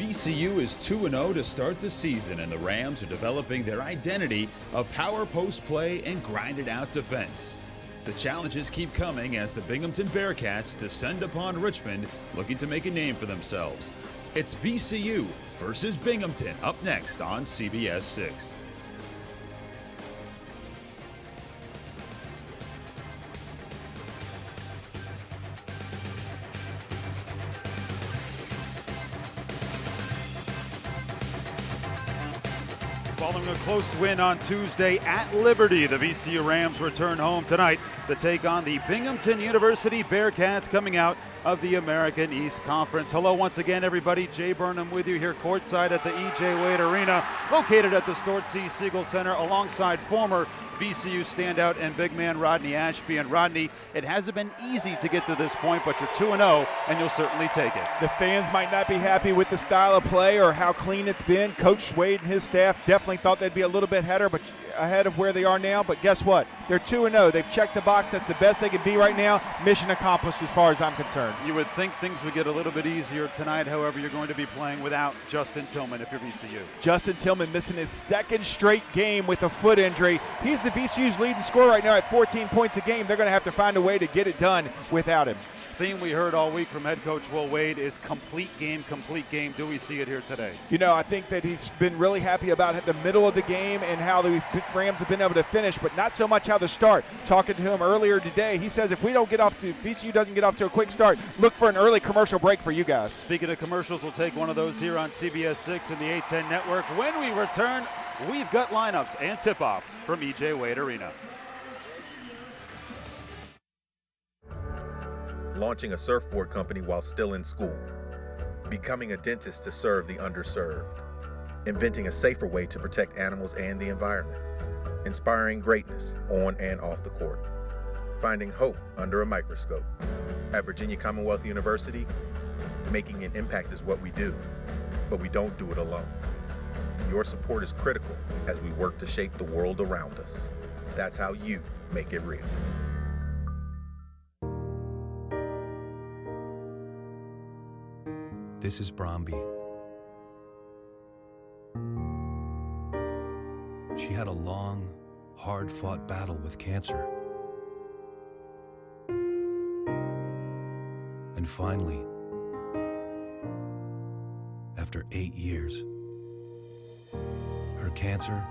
VCU is 2-0 to start the season, and the Rams are developing their identity of power post play and grinded out defense. The challenges keep coming as the Binghamton Bearcats descend upon Richmond, looking to make a name for themselves. It's VCU versus Binghamton up next on CBS 6. Following a close win on Tuesday at Liberty, the VCU Rams return home tonight to take on the Binghamton University Bearcats coming out of the American East Conference. Hello once again, everybody. Jay Burnham with you here courtside at the E.J. Wade Arena, located at the Stort C. Siegel Center, alongside former VCU standout and big man Rodney Ashby. And Rodney, it hasn't been easy to get to this point, but you're 2-0, and you'll certainly take it. The fans might not be happy with the style of play or how clean it's been. Coach Wade and his staff definitely thought they'd be a little bit ahead of where they are now, but guess what? They're 2-0. They've checked the box. That's the best they can be right now. Mission accomplished as far as I'm concerned. You would think things would get a little bit easier tonight. However, you're going to be playing without Justin Tillman if you're VCU. Justin Tillman missing his second straight game with a foot injury. He's the VCU's leading scorer right now at 14 points a game. They're going to have to find a way to get it done without him. Theme we heard all week from head coach Will Wade is complete game, complete game. Do we see it here today? You know, I think that he's been really happy about the middle of the game and how the Rams have been able to finish, but not so much how to start. Talking to him earlier today, he says if VCU doesn't get off to a quick start, look for an early commercial break for you guys. Speaking of commercials, we'll take one of those here on CBS 6 and the A10 network. When we return, we've got lineups and tip-off from E.J. Wade Arena. Launching a surfboard company while still in school, becoming a dentist to serve the underserved, inventing a safer way to protect animals and the environment, inspiring greatness on and off the court, finding hope under a microscope. At Virginia Commonwealth University, making an impact is what we do, but we don't do it alone. Your support is critical as we work to shape the world around us. That's how you make it real. This is Bromby. She had a long, hard-fought battle with cancer. And finally, after 8 years, her cancer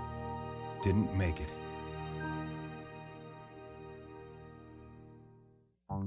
didn't make it.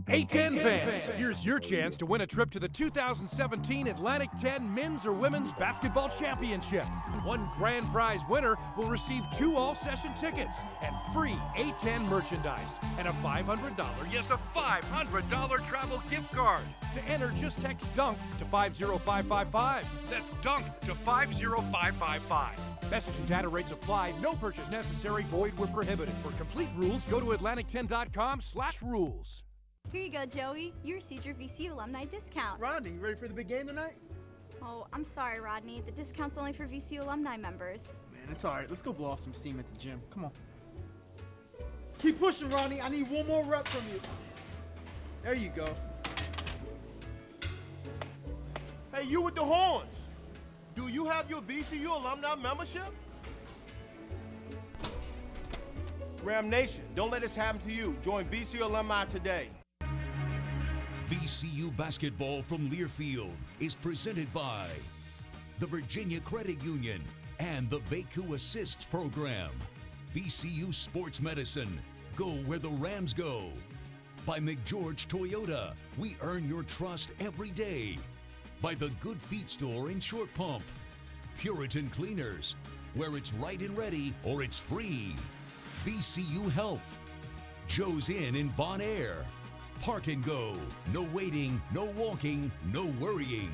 A10 fans, here's your chance to win a trip to the 2017 Atlantic 10 Men's or Women's Basketball Championship. One grand prize winner will receive 2 all-session tickets and free A10 merchandise and a $500, yes, a $500 travel gift card. To enter, just text DUNK to 50555. That's DUNK to 50555. Message and data rates apply. No purchase necessary. Void where prohibited. For complete rules, go to Atlantic10.com/rules. Here you go, Joey. You received your VCU alumni discount. Rodney, you ready for the big game tonight? Oh, I'm sorry, Rodney. The discount's only for VCU alumni members. Man, it's all right. Let's go blow off some steam at the gym. Come on. Keep pushing, Rodney. I need one more rep from you. There you go. Hey, you with the horns. Do you have your VCU alumni membership? Ram Nation, don't let this happen to you. Join VCU alumni today. VCU basketball from Learfield is presented by the Virginia Credit Union and the VCU Assists program. VCU Sports Medicine, go where the Rams go. By McGeorge Toyota, we earn your trust every day. By the Good Feet Store in Short Pump. Puritan Cleaners, where it's right and ready or it's free. VCU Health. Joe's Inn in Bon Air. Park and Go. No waiting, no walking, no worrying.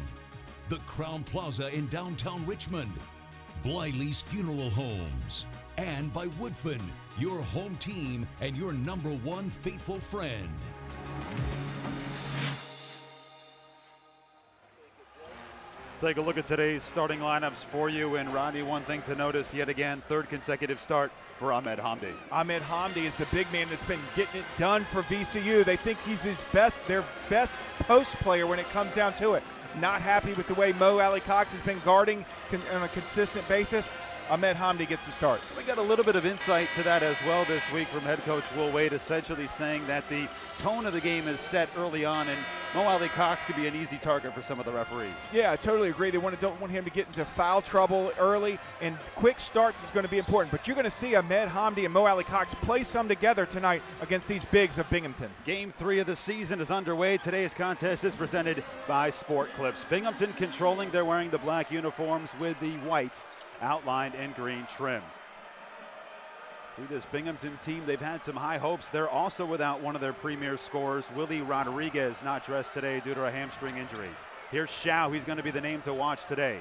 The Crown Plaza in downtown Richmond. Blyle's Funeral Homes. And by Woodfin, your home team and your #1 faithful friend. Take a look at today's starting lineups for you. And Rodney, one thing to notice yet again, third consecutive start for Ahmed Hamdi. Ahmed Hamdi is the big man that's been getting it done for VCU. They think he's their best post player when it comes down to it. not happy with the way Mo Alley Cox has been guarding on a consistent basis. Ahmed Hamdi gets the start. We got a little bit of insight to that as well this week from head coach Will Wade, essentially saying that the tone of the game is set early on, and Mo Alley Cox could be an easy target for some of the referees. Yeah, I totally agree. They don't want him to get into foul trouble early, and quick starts is going to be important. But you're going to see Ahmed Hamdi and Mo Alley Cox play some together tonight against these bigs of Binghamton. Game 3 of the season is underway. Today's contest is presented by Sport Clips. Binghamton controlling. They're wearing the black uniforms with the white outlined in green trim. See this Binghamton team, they've had some high hopes. They're also without one of their premier scorers, Willie Rodriguez, not dressed today due to a hamstring injury. Here's Shao, he's going to be the name to watch today.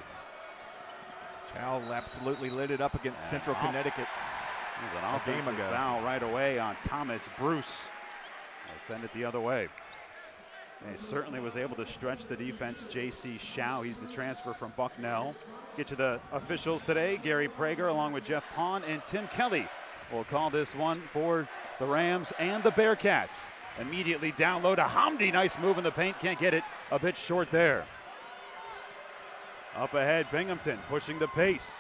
Shao absolutely lit it up against Central Connecticut. An offensive foul right away on Thomas Bruce. They'll send it the other way. And he certainly was able to stretch the defense. J.C. Shao, he's the transfer from Bucknell. Get to the officials today. Gary Prager along with Jeff Pond and Tim Kelly will call this one for the Rams and the Bearcats. Immediately down low to Hamdi. Nice move in the paint. Can't get it. A bit short there. Up ahead, Binghamton pushing the pace.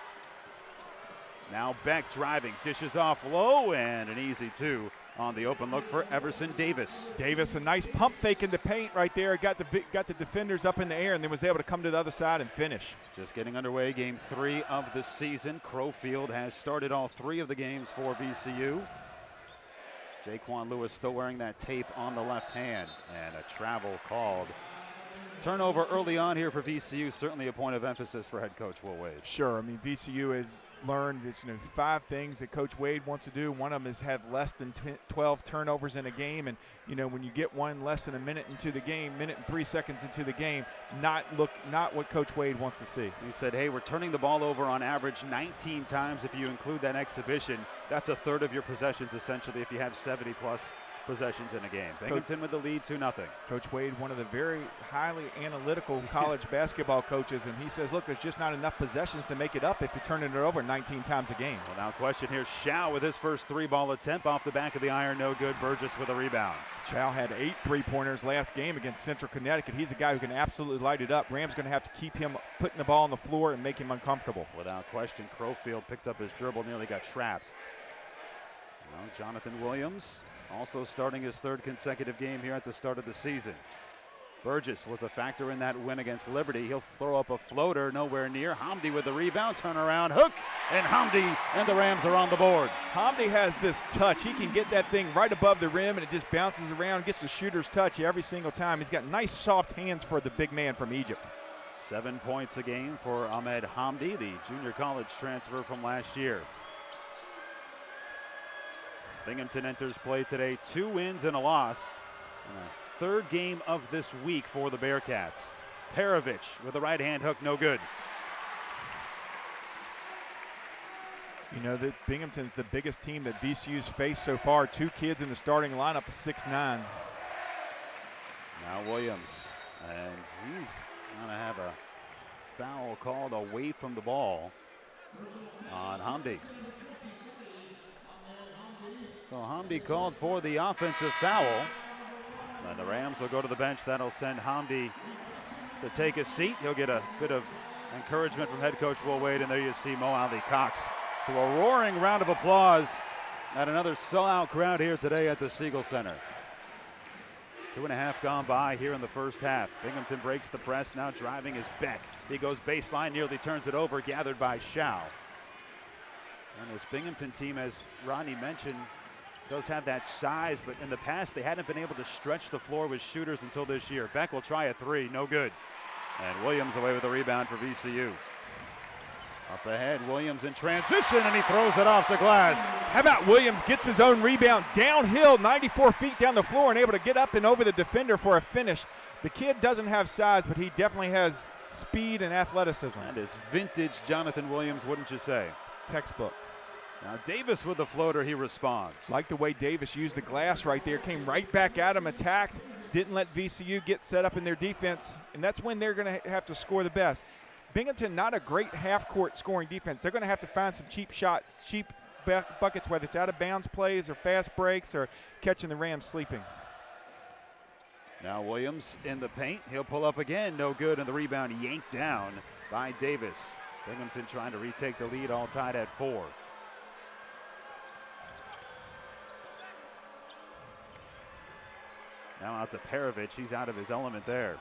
Now Beck driving. Dishes off low and an easy two on the open look for Everson Davis. Davis, a nice pump fake in the paint right there. Got the defenders up in the air and then was able to come to the other side and finish. Just getting underway, game 3 of the season. Crowfield has started all 3 of the games for VCU. Jaquan Lewis still wearing that tape on the left hand, and a travel called. Turnover early on here for VCU, certainly a point of emphasis for head coach Will Wade. Sure, I mean VCU has learned 5 things that Coach Wade wants to do. One of them is have less than 12 turnovers in a game, and when you get one less than a minute into the game, minute and 3 seconds into the game, not what Coach Wade wants to see. He said, hey, we're turning the ball over on average 19 times. If you include that exhibition, that's a third of your possessions essentially if you have 70 plus possessions in a game. Binghamton with the lead 2-0. Coach Wade, one of the very highly analytical college basketball coaches, and he says, look, there's just not enough possessions to make it up if you're turning it over 19 times a game. Without question, here's Shao with his first 3-ball attempt off the back of the iron, no good. Burgess with a rebound. Shao had 8 3-pointers last game against Central Connecticut. He's a guy who can absolutely light it up. Rams going to have to keep him putting the ball on the floor and make him uncomfortable. Without question, Crowfield picks up his dribble, nearly got trapped. Well, Jonathan Williams also starting his 3rd consecutive game here at the start of the season. Burgess was a factor in that win against Liberty. He'll throw up a floater, nowhere near. Hamdi with the rebound, turnaround, hook, and Hamdi and the Rams are on the board. Hamdi has this touch. He can get that thing right above the rim, and it just bounces around, gets the shooter's touch every single time. He's got nice, soft hands for the big man from Egypt. 7 points a game for Ahmed Hamdi, the junior college transfer from last year. Binghamton enters play today, 2 wins and a loss. And a 3rd game of this week for the Bearcats. Perovich with a right-hand hook, no good. That Binghamton's the biggest team that VCU's faced so far. 2 kids in the starting lineup of 6'9". Now Williams, and he's going to have a foul called away from the ball on Hamdi. So Hamdi called for the offensive foul. And the Rams will go to the bench. That'll send Hamdi to take a seat. He'll get a bit of encouragement from head coach Will Wade. And there you see Mo Alley Cox. To a roaring round of applause at another sellout crowd here today at the Siegel Center. 2.5 gone by here in the first half. Binghamton breaks the press. Now driving is Beck. He goes baseline, nearly turns it over. Gathered by Shao. And this Binghamton team, as Rodney mentioned, does have that size, but in the past they hadn't been able to stretch the floor with shooters until this year. Beck will try a 3, no good. And Williams away with the rebound for VCU. Up ahead, Williams in transition, and he throws it off the glass. How about Williams gets his own rebound downhill, 94 feet down the floor, and able to get up and over the defender for a finish. The kid doesn't have size, but he definitely has speed and athleticism. That is vintage Jonathan Williams, wouldn't you say? Textbook. Now Davis with the floater, he responds. Like the way Davis used the glass right there, came right back at him, attacked, didn't let VCU get set up in their defense, and that's when they're going to have to score the best. Binghamton, not a great half-court scoring defense. They're going to have to find some cheap shots, cheap buckets, whether it's out-of-bounds plays or fast breaks or catching the Rams sleeping. Now Williams in the paint. He'll pull up again. No good, and the rebound yanked down by Davis. Binghamton trying to retake the lead, all tied at 4. Now out to Perovich. He's out of his element there.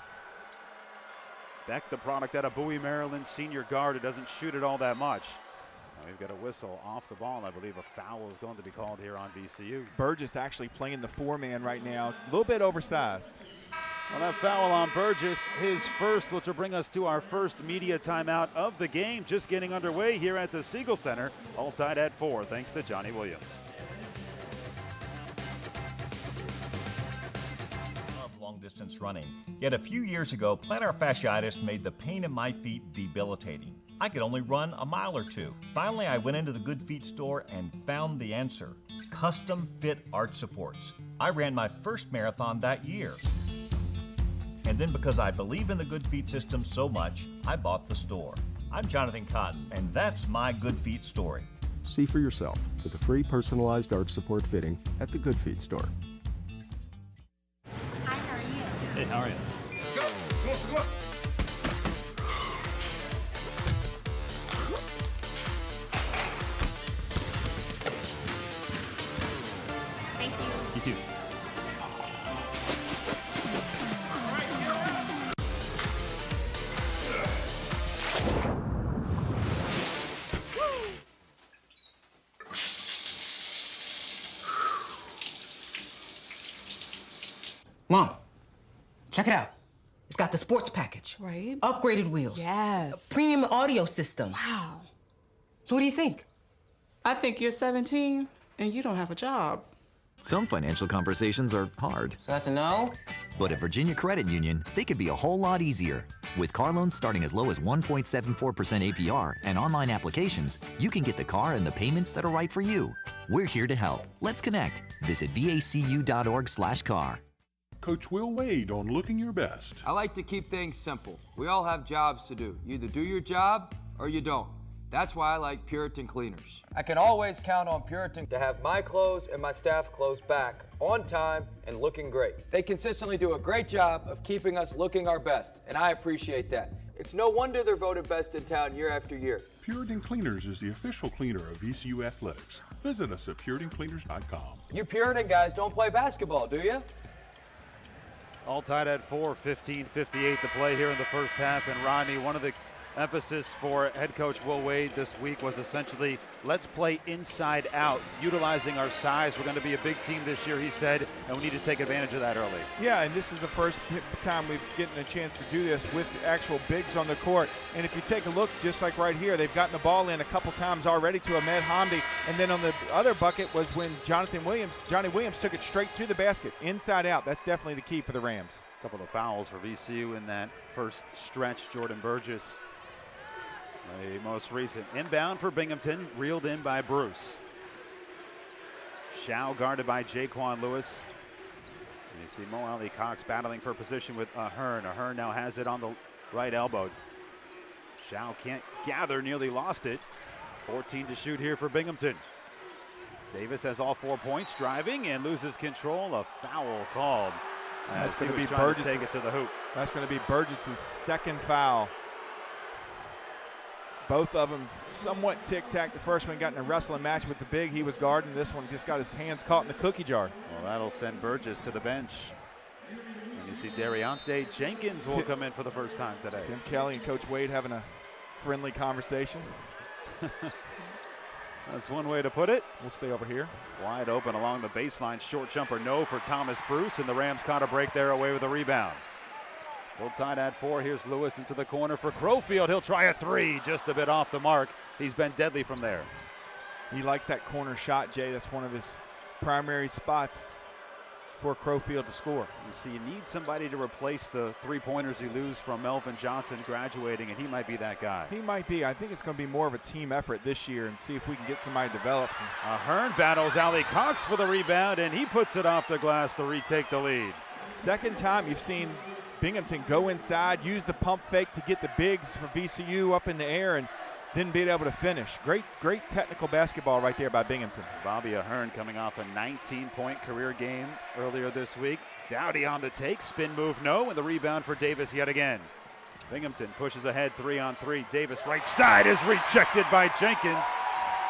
Beck, the product out of Bowie, Maryland, senior guard who doesn't shoot it all that much. Now we've got a whistle off the ball. I believe a foul is going to be called here on VCU. Burgess actually playing the 4-man right now. A little bit oversized. Well, that foul on Burgess, his first, which will bring us to our first media timeout of the game. Just getting underway here at the Siegel Center. All tied at 4, thanks to Johnny Williams. Long distance running. Yet a few years ago, plantar fasciitis made the pain in my feet debilitating. I could only run a mile or 2. Finally, I went into the Good Feet store and found the answer. Custom Fit Arch Supports. I ran my first marathon that year. And then because I believe in the Good Feet system so much, I bought the store. I'm Jonathan Cotton, and that's my Good Feet story. See for yourself with a free personalized arch support fitting at the Good Feet store. Hey, how are you? Let's go. Come on. Thank you. You too. Mom, check it out. It's got the sports package. Right. Upgraded wheels. Yes. A premium audio system. Wow. So what do you think? I think you're 17 and you don't have a job. Some financial conversations are hard. So that's a no? But at Virginia Credit Union, they could be a whole lot easier. With car loans starting as low as 1.74% APR and online applications, you can get the car and the payments that are right for you. We're here to help. Let's connect. Visit vacu.org/car. Coach Will Wade on Looking Your Best. I like to keep things simple. We all have jobs to do. You either do your job or you don't. That's why I like Puritan Cleaners. I can always count on Puritan to have my clothes and my staff clothes back on time and looking great. They consistently do a great job of keeping us looking our best, and I appreciate that. It's no wonder they're voted best in town year after year. Puritan Cleaners is the official cleaner of VCU Athletics. Visit us at PuritanCleaners.com. You Puritan guys don't play basketball, do you? All tied at 4, 15:58 to play here in the first half. And Rodney, one of the emphasis for head coach Will Wade this week was essentially, let's play inside out, utilizing our size. We're going to be a big team this year, he said, and we need to take advantage of that early. Yeah, and this is the first time we've gotten a chance to do this with actual bigs on the court. And if you take a look, just like right here, they've gotten the ball in a couple times already to Ahmed Hamdi. And then on the other bucket was when Johnny Williams took it straight to the basket, inside out. That's definitely the key for the Rams. A couple of fouls for VCU in that first stretch. Jordan Burgess, the most recent. Inbound for Binghamton, reeled in by Bruce. Shao guarded by Jaquan Lewis. And you see Mo Ali Cox battling for position with Ahern. Ahern now has it on the right elbow. Shao can't gather, nearly lost it. 14 to shoot here for Binghamton. Davis has all 4 points, driving and loses control. A foul called. That's going to be Burgess. Take it to the hoop. That's going to be Burgess's second foul. Both of them somewhat tic-tac. The first one got in a wrestling match with the big he was guarding. This one just got his hands caught in the cookie jar. Well, that'll send Burgess to the bench. And you see Dariante Jenkins will come in for the first time today. Tim Kelly and Coach Wade having a friendly conversation. That's one way to put it. We'll stay over here. Wide open along the baseline. Short jumper, no for Thomas Bruce, and the Rams caught a break there away with a rebound. Still tied at 4. Here's Lewis into the corner for Crowfield. He'll try a 3, just a bit off the mark. He's been deadly from there. He likes that corner shot, Jay. That's one of his primary spots for Crowfield to score. You see, you need somebody to replace the 3-pointers you lose from Melvin Johnson graduating, and he might be that guy. He might be. I think it's going to be more of a team effort this year and see if we can get somebody developed. Ahern battles Ali Cox for the rebound, and he puts it off the glass to retake the lead. Second time you've seen Binghamton go inside, use the pump fake to get the bigs for VCU up in the air, and then being able to finish. Great technical basketball right there by Binghamton. Bobby Ahern coming off a 19-point career game earlier this week. Dowdy on the take, spin move no, and the rebound for Davis yet again. Binghamton pushes ahead 3-on-3. Davis right side is rejected by Jenkins,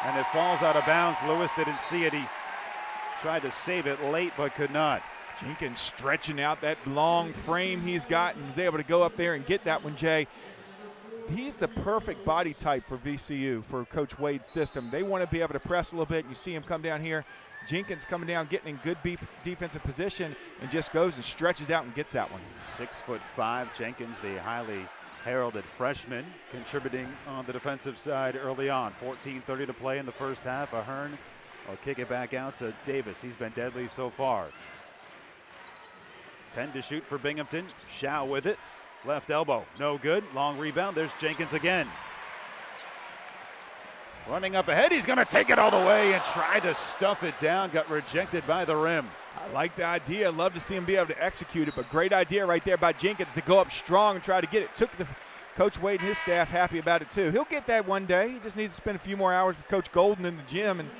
and it falls out of bounds. Lewis didn't see it. He tried to save it late but could not. Jenkins stretching out that long frame he's got and was able to go up there and get that one, Jay. He's the perfect body type for VCU, for Coach Wade's system. They want to be able to press a little bit. You see him come down here. Jenkins coming down, getting in good defensive position, and just goes and stretches out and gets that one. 6'5", Jenkins, the highly heralded freshman, contributing on the defensive side early on. 14:30 to play in the first half. Ahern will kick it back out to Davis. He's been deadly so far. 10 to shoot for Binghamton. Shao with it. Left elbow, no good. Long rebound. There's Jenkins again. Running up ahead, he's going to take it all the way and try to stuff it down. Got rejected by the rim. I like the idea. Love to see him be able to execute it, but great idea right there by Jenkins to go up strong and try to get it. Took the Coach Wade and his staff happy about it too. He'll get that one day. He just needs to spend a few more hours with Coach Golden in the gym, and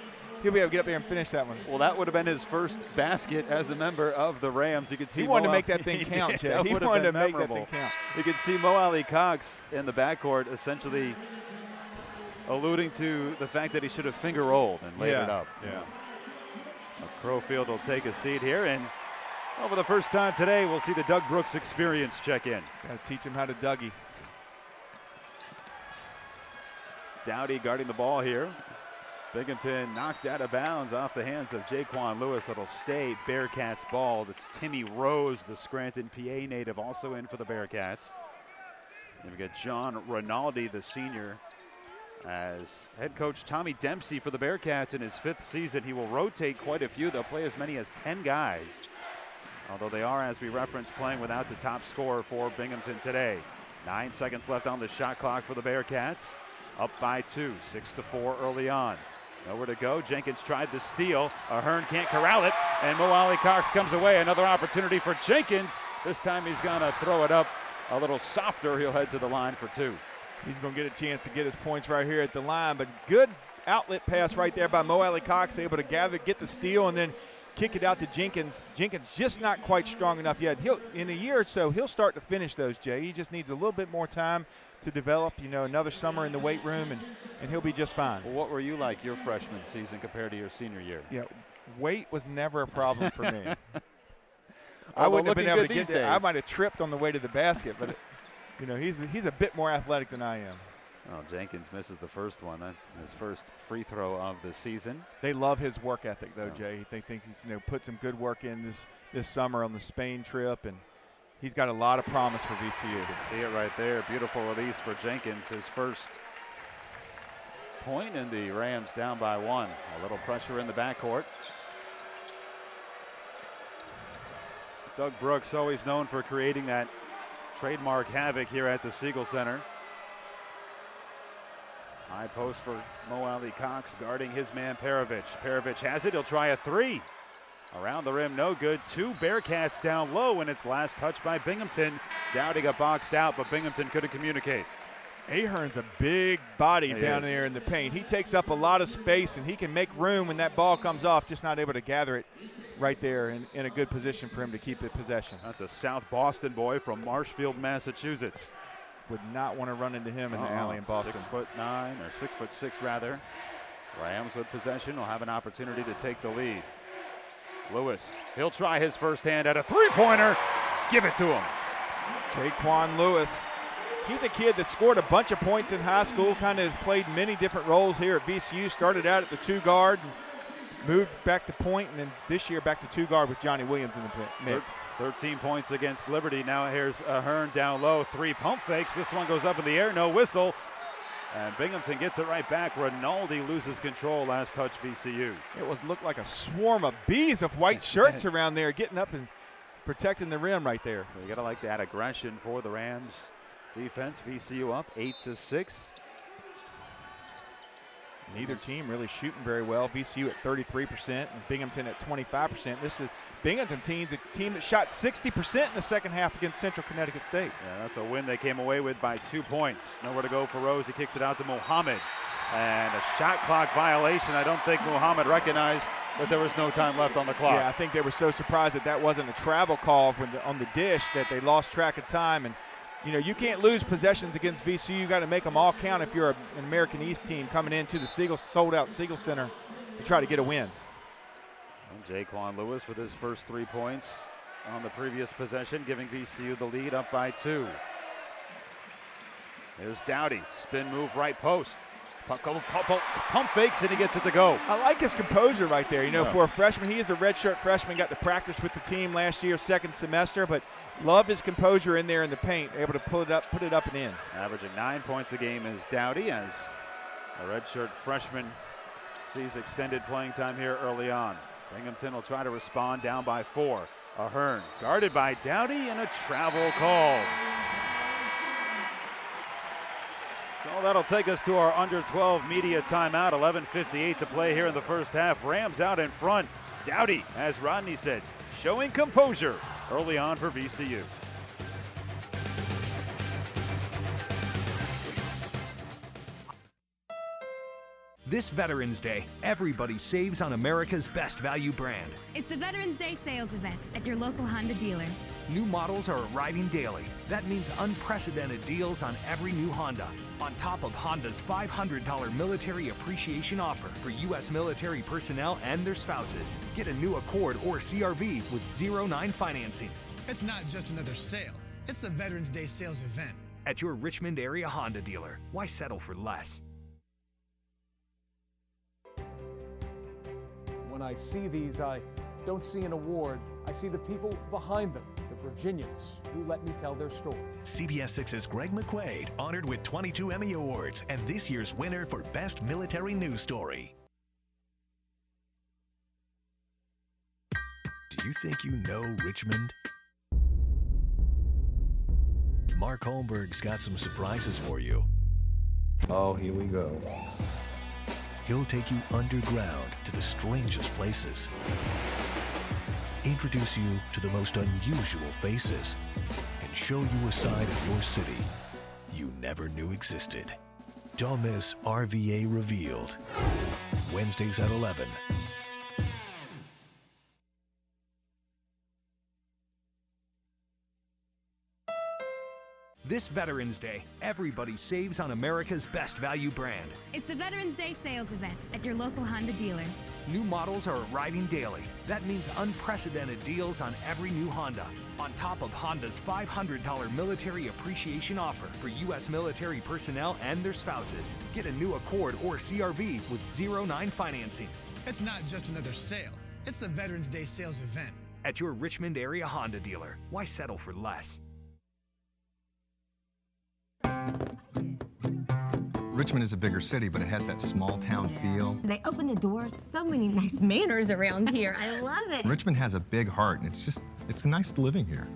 he'll be able to get up there and finish that one. Well, that would have been his first basket as a member of the Rams. You could see he wanted to make that thing count, Jay. He wanted to make that thing count. You could see Mo Ali Cox in the backcourt essentially alluding to the fact that he should have finger rolled and laid it up. Yeah. Crowfield will take a seat here, and for the first time today, we'll see the Doug Brooks experience check in. Got to teach him how to Dougie. Dowdy guarding the ball here. Binghamton knocked out of bounds off the hands of Jaquan Lewis. It'll stay Bearcats ball. That's Timmy Rose, the Scranton, PA native, also in for the Bearcats. And we got John Rinaldi, the senior, as head coach Tommy Dempsey for the Bearcats in his 5th season. He will rotate quite a few. They'll play as many as 10 guys, although they are, as we referenced, playing without the top scorer for Binghamton today. 9 seconds left on the shot clock for the Bearcats. Up by 2, 6-4 early on. Nowhere to go. Jenkins tried to steal. Ahern can't corral it, and Mo Ali Cox comes away. Another opportunity for Jenkins. This time he's going to throw it up a little softer. He'll head to the line for 2. He's going to get a chance to get his points right here at the line, but good outlet pass right there by Mo Ali Cox, able to gather, get the steal, and then kick it out to Jenkins. Jenkins just not quite strong enough yet. In a year or so, he'll start to finish those, Jay. He just needs a little bit more time to develop, another summer in the weight room, and he'll be just fine. Well, what were you like your freshman season compared to your senior year? Yeah, weight was never a problem for me. I wouldn't have been able to get there. I might have tripped on the way to the basket, but he's a bit more athletic than I am. Well, Jenkins misses the first one. His first free throw of the season. They love his work ethic, though, Jay. They think he's put some good work in this summer on the Spain trip, and he's got a lot of promise for VCU. You can see it right there. Beautiful release for Jenkins. His first point, and the Rams down by 1. A little pressure in the backcourt. Doug Brooks, always known for creating that trademark havoc here at the Siegel Center. High post for Mo Ali Cox guarding his man Perovich. Perovich has it. He'll try a 3. Around the rim, no good. 2 Bearcats down low, and it's last touched by Binghamton. Dowdy got boxed out, but Binghamton couldn't communicate. Ahern's a big body down there in the paint. He takes up a lot of space, and he can make room when that ball comes off, just not able to gather it right there in a good position for him to keep the possession. That's a South Boston boy from Marshfield, Massachusetts. Would not want to run into him in the alley in Boston. 6'9", or 6'6" rather. Rams with possession will have an opportunity to take the lead. Lewis, he'll try his first hand at a 3-pointer. Give it to him. Jaquan Lewis. He's a kid that scored a bunch of points in high school, kind of has played many different roles here at VCU. Started out at the 2-guard, moved back to point, and then this year back to 2-guard with Johnny Williams in the mix. 13 points against Liberty. Now here's Ahern down low. 3 pump fakes. This one goes up in the air. No whistle. And Binghamton gets it right back. Rinaldi loses control. Last touch VCU. It looked like a swarm of bees of white shirts around there getting up and protecting the rim right there. So you got to like that aggression for the Rams defense. VCU up 8-6. Neither team really shooting very well. VCU at 33% and Binghamton at 25%. This is Binghamton team's a team that shot 60% in the second half against Central Connecticut State. Yeah, that's a win they came away with by 2 points. Nowhere to go for Rose. He kicks it out to Muhammad. And a shot clock violation. I don't think Muhammad recognized But there was no time left on the clock. Yeah, I think they were so surprised that that wasn't a travel call on the dish that they lost track of time. And, you know, you can't lose possessions against VCU. You got to make them all count if you're an American East team coming into the sold-out Siegel Center to try to get a win. And Jaquan Lewis with his first 3 points on the previous possession, giving VCU the lead, up by 2. Here's Dowdy, spin move, right post. Pump fakes and he gets it to go. I like his composure right there. You know, for a freshman, he is a redshirt freshman, got to practice with the team last year, second semester, but love his composure in there in the paint, able to put it up and in. Averaging 9 points a game is Dowdy, as a redshirt freshman sees extended playing time here early on. Binghamton will try to respond, down by 4. Ahern guarded by Dowdy, and a travel call. So that'll take us to our under 12 media timeout. 11:58 to play here in the first half. Rams out in front. Dowdy, as Rodney said, showing composure early on for VCU. This Veterans Day, everybody saves on America's best value brand. It's the Veterans Day sales event at your local Honda dealer. New models are arriving daily. That means unprecedented deals on every new Honda. On top of Honda's $500 military appreciation offer for U.S. military personnel and their spouses. Get a new Accord or CR-V with 0-9 financing. It's not just another sale. It's the Veterans Day sales event. At your Richmond area Honda dealer. Why settle for less? When I see these, I don't see an award. I see the people behind them, the Virginians, who let me tell their story. CBS 6's Greg McQuaid, honored with 22 Emmy Awards, and this year's winner for Best Military News Story. Do you think you know Richmond? Mark Holmberg's got some surprises for you. Oh, here we go. He'll take you underground to the strangest places, introduce you to the most unusual faces, and show you a side of your city you never knew existed. Don't miss RVA Revealed, Wednesdays at 11. This Veterans Day, everybody saves on America's best value brand. It's the Veterans Day sales event at your local Honda dealer. New models are arriving daily. That means unprecedented deals on every new Honda. On top of Honda's $500 military appreciation offer for U.S. military personnel and their spouses. Get a new Accord or CR-V with 0-9 financing. It's not just another sale. It's the Veterans Day sales event. At your Richmond area Honda dealer. Why settle for less? Richmond is a bigger city, but it has that small town feel. They open the doors, so many nice manners around here. I love it. Richmond has a big heart, and it's nice living here.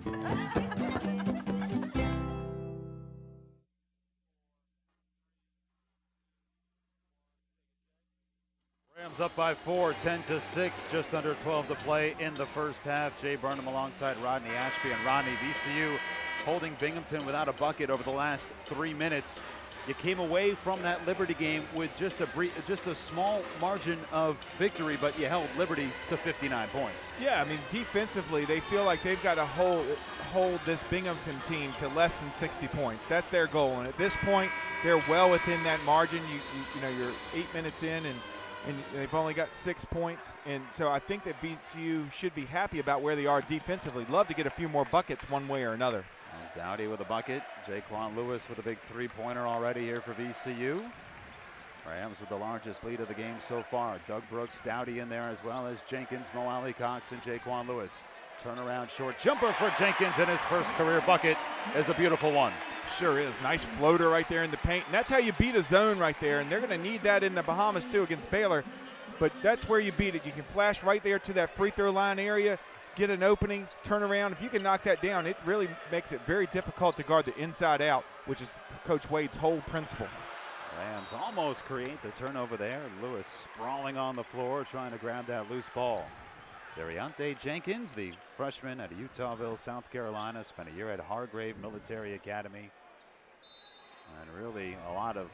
Rams up by 4, 10-6, just under 12 to play in the first half. Jay Burnham alongside Rodney Ashby, and Rodney, VCU holding Binghamton without a bucket over the last 3 minutes. You came away from that Liberty game with just a small margin of victory, but you held Liberty to 59 points. Yeah, I mean, defensively, they feel like they've got to hold this Binghamton team to less than 60 points. That's their goal, and at this point, they're well within that margin. You know, you're 8 minutes in, and they've only got 6 points, and so I think that VCU should be happy about where they are defensively. Love to get a few more buckets one way or another. And Dowdy with a bucket. Jaquan Lewis with a big three-pointer already here for VCU. Rams with the largest lead of the game so far. Doug Brooks, Dowdy in there, as well as Jenkins, Mo Alley Cox, and Jaquan Lewis. Turnaround short jumper for Jenkins, and his first career bucket is a beautiful one. Sure is. Nice floater right there in the paint. And that's how you beat a zone right there. And they're going to need that in the Bahamas too against Baylor. But that's where you beat it. You can flash right there to that free throw line area, get an opening, turn around. If you can knock that down, it really makes it very difficult to guard the inside out, which is Coach Wade's whole principle. Rams almost create the turnover there. Lewis sprawling on the floor, trying to grab that loose ball. Dariante Jenkins, the freshman at Utahville, South Carolina, spent a year at Hargrave Military Academy. And really a lot of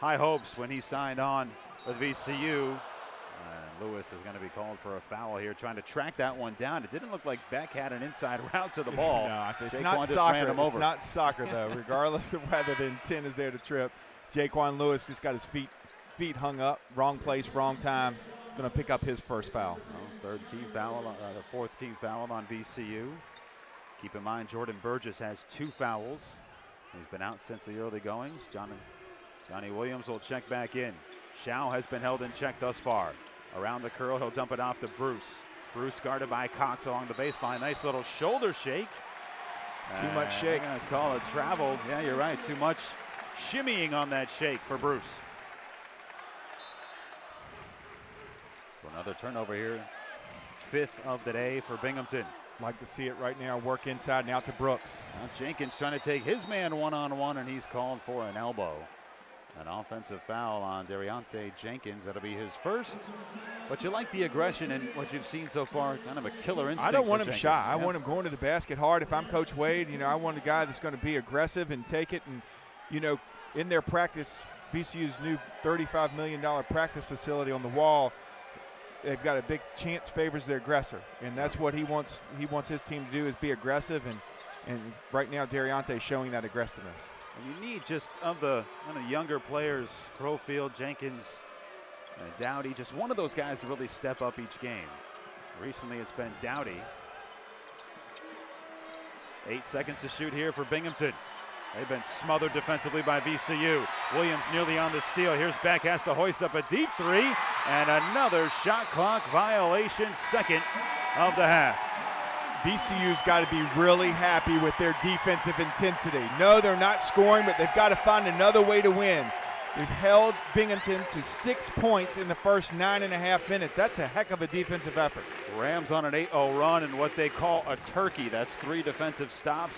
high hopes when he signed on with VCU. And Lewis is going to be called for a foul here, trying to track that one down. It didn't look like Beck had an inside route to the ball. No, it's Jaquan not just soccer. ran him over. It's not soccer, though. Regardless of whether the intent is there to trip, Jaquan Lewis just got his feet hung up. Wrong place, wrong time. Going to pick up his first foul. Third team foul, the fourth team foul on VCU. Keep in mind, Jordan Burgess has 2 fouls. He's been out since the early goings. Johnny Williams will check back in. Shao has been held in check thus far. Around the curl, he'll dump it off to Bruce. Bruce guarded by Cox along the baseline. Nice little shoulder shake. Too much shake. I'm going to call it travel. Yeah, you're right. Too much shimmying on that shake for Bruce. So another turnover here. 5th of the day for Binghamton. Like to see it right now. Work inside and out to Brooks. Now Jenkins trying to take his man one-on-one, and he's called for an elbow. An offensive foul on Dariante Jenkins. That'll be his first. But you like the aggression and what you've seen so far, kind of a killer instinct. I don't want for him Jenkins. shy. I want him going to the basket hard. If I'm Coach Wade, I want a guy that's going to be aggressive and take it. And, in their practice, VCU's new $35 million practice facility on the wall, they've got a big chance favors the aggressor. And that's what he wants his team to do, is be aggressive. And right now, Dariante's showing that aggressiveness. And you need just of the younger players, Crowfield, Jenkins, Dowdy, just one of those guys to really step up each game. Recently it's been Dowdy. 8 seconds to shoot here for Binghamton. They've been smothered defensively by VCU. Williams nearly on the steal. Here's Beck, has to hoist up a deep 3, and another shot clock violation, second of the half. VCU's got to be really happy with their defensive intensity. No, they're not scoring, but they've got to find another way to win. They've held Binghamton to 6 points in the first 9.5 minutes. That's a heck of a defensive effort. Rams on an 8-0 run and what they call a turkey. That's 3 defensive stops.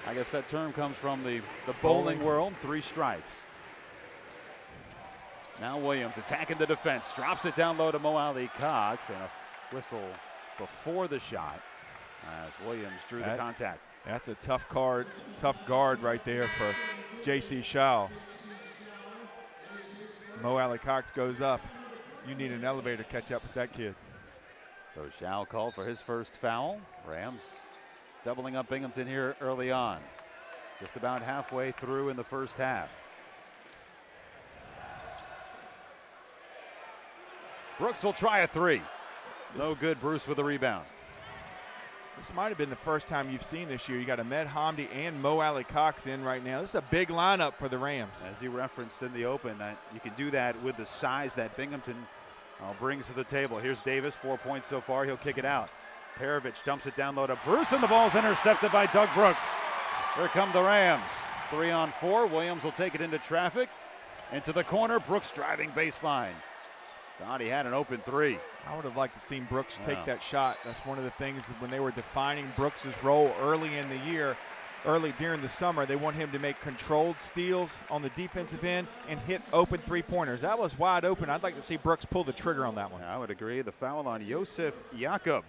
I guess that term comes from the bowling world. 3 strikes. Now Williams attacking the defense. Drops it down low to Mo Ali Cox, and a whistle before the shot as Williams drew the contact. That's a tough guard right there for J.C. Shaw. Mo Ali Cox goes up. You need an elevator to catch up with that kid. So Shaw called for his first foul. Rams doubling up Binghamton here early on. Just about halfway through in the first half. Brooks will try a 3. No good. Bruce with the rebound. This might have been the first time you've seen this year. You got Ahmed Hamdi and Mo Ali Cox in right now. This is a big lineup for the Rams. As you referenced in the open, that you can do that with the size that Binghamton brings to the table. Here's Davis, 4 points so far. He'll kick it out. Perovich dumps it down low to Bruce, and the ball's intercepted by Doug Brooks. Here come the Rams. 3 on 4. Williams will take it into traffic. Into the corner. Brooks driving baseline. Thought he had an open 3. I would have liked to see Brooks take that shot. That's one of the things that when they were defining Brooks's role early in the year, early during the summer, they want him to make controlled steals on the defensive end and hit open 3-pointers. That was wide open. I'd like to see Brooks pull the trigger on that one. Yeah, I would agree. The foul on Yosef Jakob.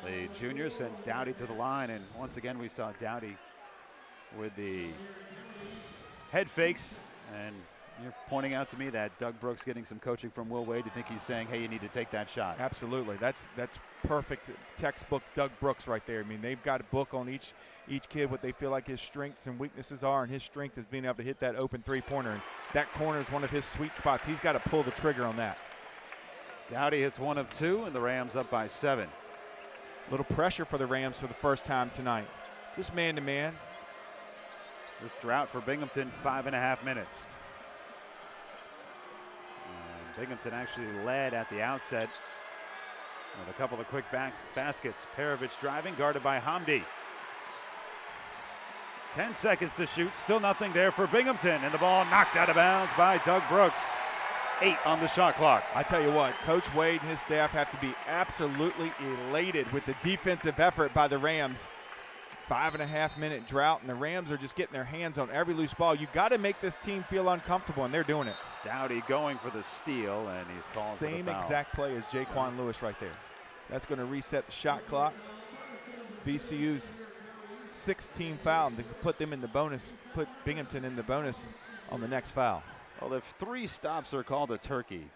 The junior sends Dowdy to the line, and once again we saw Dowdy with the head fakes, and you're pointing out to me that Doug Brooks getting some coaching from Will Wade. Do you think he's saying, hey, you need to take that shot? Absolutely. That's perfect textbook Doug Brooks right there. I mean, they've got a book on each kid, what they feel like his strengths and weaknesses are, and his strength is being able to hit that open 3-pointer. And that corner is one of his sweet spots. He's got to pull the trigger on that. Dowdy hits 1 of 2, and the Rams up by 7. Little pressure for the Rams for the first time tonight. Just man-to-man. This drought for Binghamton, 5.5 minutes. Binghamton actually led at the outset with a couple of quick baskets. Perovich driving, guarded by Hamdi. 10 seconds to shoot, still nothing there for Binghamton, and the ball knocked out of bounds by Doug Brooks. 8 on the shot clock. I tell you what, Coach Wade and his staff have to be absolutely elated with the defensive effort by the Rams. 5.5-minute drought, and the Rams are just getting their hands on every loose ball. You got to make this team feel uncomfortable, and they're doing it. Dowdy going for the steal, and he's called for the foul. Same exact play as Jaquan Lewis right there. That's going to reset the shot clock. VCU's 6-team foul to put them in the bonus, put Binghamton in the bonus on the next foul. Well, if 3 stops are called a turkey,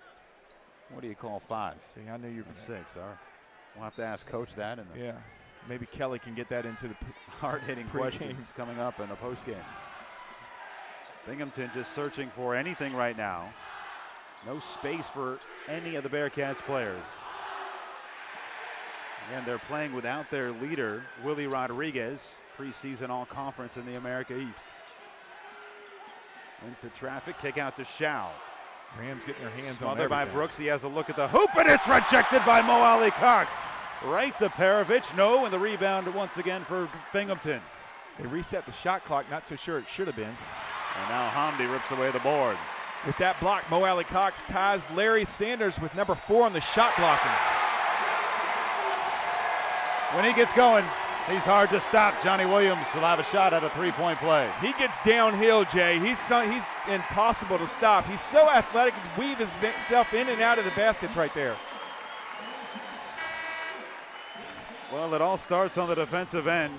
What do you call 5? See, I knew you were 6. All right. We'll have to ask Coach that. Yeah. Maybe Kelly can get that into the hard-hitting questions coming up in the postgame. Binghamton just searching for anything right now. No space for any of the Bearcats players. Again, they're playing without their leader, Willie Rodriguez, preseason all-conference in the America East. Into traffic, kick out to Shao. Rams getting their hands on Smothered by everything. Brooks. He has a look at the hoop, and it's rejected by Mo Ali Cox. Right to Perovich. No, and the rebound once again for Binghamton. They reset the shot clock. Not so sure it should have been. And now Hamdi rips away the board. With that block, Mo Ali Cox ties Larry Sanders with number 4 on the shot blocking. When he gets going, he's hard to stop. Johnny Williams will have a shot at a three-point play. He gets downhill, Jay. He's impossible to stop. He's so athletic, he weaves himself in and out of the baskets right there. Well, it all starts on the defensive end.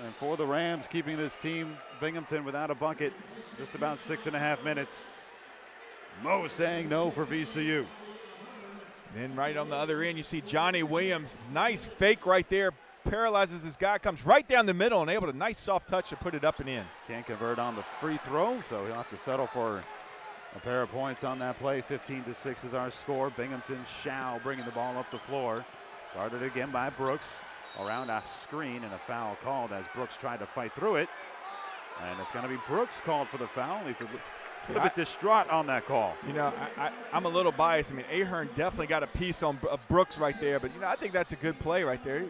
And for the Rams, keeping this team, Binghamton, without a bucket, just about 6.5 minutes. Mo saying no for VCU. Then right on the other end, you see Johnny Williams. Nice fake right there. Paralyzes his guy, comes right down the middle and able to nice soft touch to put it up and in. Can't convert on the free throw, so he'll have to settle for a pair of points on that play. 15-6 is our score. Binghamton Shao bringing the ball up the floor. Guarded again by Brooks. Around a screen and a foul called as Brooks tried to fight through it. And it's going to be Brooks called for the foul. He's a little bit distraught on that call. You know, I'm a little biased. I mean, Ahern definitely got a piece on Brooks right there, but, you know, I think that's a good play right there.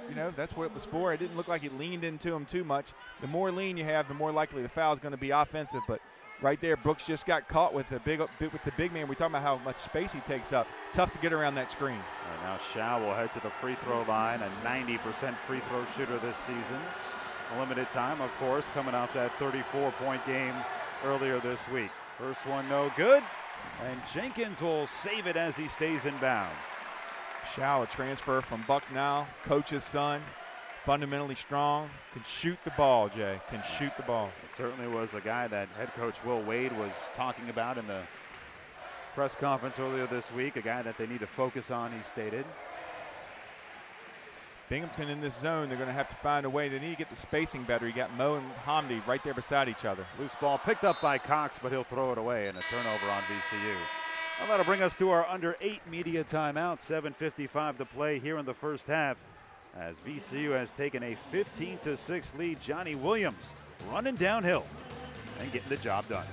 You know, that's what it was for. It didn't look like he leaned into him too much. The more lean you have, the more likely the foul is going to be offensive. But right there, Brooks just got caught with the big man. We're talking about how much space he takes up. Tough to get around that screen. And now Shao will head to the free throw line, a 90% free throw shooter this season. A limited time, of course, coming off that 34-point game earlier this week. First one no good, and Jenkins will save it as he stays in bounds. Shao, a transfer from Bucknell, coach's son, fundamentally strong, can shoot the ball, Jay, can shoot the ball. It certainly was a guy that head coach Will Wade was talking about in the press conference earlier this week, a guy that they need to focus on, he stated. Binghamton in this zone, they're going to have to find a way. They need to get the spacing better. You got Mo and Hamdi right there beside each other. Loose ball picked up by Cox, but he'll throw it away, and a turnover on VCU. Well, that'll bring us to our under 8 media timeout. 7:55 to play here in the first half as VCU has taken a 15-6 lead. Johnny Williams running downhill and getting the job done.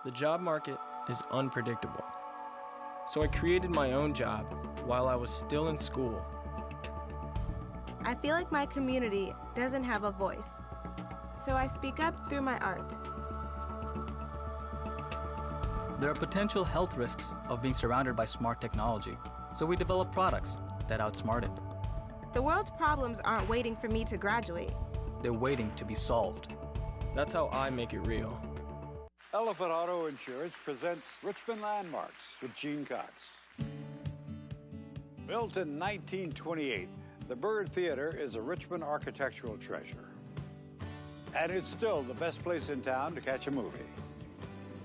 The job market is unpredictable. So I created my own job while I was still in school. I feel like my community doesn't have a voice, so I speak up through my art. There are potential health risks of being surrounded by smart technology, so we develop products that outsmart it. The world's problems aren't waiting for me to graduate. They're waiting to be solved. That's how I make it real. Elephant Auto Insurance presents Richmond Landmarks with Gene Cox. Built in 1928, the Byrd Theater is a Richmond architectural treasure. And it's still the best place in town to catch a movie.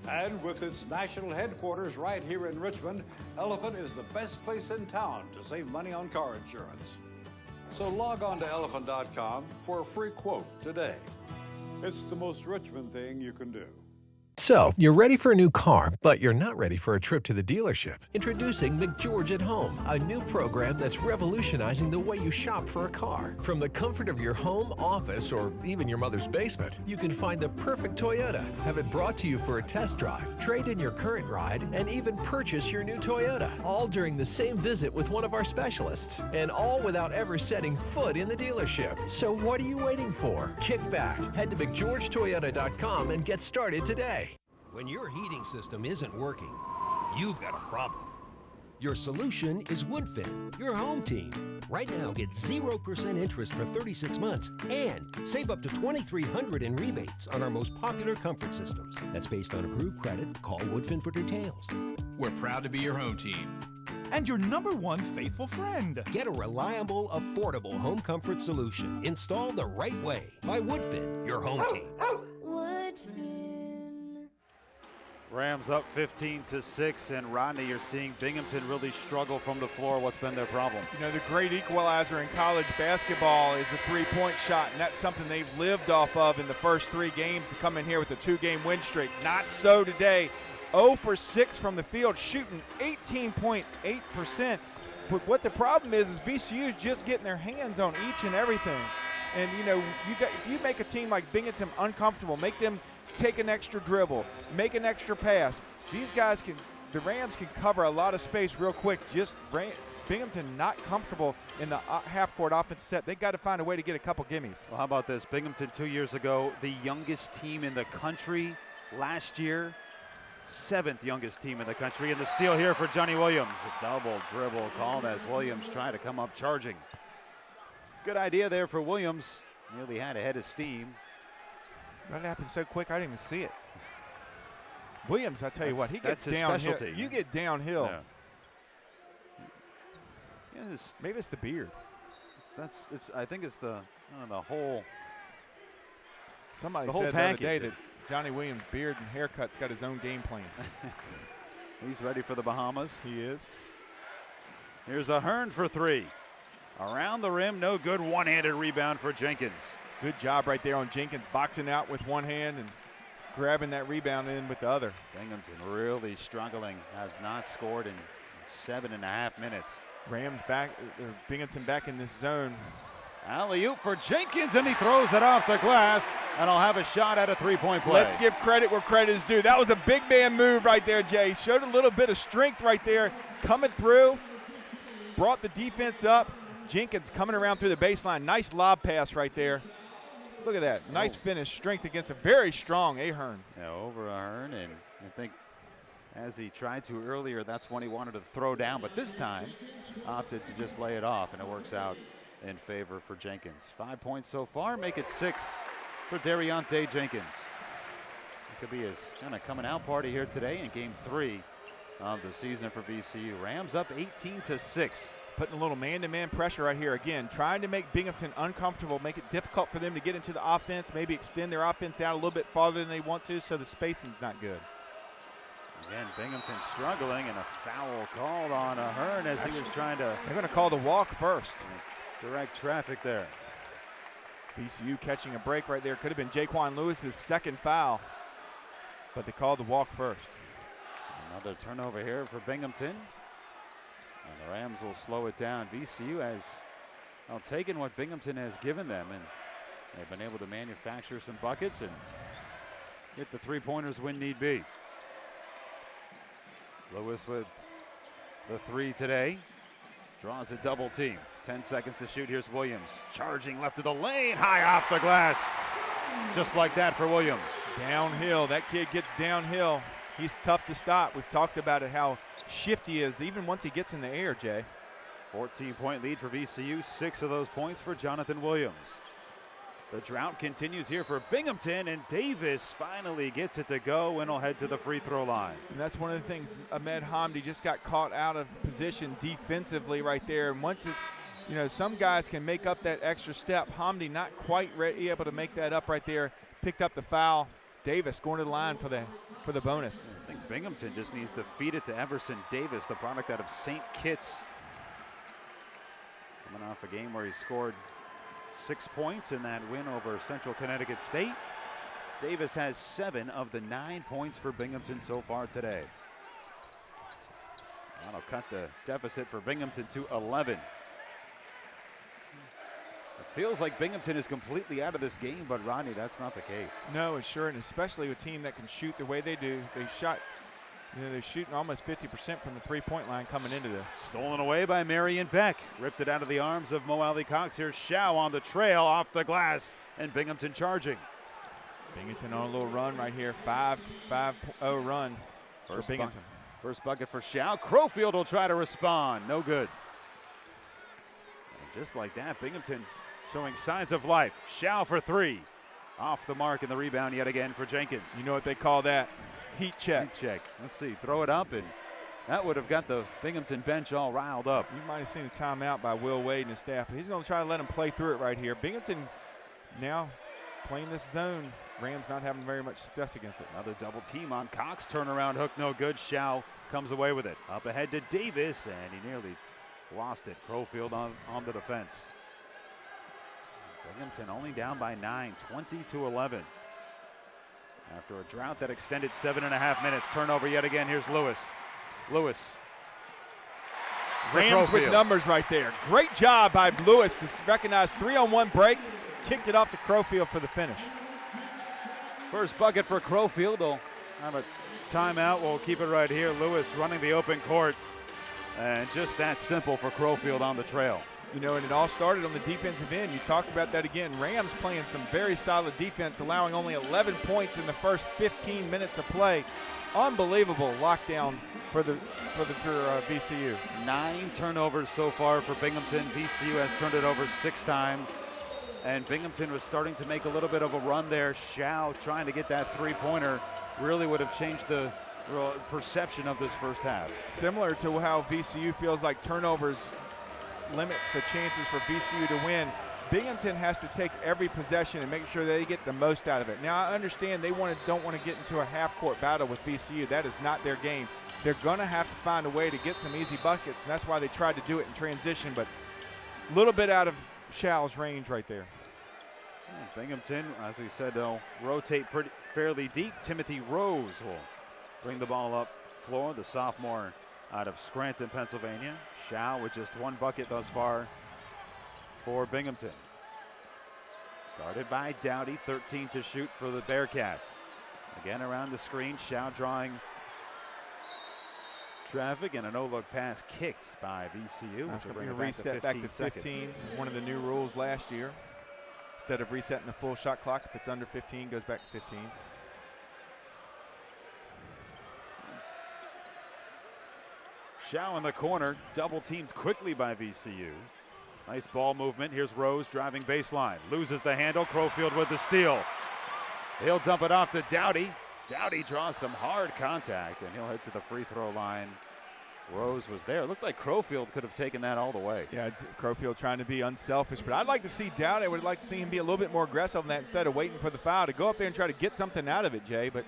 And with its national headquarters right here in Richmond, Elephant is the best place in town to save money on car insurance. So log on to elephant.com for a free quote today. It's the most Richmond thing you can do. So, you're ready for a new car, but you're not ready for a trip to the dealership. Introducing McGeorge at Home, a new program that's revolutionizing the way you shop for a car. From the comfort of your home, office, or even your mother's basement, you can find the perfect Toyota, have it brought to you for a test drive, trade in your current ride, and even purchase your new Toyota. All during the same visit with one of our specialists, and all without ever setting foot in the dealership. So what are you waiting for? Kick back, head to McGeorgeToyota.com and get started today. When your heating system isn't working, you've got a problem. Your solution is Woodfin, your home team. Right now, get 0% interest for 36 months and save up to $2,300 in rebates on our most popular comfort systems. That's based on approved credit. Call Woodfin for details. We're proud to be your home team and your #1 faithful friend. Get a reliable, affordable home comfort solution installed the right way by Woodfin, your home team. Woodfin. Rams up 15-6, and Rodney, you're seeing Binghamton really struggle from the floor. What's been their problem? You know, the great equalizer in college basketball is the three-point shot, and that's something they've lived off of in the first 3 games to come in here with a 2-game win streak. Not so today. 0 for 6 from the field, shooting 18.8%. But what the problem is VCU is just getting their hands on each and everything. And, you know, if you make a team like Binghamton uncomfortable, make them take an extra dribble, make an extra pass, these guys the Rams can cover a lot of space real quick. Just Binghamton not comfortable in the half-court offensive set. They got to find a way to get a couple gimmies. Well, how about this? Binghamton 2 years ago, the youngest team in the country. Last year, 7th youngest team in the country. And the steal here for Johnny Williams. A double dribble called as Williams tried to come up charging. Good idea there for Williams. Nearly had a head of steam. That happened so quick, I didn't even see it. Williams, I tell you what, he gets his downhill. specialty. You get downhill. Yeah. Maybe it's the beard. I think it's the whole. Somebody the whole said package. the other day that Johnny Williams' beard and haircut's got his own game plan. He's ready for the Bahamas. He is. Here's a Hearn for 3. Around the rim, no good. One-handed rebound for Jenkins. Good job right there on Jenkins, boxing out with one hand and grabbing that rebound in with the other. Binghamton really struggling, has not scored in 7.5 minutes. Rams back, Binghamton back in this zone. Alley-oop for Jenkins, and he throws it off the glass, and I'll have a shot at a three-point play. Let's give credit where credit is due. That was a big man move right there, Jay. Showed a little bit of strength right there, coming through, brought the defense up. Jenkins coming around through the baseline. Nice lob pass right there. Look at that. Nice finish. Strength against a very strong Ahern. Yeah, over Ahern, and I think as he tried to earlier, that's when he wanted to throw down, but this time opted to just lay it off, and it works out in favor for Jenkins. 5 points so far, make it 6 for Dariante Jenkins. It could be his kind of coming out party here today in game 3 of the season for VCU. Rams up 18-6. Putting a little man-to-man pressure right here. Again, trying to make Binghamton uncomfortable, make it difficult for them to get into the offense, maybe extend their offense out a little bit farther than they want to, so the spacing's not good. Again, Binghamton struggling, and a foul called on Ahern as he was trying to. They're going to call the walk first. Direct traffic there. VCU catching a break right there. Could have been Jaquan Lewis's second foul, but they called the walk first. Another turnover here for Binghamton. And the Rams will slow it down. VCU has taken what Binghamton has given them, and they've been able to manufacture some buckets and get the three-pointers when need be. Lewis with the 3 today. Draws a double team. 10 seconds to shoot. Here's Williams. Charging left of the lane. High off the glass. Just like that for Williams. Downhill. That kid gets downhill. He's tough to stop. We've talked about it, how shifty he is, even once he gets in the air, Jay. 14-point lead for VCU. 6 of those points for Jonathan Williams. The drought continues here for Binghamton, and Davis finally gets it to go and will head to the free throw line. And that's one of the things. Ahmed Hamdi just got caught out of position defensively right there. And once it's, you know, some guys can make up that extra step. Hamdi not quite able to make that up right there. Picked up the foul. Davis going to the line for the bonus. I think Binghamton just needs to feed it to Everson Davis, the product out of St. Kitts. Coming off a game where he scored 6 points in that win over Central Connecticut State. Davis has 7 of the 9 points for Binghamton so far today. That'll cut the deficit for Binghamton to 11. It feels like Binghamton is completely out of this game, but Rodney, that's not the case. No, it's sure, and especially a team that can shoot the way they do. They shot, you know, they're shooting almost 50% from the three-point line coming into this. Stolen away by Marion Beck. Ripped it out of the arms of Mo Ali Cox. Here's Shao on the trail off the glass, and Binghamton charging. Binghamton on a little run right here, 5-0 run for Binghamton. First bucket for Shao. Crowfield will try to respond. No good. And just like that, Binghamton showing signs of life. Shao for 3. Off the mark, and the rebound yet again for Jenkins. You know what they call that? Heat check. Heat check. Let's see. Throw it up, and that would have got the Binghamton bench all riled up. You might have seen a timeout by Will Wade and his staff. He's going to try to let him play through it right here. Binghamton now playing this zone, Rams not having very much success against it. Another double team on Cox. Turnaround hook, no good. Shao comes away with it. Up ahead to Davis, and he nearly lost it. Crowfield on the defense. Binghamton only down by 9, 20-11. After a drought that extended 7.5 minutes. Turnover yet again. Here's Lewis. Lewis. Rams with numbers right there. Great job by Lewis to recognize 3-on-1 break. Kicked it off to Crowfield for the finish. First bucket for Crowfield. They'll have a timeout. We'll keep it right here. Lewis running the open court. And just that simple for Crowfield on the trail. You know, and it all started on the defensive end. You talked about that again. Rams playing some very solid defense, allowing only 11 points in the first 15 minutes of play. Unbelievable lockdown for VCU. 9 turnovers so far for Binghamton. VCU has turned it over 6 times. And Binghamton was starting to make a little bit of a run there. Shao trying to get that three-pointer really would have changed the perception of this first half. Similar to how VCU feels like turnovers limits the chances for VCU to win. Binghamton has to take every possession and make sure they get the most out of it. Now, I understand they don't want to get into a half-court battle with VCU. That is not their game. They're going to have to find a way to get some easy buckets, and that's why they tried to do it in transition, but a little bit out of Shao's range right there. Binghamton, as we said, they'll rotate fairly deep. Timothy Rose will bring the ball up floor, the sophomore out of Scranton, Pennsylvania. Shao with just 1 bucket thus far for Binghamton. Guarded by Dowdy, 13 to shoot for the Bearcats. Again around the screen, Shao drawing traffic, and a no-look pass kicked by VCU. That's going to be a reset back to 15. One of the new rules last year. Instead of resetting the full shot clock, if it's under 15, goes back to 15. Shao in the corner, double teamed quickly by VCU. Nice ball movement. Here's Rose driving baseline. Loses the handle. Crowfield with the steal. He'll dump it off to Dowdy. Dowdy draws some hard contact, and he'll head to the free throw line. Rose was there. It looked like Crowfield could have taken that all the way. Yeah, Crowfield trying to be unselfish, but I'd like to see Dowdy. I would like to see him be a little bit more aggressive on that instead of waiting for the foul to go up there and try to get something out of it, Jay. But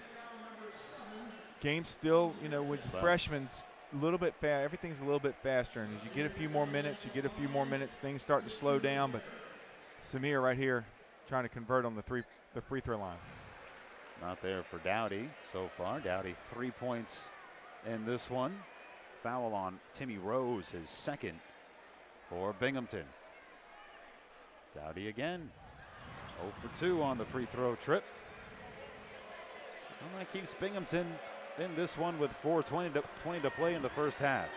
game still, you know, with freshmen, a little bit fast. Everything's a little bit faster, and as you get a few more minutes, things start to slow down. But Samir right here trying to convert on the free throw line. Not there for Dowdy so far. Dowdy 3 points in this one. Foul on Timmy Rose, his second for Binghamton. Dowdy again. 0 for 2 on the free throw trip. And that keeps Binghamton in this one with 4:20 to play in the first half.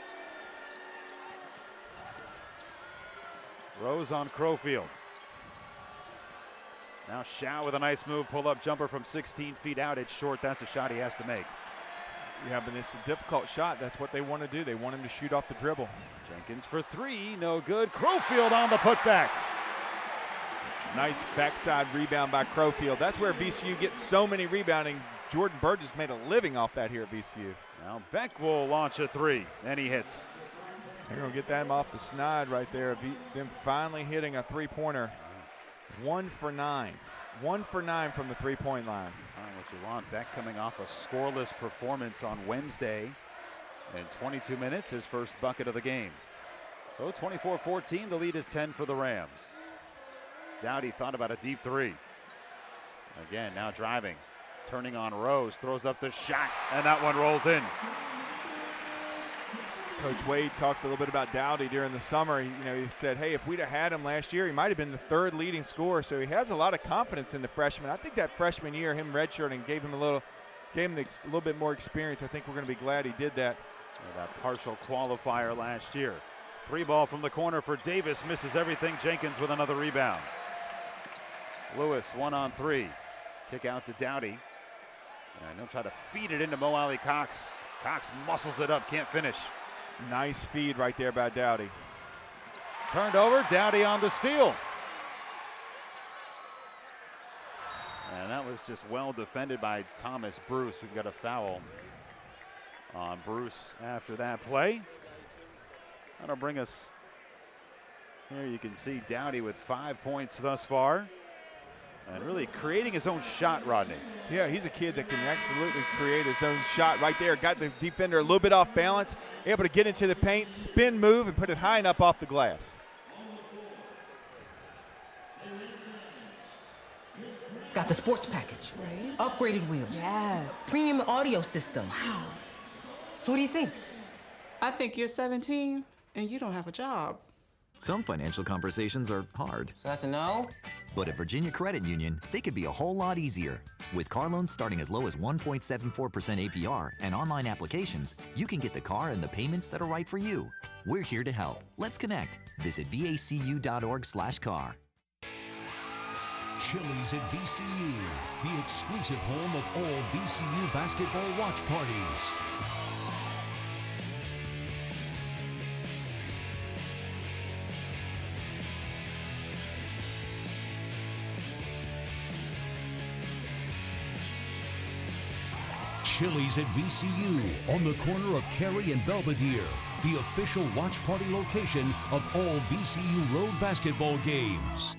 Rose on Crowfield. Now Shao with a nice move, pull-up jumper from 16 feet out. It's short. That's a shot he has to make. Yeah, but it's a difficult shot. That's what they want to do. They want him to shoot off the dribble. Jenkins for 3, no good. Crowfield on the putback. Nice backside rebound by Crowfield. That's where VCU gets so many rebounding. Jordan Burgess made a living off that here at VCU. Now Beck will launch a 3, and he hits. They're going to get that off the snide right there. Them finally hitting a three-pointer. 1 for 9. 1 for 9 from the three-point line. What you want. Beck coming off a scoreless performance on Wednesday. In 22 minutes, his first bucket of the game. So 24-14, the lead is 10 for the Rams. Dowdy thought about a deep 3. Again, now driving. Turning on Rose, throws up the shot, and that one rolls in. Coach Wade talked a little bit about Dowdy during the summer. He said, hey, if we'd have had him last year, he might have been the 3rd leading scorer. So he has a lot of confidence in the freshman. I think that freshman year, him redshirting, gave him a little bit more experience. I think we're going to be glad he did that. That partial qualifier last year. 3 ball from the corner for Davis, misses everything. Jenkins with another rebound. Lewis 1 on 3. Kick out to Dowdy. And he'll try to feed it into Mo Ali Cox. Cox muscles it up, can't finish. Nice feed right there by Dowdy. Turned over, Dowdy on the steal. And that was just well defended by Thomas Bruce. We've got a foul on Bruce after that play. That'll bring us here. You can see Dowdy with 5 points thus far. and really creating his own shot, Rodney. Yeah, he's a kid that can absolutely create his own shot right there. Got the defender a little bit off balance, able to get into the paint, spin move, and put it high enough off the glass. It's got the sports package. Right. Upgraded wheels. Yes. Premium audio system. Wow. So what do you think? I think you're 17 and you don't have a job. Some financial conversations are hard. So that's a no? But at Virginia Credit Union, they could be a whole lot easier. With car loans starting as low as 1.74% APR and online applications, you can get the car and the payments that are right for you. We're here to help. Let's connect. Visit vacu.org/car. Chili's at VCU, the exclusive home of all VCU basketball watch parties. Chili's at VCU on the corner of Cary and Belvedere, the official watch party location of all VCU road basketball games.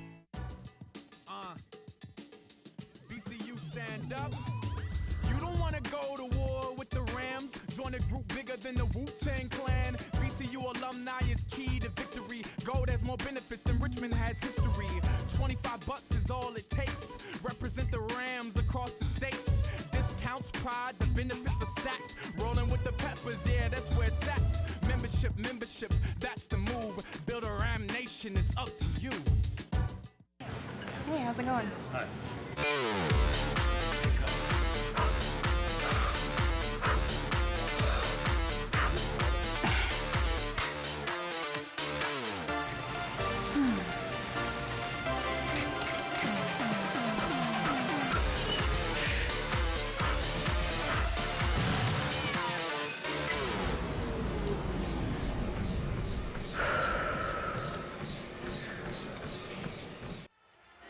VCU stand up. You don't want to go to war with the Rams. Join a group bigger than the Wu-Tang Clan. VCU alumni is key to victory. Gold has more benefits than Richmond has history. $25 is all it takes. Represent the Rams across the states. Discounts, pride, the benefits are stacked. Rolling with the Peppers, yeah, that's where it's at. Membership, that's the move. Build a Ram Nation, it's up to you. Hey, how's it going? Hi.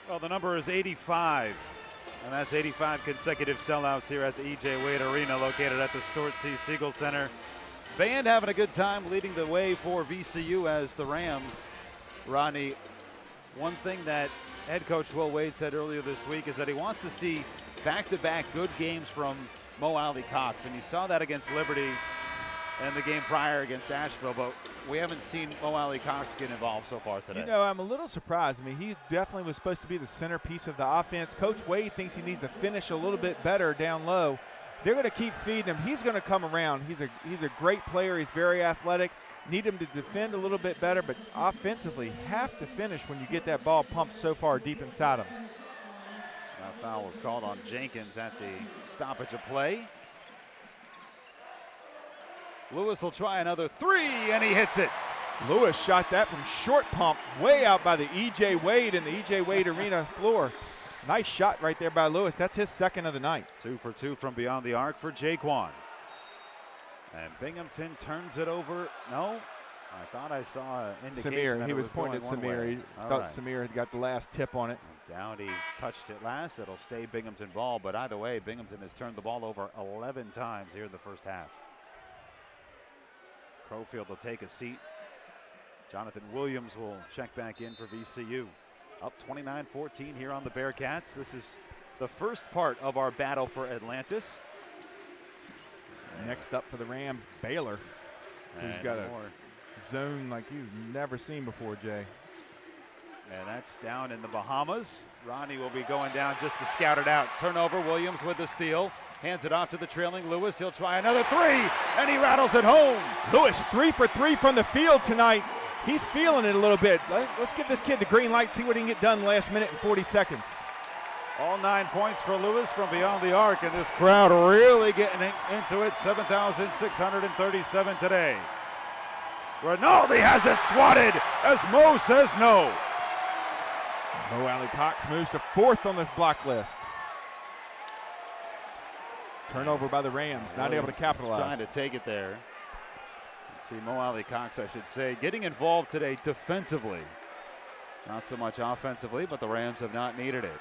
Well, the number is 85, and that's 85 consecutive sellouts here at the E.J. Wade Arena located at the Stuart C. Siegel Center. Band having a good time leading the way for VCU as the Rams. Rodney, one thing that head coach Will Wade said earlier this week is that he wants to see back-to-back good games from Mo Alley Cox, and he saw that against Liberty and the game prior against Asheville, but we haven't seen Mo Alley Cox get involved so far today. You know, I'm a little surprised. I mean, he definitely was supposed to be the centerpiece of the offense. Coach Wade thinks he needs to finish a little bit better down low. They're going to keep feeding him. He's going to come around. He's a great player. He's very athletic. Need him to defend a little bit better, but offensively have to finish when you get that ball pumped so far deep inside him. Now foul was called on Jenkins at the stoppage of play. Lewis will try another three, and he hits it. Lewis shot that from short pump way out by the E.J. Wade and the E.J. Wade Arena floor. Nice shot right there by Lewis. That's his second of the night. 2 for 2 from beyond the arc for Jaquan. And Binghamton turns it over. No, I thought I saw an indication Samir, that he it was pointing at Samir. He thought Samir had got the last tip on it. Downey touched it last. It'll stay Binghamton ball, but either way, Binghamton has turned the ball over 11 times here in the first half. Crowfield will take a seat. Jonathan Williams will check back in for VCU. Up 29-14 here on the Bearcats. This is the first part of our battle for Atlantis. Next up for the Rams, Baylor, who's got a zone like you've never seen before, Jay. And that's down in the Bahamas. Ronnie will be going down just to scout it out. Turnover, Williams with the steal. Hands it off to the trailing Lewis. He'll try another three, and he rattles it home. Lewis 3 for 3 from the field tonight. He's feeling it a little bit. Let's give this kid the green light, see what he can get done last minute and 40 seconds. All 9 points for Lewis from beyond the arc, and this crowd really getting into it. 7,637 today. Rinaldi has it swatted as Mo says no. Mo Alley Cox moves to 4th on this block list. Turnover by the Rams, not able to capitalize. Trying to take it there. Let's see, Mo Alley Cox, I should say, getting involved today defensively. Not so much offensively, but the Rams have not needed it.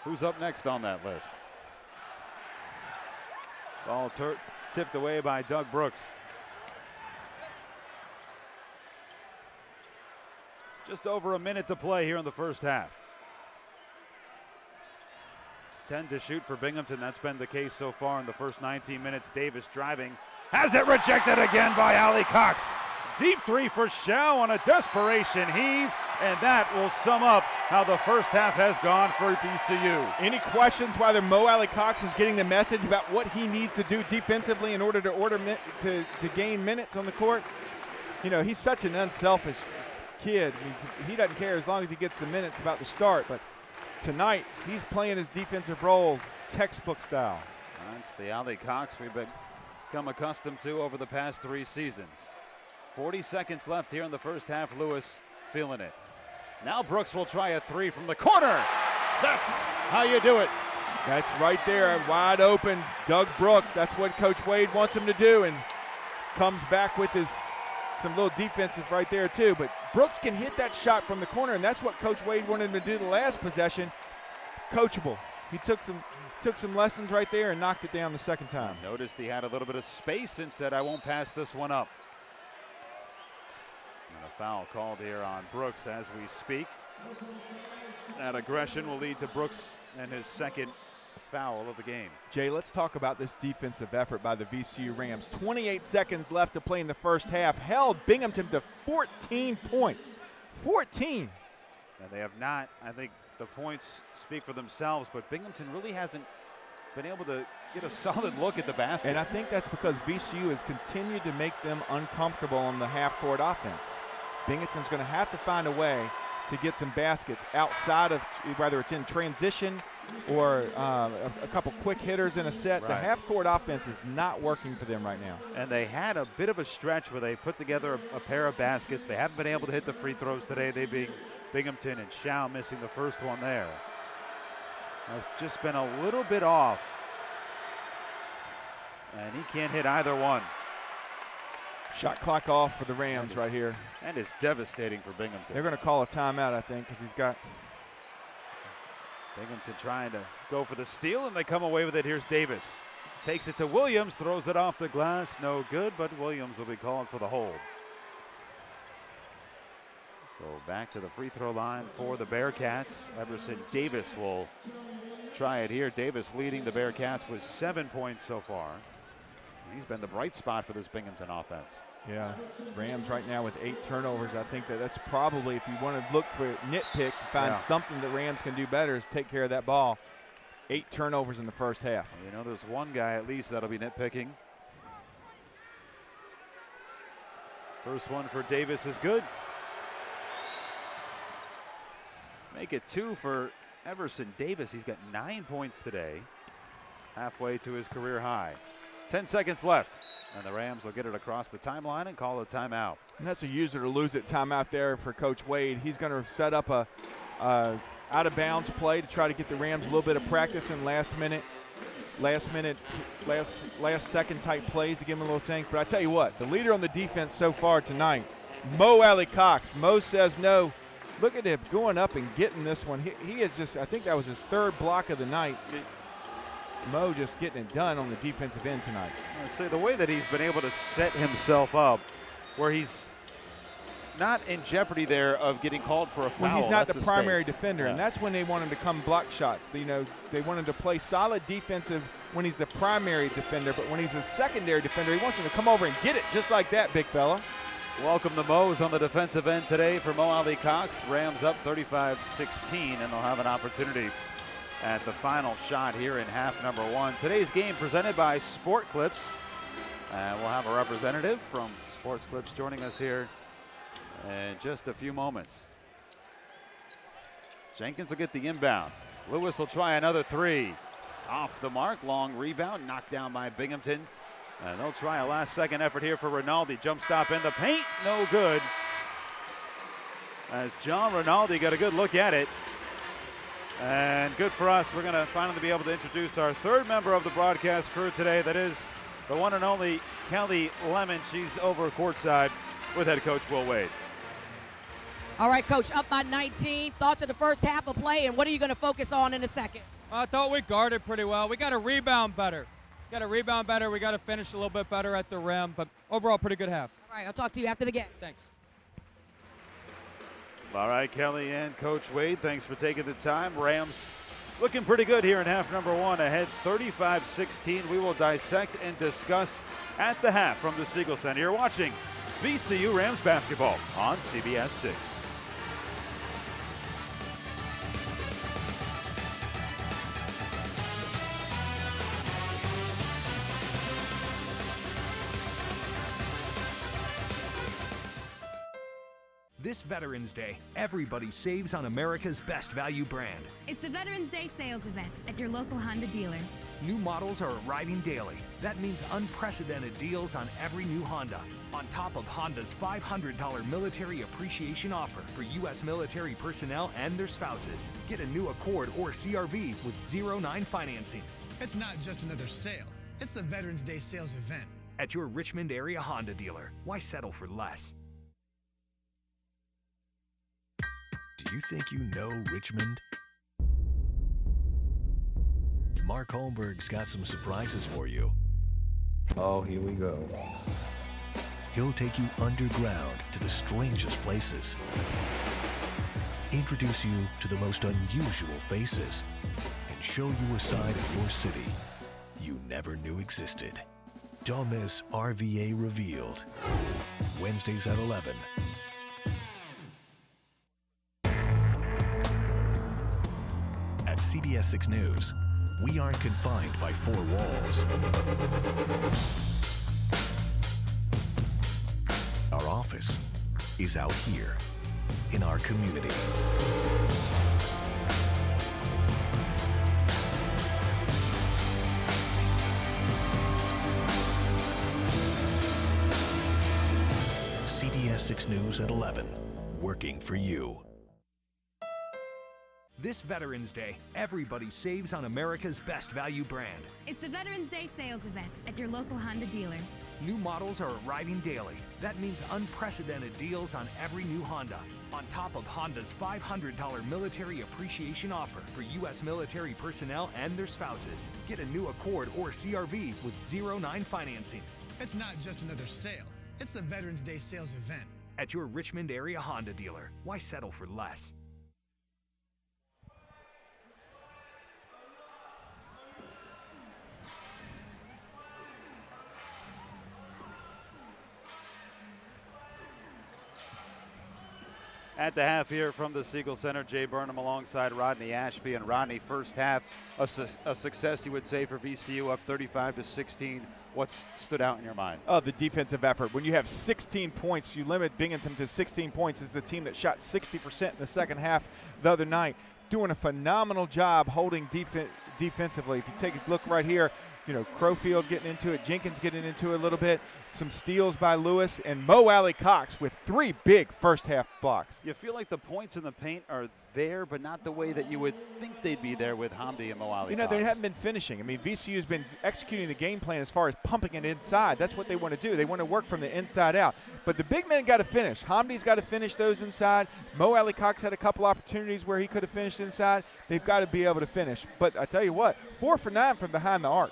Who's up next on that list? Ball tipped away by Doug Brooks. Just over a minute to play here in the first half. 10 to shoot for Binghamton. That's been the case so far in the first 19 minutes. Davis driving, has it rejected again by Allie Cox. Deep three for Shao on a desperation heave, and that will sum up how the first half has gone for VCU. Any questions whether Mo Alley Cox is getting the message about what he needs to do defensively in order to gain minutes on the court? You know, he's such an unselfish kid. I mean, he doesn't care as long as he gets the minutes about the start, but tonight he's playing his defensive role textbook style. That's the Allie Cox we've become accustomed to over the past 3 seasons. 40 seconds left here in the first half. Lewis feeling it. Now Brooks will try a 3 from the corner. That's how you do it. That's right there, wide open. Doug Brooks, that's what Coach Wade wants him to do, and comes back with some little defensive right there too. But Brooks can hit that shot from the corner, and that's what Coach Wade wanted him to do the last possession. Coachable. He took some lessons right there and knocked it down the second time. Noticed he had a little bit of space and said, I won't pass this one up. And a foul called here on Brooks as we speak. That aggression will lead to Brooks and his second foul of the game. Jay, let's talk about this defensive effort by the VCU Rams. 28 seconds left to play in the first half. Held Binghamton to 14 points. 14. And they have not, I think the points speak for themselves, but Binghamton really hasn't been able to get a solid look at the basket. And I think that's because VCU has continued to make them uncomfortable on the half-court offense. Binghamton's going to have to find a way to get some baskets outside of, whether it's in transition or a couple quick hitters in a set. Right. The half-court offense is not working for them right now. And they had a bit of a stretch where they put together a pair of baskets. They haven't been able to hit the free throws today, they being Binghamton, and Shao missing the first one there. Has just been a little bit off. And he can't hit either one. Shot clock off for the Rams right here. And it's devastating for Binghamton. They're going to call a timeout, I think, because he's got Binghamton trying to go for the steal, and they come away with it. Here's Davis. Takes it to Williams, throws it off the glass. No good, but Williams will be called for the hold. So back to the free throw line for the Bearcats. Everson Davis will try it here. Davis leading the Bearcats with 7 points so far. He's been the bright spot for this Binghamton offense. Yeah, Rams right now with 8 turnovers. I think that's probably, if you want to look for nitpick, find something that Rams can do better, is take care of that ball. 8 turnovers in the first half. Well, you know, there's one guy at least that'll be nitpicking. First one for Davis is good. Make it 2 for Everson Davis. He's got 9 points today, halfway to his career high. 10 seconds left, and the Rams will get it across the timeline and call a timeout. And that's a user to lose it timeout there for Coach Wade. He's going to set up a out-of-bounds play to try to get the Rams a little bit of practice in last second type plays to give them a little thing. But I tell you what, the leader on the defense so far tonight, Mo Alley Cox. Mo says no. Look at him going up and getting this one. He is just, I think that was his 3rd block of the night. Mo just getting it done on the defensive end tonight. I say the way that he's been able to set himself up where he's not in jeopardy there of getting called for a foul. When he's not the primary space. defender, and that's when they want him to come block shots. You know, they want him to play solid defensive when he's the primary defender, but when he's a secondary defender, he wants him to come over and get it just like that, big fella. Welcome the Mo's on the defensive end today for Mo Alley Cox. Rams up 35-16, and they'll have an opportunity at the final shot here in half number 1. Today's game presented by Sport Clips. We'll have a representative from Sports Clips joining us here in just a few moments. Jenkins will get the inbound. Lewis will try another 3. Off the mark, long rebound, knocked down by Binghamton. And they'll try a last-second effort here for Rinaldi. Jump stop in the paint, no good. As John Rinaldi got a good look at it. And good for us. We're going to finally be able to introduce our 3rd member of the broadcast crew today. That is the one and only Kelly Lemon. She's over courtside with head coach Will Wade. All right, Coach, up by 19. Thoughts of the first half of play, and what are you going to focus on in the second? I thought we guarded pretty well. We got to rebound better. We got to finish a little bit better at the rim, but overall, pretty good half. All right, I'll talk to you after the game. Thanks. All right, Kelly and Coach Wade, thanks for taking the time. Rams Looking pretty good here in half number one, ahead 35-16. We will dissect and discuss at the half from the Siegel Center. You're watching VCU Rams basketball on CBS 6. This Veterans Day, everybody saves on America's best value brand. It's the Veterans Day sales event at your local Honda dealer. New models are arriving daily. That means unprecedented deals on every new Honda. On top of Honda's $500 military appreciation offer for U.S. military personnel and their spouses. Get a new Accord or CR-V with 0-9 financing. It's not just another sale. It's the Veterans Day sales event. At your Richmond area Honda dealer. Why settle for less? Do you think you know Richmond? Mark Holmberg's got some surprises for you. Oh, here we go. He'll take you underground to the strangest places, introduce you to the most unusual faces, and show you a side of your city you never knew existed. Don't miss RVA Revealed, Wednesdays at 11. At CBS 6 News, we aren't confined by four walls. Our office is out here in our community. CBS 6 News at 11, working for you. This Veterans Day, everybody saves on America's best value brand. It's the Veterans Day sales event at your local Honda dealer. New models are arriving daily. That means unprecedented deals on every new Honda. On top of Honda's $500 military appreciation offer for U.S. military personnel and their spouses. Get a new Accord or CR-V with 0-9 financing. It's not just another sale. It's the Veterans Day sales event. At your Richmond area Honda dealer. Why settle for less? At the half here from the Siegel Center, Jay Burnham alongside Rodney Ashby. And Rodney, first half, a success, you would say, for VCU, up 35-16. What stood out in your mind? Oh, the defensive effort. When you have 16 points, you limit Binghamton to 16 points. Is the team that shot 60% in the second half the other night. Doing a phenomenal job holding defensively. If you take a look right here, you know, Crowfield getting into it, Jenkins getting into it a little bit, some steals by Lewis, and Mo Alley Cox with 3 big first half blocks. You feel like the points in the paint are there, but not the way that you would think they'd be there with Hamdi and Mo Alley You know, Cox. they haven't been finishing. I mean, VCU's been executing the game plan as far as pumping it inside. That's what they want to do. They want to work from the inside out. But the big men got to finish. Hamdi's got to finish those inside. Mo Alley Cox had a couple opportunities where he could have finished inside. They've got to be able to finish. But I tell you what, 4 for 9 from behind the arc.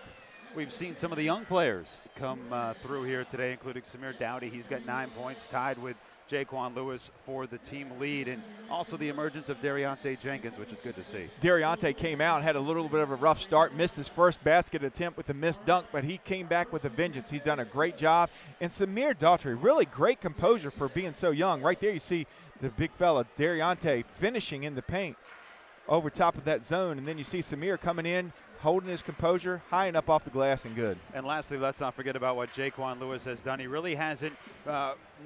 We've seen some of the young players come through here today, including Samir Dowdy. He's got 9 points, tied with Jaquan Lewis for the team lead, and also the emergence of Dariante Jenkins, which is good to see. Dariante came out, had a little bit of a rough start, missed his first basket attempt with a missed dunk, but he came back with a vengeance. He's done a great job. And Samir Daughtry, really great composure for being so young. Right there you see the big fella, Dariante, finishing in the paint over top of that zone, and then you see Samir coming in, holding his composure, high and up off the glass and good. And lastly, let's not forget about what Jaquan Lewis has done. He really hasn't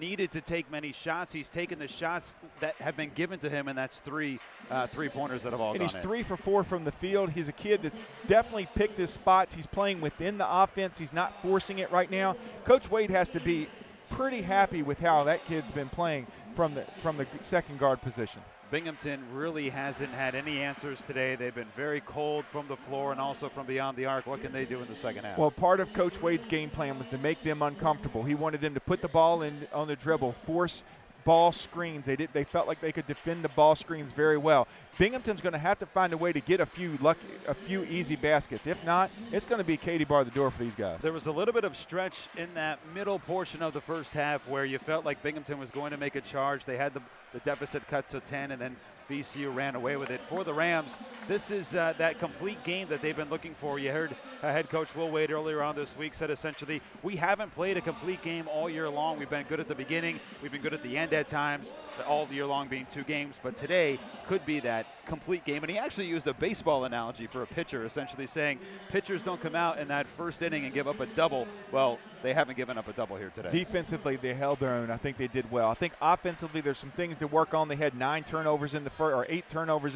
needed to take many shots. He's taken the shots that have been given to him, and that's 3 3-pointers that have all gone in. And he's 3 for 4 from the field. He's a kid that's definitely picked his spots. He's playing within the offense. He's not forcing it right now. Coach Wade has to be pretty happy with how that kid's been playing from the second guard position. Binghamton really hasn't had any answers today. They've been very cold from the floor and also from beyond the arc. What can they do in the second half? Well, part of Coach Wade's game plan was to make them uncomfortable. He wanted them to put the ball in on the dribble, force ball screens. They felt like they could defend the ball screens very well. Binghamton's going to have to find a way to get a few easy baskets. If not, it's going to be Katie bar the door for these guys. There was a little bit of stretch in that middle portion of the first half where you felt like Binghamton was going to make a charge. They had the deficit cut to 10, and then VCU ran away with it. For the Rams, this is that complete game that they've been looking for. You heard head coach Will Wade earlier on this week said essentially, we haven't played a complete game all year long. We've been good at the beginning. We've been good at the end at times, all year long being 2 games. But today could be that complete game. And he actually used a baseball analogy for a pitcher, essentially saying pitchers don't come out in that first inning and give up a double. Well, they haven't given up a double here today. Defensively, they held their own. I think they did well. I think offensively, there's some things to work on. They had 8 turnovers in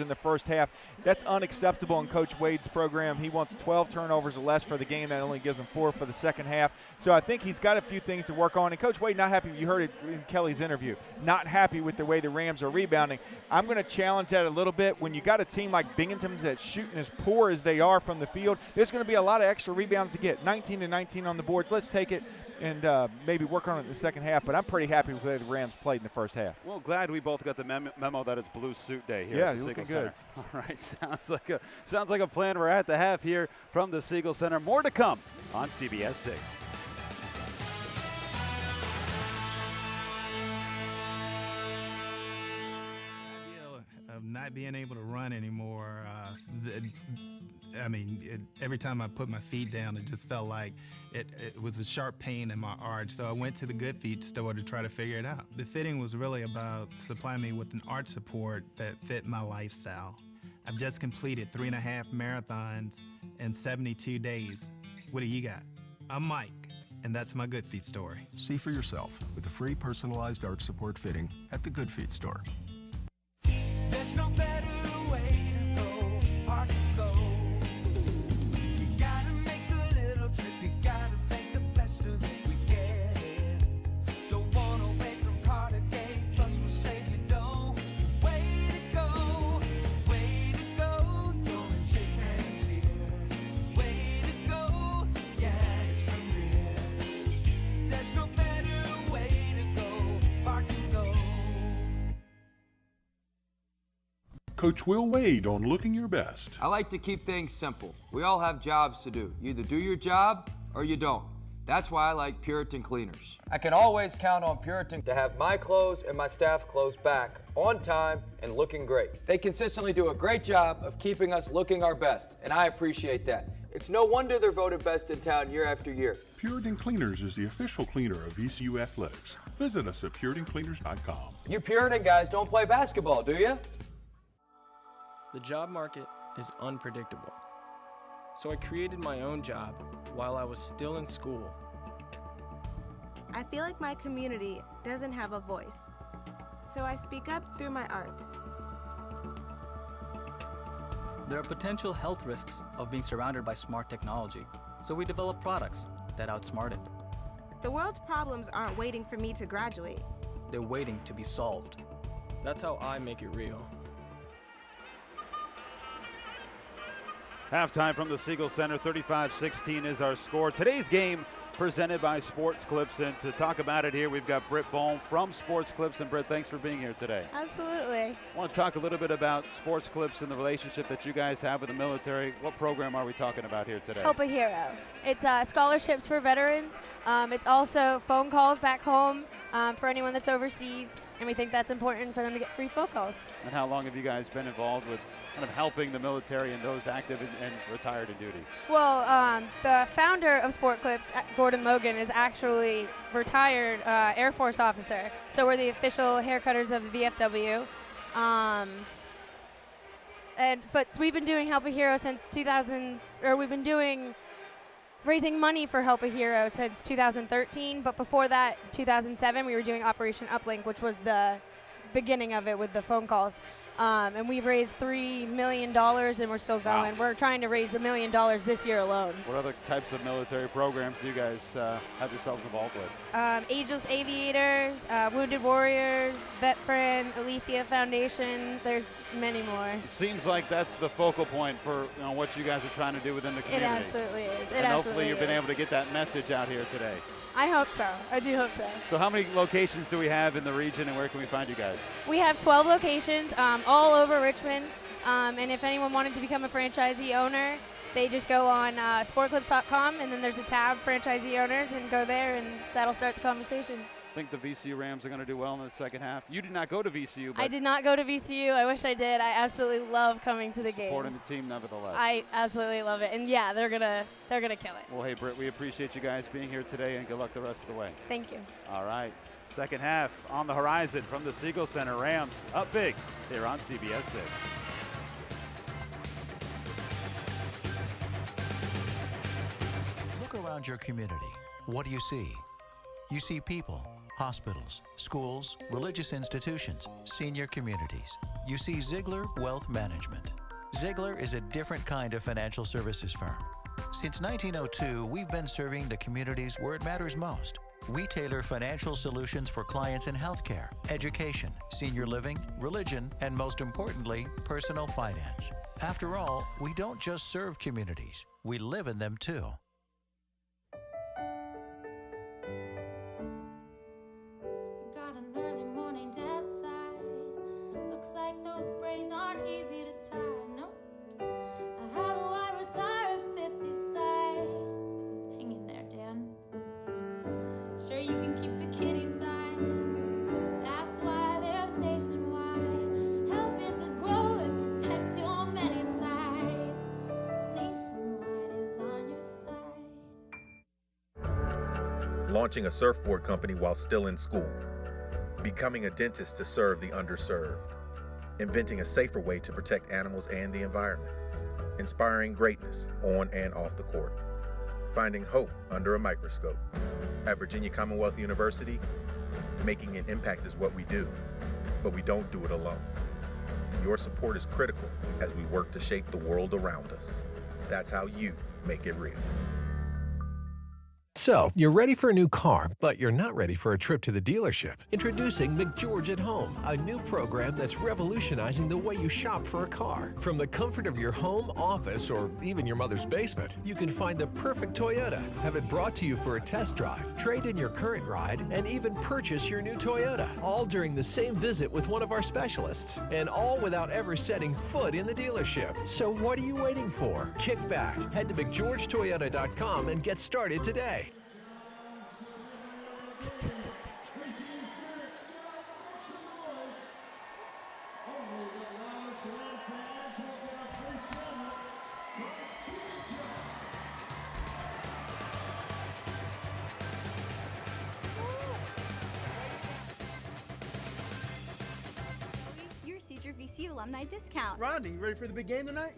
the first half. That's unacceptable in Coach Wade's program. He wants 12 turnovers or less for the game. That only gives him 4 for the second half. So I think he's got a few things to work on. And Coach Wade not happy. You heard it in Kelly's interview. Not happy with the way the Rams are rebounding. I'm going to challenge that a little bit. When you got a team like Binghamton that's shooting as poor as they are from the field, there's going to be a lot of extra rebounds to get. 19 to 19 on the boards. Let's take it and maybe work on it in the second half. But I'm pretty happy with the way the Rams played in the first half. Well, glad we both got the memo that it's blue suit day here yeah, at the Siegel looking Center. good. All right, sounds like a plan. We're at the half here from the Siegel Center. More to come on CBS 6. Of not being able to run anymore, every time I put my feet down, it just felt like it was a sharp pain in my arch. So I went to the Good Feet store to try to figure it out. The fitting was really about supplying me with an arch support that fit my lifestyle. I've just completed 3.5 marathons in 72 days. What do you got? I'm Mike, and that's my Good Feet story. See for yourself with a free personalized arch support fitting at the Good Feet store. There's no better way to go, park and go. You gotta make a little trip, you gotta make the best of it. We get it. Don't wanna wait from car to gate, plus we'll save you dough. Way to go, you're in safe hands here. Way to go, yeah, it's Premier. There's no better way to go, park and go. Coach Will Wade on Looking Your Best. I like to keep things simple. We all have jobs to do. You either do your job or you don't. That's why I like Puritan Cleaners. I can always count on Puritan to have my clothes and my staff clothes back on time and looking great. They consistently do a great job of keeping us looking our best, and I appreciate that. It's no wonder they're voted best in town year after year. Puritan Cleaners is the official cleaner of VCU Athletics. Visit us at PuritanCleaners.com. You Puritan guys don't play basketball, do you? The job market is unpredictable. So I created my own job while I was still in school. I feel like my community doesn't have a voice, so I speak up through my art. There are potential health risks of being surrounded by smart technology, so we develop products that outsmart it. The world's problems aren't waiting for me to graduate. They're waiting to be solved. That's how I make it real. Halftime from the Siegel Center, 35-16 is our score. Today's game presented by Sports Clips, and to talk about it here, we've got Britt Bohm from Sports Clips. And Britt, thanks for being here today. Absolutely. I want to talk a little bit about Sports Clips and the relationship that you guys have with the military. What program are we talking about here today? Help a Hero. It's scholarships for veterans. It's also phone calls back home for anyone that's overseas, and we think that's important for them to get free phone calls. And how long have you guys been involved with kind of helping the military and those active and retired in duty? Well, the founder of Sport Clips, Gordon Logan, is actually retired Air Force officer. So we're the official haircutters of the VFW. But we've been doing Help a Hero since 2000, or we've been doing raising money for Help a Hero since 2013. But before that, 2007, we were doing Operation Uplink, which was the beginning of it with the phone calls. And we've raised $3 million, and we're still going. Wow. We're trying to raise $1 million this year alone. What other types of military programs do you guys have yourselves involved with? Ageless Aviators, Wounded Warriors, Vet Friend, Alethea Foundation. There's many more. It seems like that's the focal point for what you guys are trying to do within the community. It absolutely is. And hopefully you've been able to get that message out here today. I hope so. I do hope so. So how many locations do we have in the region, and where can we find you guys? We have 12 locations all over Richmond. And if anyone wanted to become a franchisee owner, they just go on sportclips.com, and then there's a tab, franchisee owners, and go there, and that'll start the conversation. I think the VCU Rams are going to do well in the second half. You did not go to VCU, but I did not go to VCU. I wish I did. I absolutely love coming to the games. supporting the team nevertheless. I absolutely love it. And yeah, they're gonna kill it. Well, hey, Britt, we appreciate you guys being here today, and good luck the rest of the way. Thank you. All right. Second half on the horizon from the Siegel Center. Rams up big here on CBS 6. Look around your community. What do you see? You see people, hospitals, schools, religious institutions, senior communities. You see Ziegler Wealth Management. Ziegler is a different kind of financial services firm. Since 1902, we've been serving the communities where it matters most. We tailor financial solutions for clients in healthcare, education, senior living, religion, and most importantly, personal finance. After all, we don't just serve communities, we live in them too. Got an early morning dead side. Looks like those braids aren't easy to tie. Nope. How do I retire at 50 side? Hang in there, Dan. Sure, you can keep the kitty side. That's why there's Nationwide, helping to grow and protect your many sides. Nationwide is on your side. Launching a surfboard company while still in school. Becoming a dentist to serve the underserved. Inventing a safer way to protect animals and the environment. Inspiring greatness on and off the court. Finding hope under a microscope. At Virginia Commonwealth University, making an impact is what we do, but we don't do it alone. Your support is critical as we work to shape the world around us. That's how you make it real. So, you're ready for a new car, but you're not ready for a trip to the dealership. Introducing McGeorge at Home, a new program that's revolutionizing the way you shop for a car. From the comfort of your home, office, or even your mother's basement, you can find the perfect Toyota, have it brought to you for a test drive, trade in your current ride, and even purchase your new Toyota. All during the same visit with one of our specialists, and all without ever setting foot in the dealership. So what are you waiting for? Kick back, head to McGeorgeToyota.com and get started today. You received your VCU alumni discount. Rodney, you ready for the big game tonight?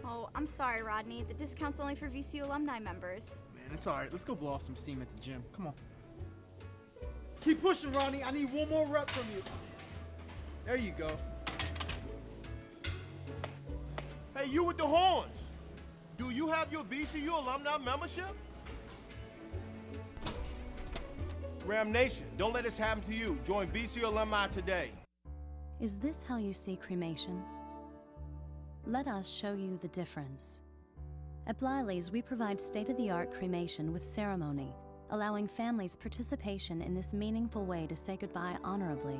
Oh, I'm sorry, Rodney. The discount's only for VCU alumni members. Man, it's all right. Let's go blow off some steam at the gym. Come on. Keep pushing, Rodney. I need one more rep from you. There you go. Hey, you with the horns. Do you have your VCU alumni membership? Ram Nation, don't let this happen to you. Join VCU alumni today. Is this how you see cremation? Let us show you the difference. At Blyleys, we provide state-of-the-art cremation with ceremony, allowing families participation in this meaningful way to say goodbye honorably.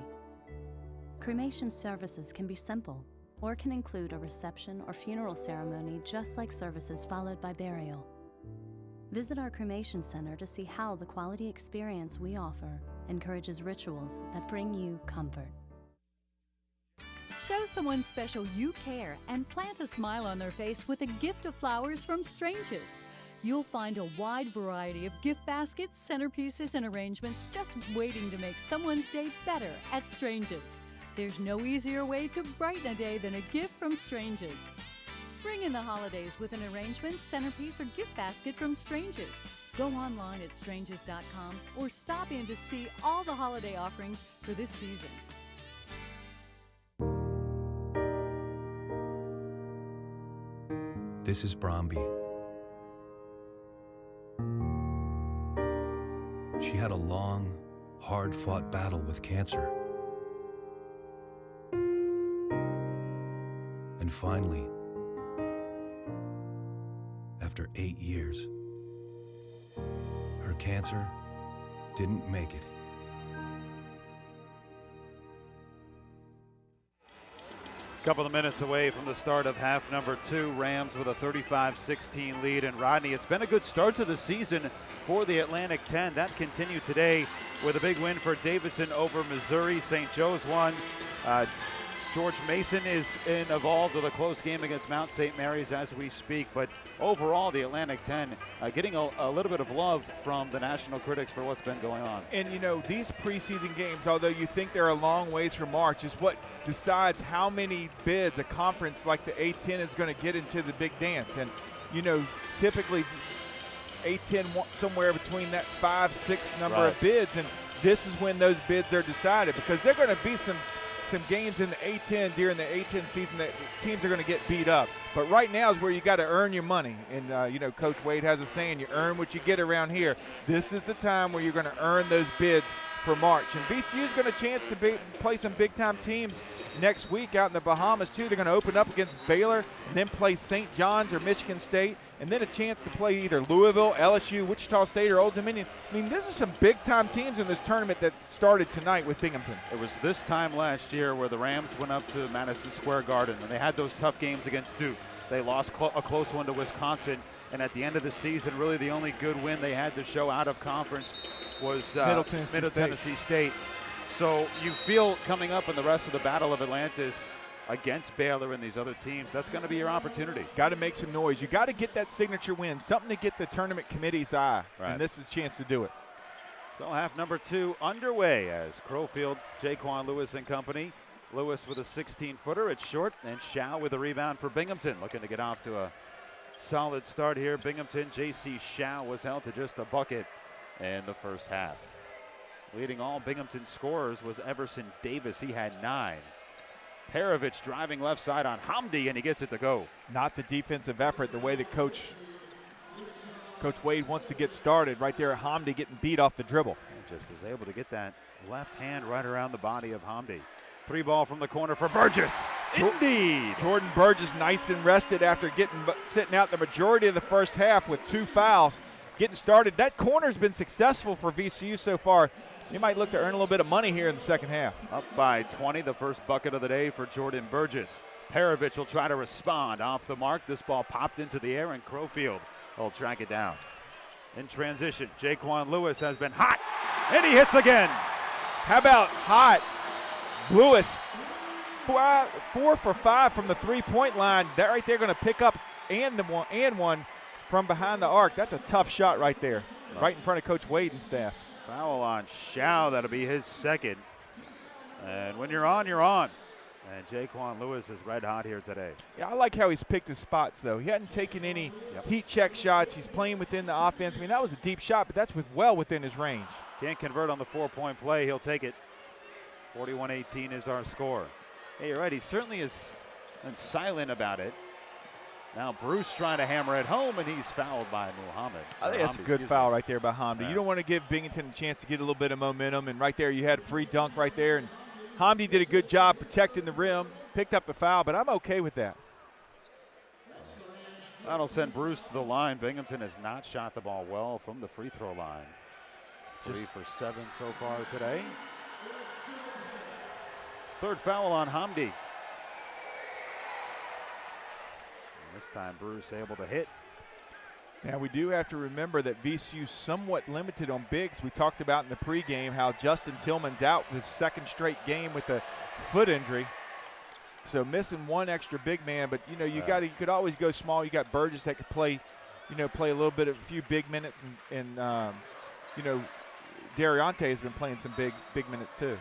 Cremation services can be simple, or can include a reception or funeral ceremony just like services followed by burial. Visit our cremation center to see how the quality experience we offer encourages rituals that bring you comfort. Show someone special you care and plant a smile on their face with a gift of flowers from Stranges. You'll find a wide variety of gift baskets, centerpieces, and arrangements just waiting to make someone's day better at Stranges. There's no easier way to brighten a day than a gift from Stranges. Bring in the holidays with an arrangement, centerpiece, or gift basket from Stranges. Go online at stranges.com or stop in to see all the holiday offerings for this season. This is Bromby. She had a long, hard-fought battle with cancer. And finally, after 8 years, her cancer didn't make it. Couple of minutes away from the start of half number 2. Rams with a 35-16 lead. And Rodney, it's been a good start to the season for the Atlantic 10. That continued today with a big win for Davidson over Missouri. St. Joe's won. George Mason is involved with a close game against Mount St. Mary's as we speak. But overall, the Atlantic 10 getting a little bit of love from the national critics for what's been going on. And, you know, these preseason games, although you think they're a long ways from March, is what decides how many bids a conference like the A10 is going to get into the big dance. And, you know, typically A10 wants somewhere between that 5-6 number of bids. And this is when those bids are decided, because they're going to be some games in the A10 during the A10 season that teams are going to get beat up. But right now is where you got to earn your money. And, you know, Coach Wade has a saying, you earn what you get around here. This is the time where you're going to earn those bids for March. And VCU's got a chance to play some big-time teams next week out in the Bahamas, too. They're going to open up against Baylor and then play St. John's or Michigan State, and then a chance to play either Louisville, LSU, Wichita State, or Old Dominion. I mean, this is some big-time teams in this tournament that started tonight with Binghamton. It was this time last year where the Rams went up to Madison Square Garden, and they had those tough games against Duke. They lost a close one to Wisconsin, and at the end of the season, really the only good win they had to show out of conference was Middle Tennessee State. So you feel coming up in the rest of the Battle of Atlantis against Baylor and these other teams, that's going to be your opportunity. Got to make some noise. You got to get that signature win, something to get the tournament committee's eye, and this is a chance to do it. So half number 2 underway as Crowfield, Jaquan Lewis and company. Lewis with a 16-footer. It's short, and Shao with a rebound for Binghamton, looking to get off to a solid start here. Binghamton, J.C. Shao was held to just a bucket in the first half. Leading all Binghamton scorers was Everson Davis. He had 9. Perovich driving left side on Hamdi, and he gets it to go. Not the defensive effort, the way that Coach Wade wants to get started. Right there, Hamdi getting beat off the dribble. And just is able to get that left hand right around the body of Hamdi. 3 ball from the corner for Burgess. Indeed. Jordan Burgess nice and rested after sitting out the majority of the first half with 2 fouls. Getting started. That corner's been successful for VCU so far. They might look to earn a little bit of money here in the second half. Up by 20, the first bucket of the day for Jordan Burgess. Perovich will try to respond off the mark. This ball popped into the air, and Crowfield will track it down. In transition, Jaquan Lewis has been hot, and he hits again. How about hot? Lewis, 4 for 5 from the three-point line. That right there going to pick up one from behind the arc. That's a tough shot right there, right in front of Coach Wade and staff. Foul on Shao. That'll be his second. And when you're on, you're on. And Jaquan Lewis is red hot here today. Yeah, I like how he's picked his spots, though. He hadn't taken any heat check shots. He's playing within the offense. I mean, that was a deep shot, but that's well within his range. Can't convert on the 4-point play. He'll take it. 41-18 is our score. Hey, you're right. He certainly is silent about it. Now Bruce trying to hammer it home, and he's fouled by Muhammad. I think that's a good foul right there by Hamdi. Yeah. You don't want to give Binghamton a chance to get a little bit of momentum, and right there you had a free dunk right there, and Hamdi did a good job protecting the rim, picked up the foul, but I'm okay with that. That'll send Bruce to the line. Binghamton has not shot the ball well from the free throw line. 3 for 7 so far today. Third foul on Hamdi. This time Bruce able to hit. Now we do have to remember that VCU somewhat limited on bigs. We talked about in the pregame how Justin Tillman's out for his second straight game with a foot injury. So missing one extra big man, but you know you could always go small. You got Burgess that could play, play a little bit of a few big minutes, and Dariante has been playing some big minutes too.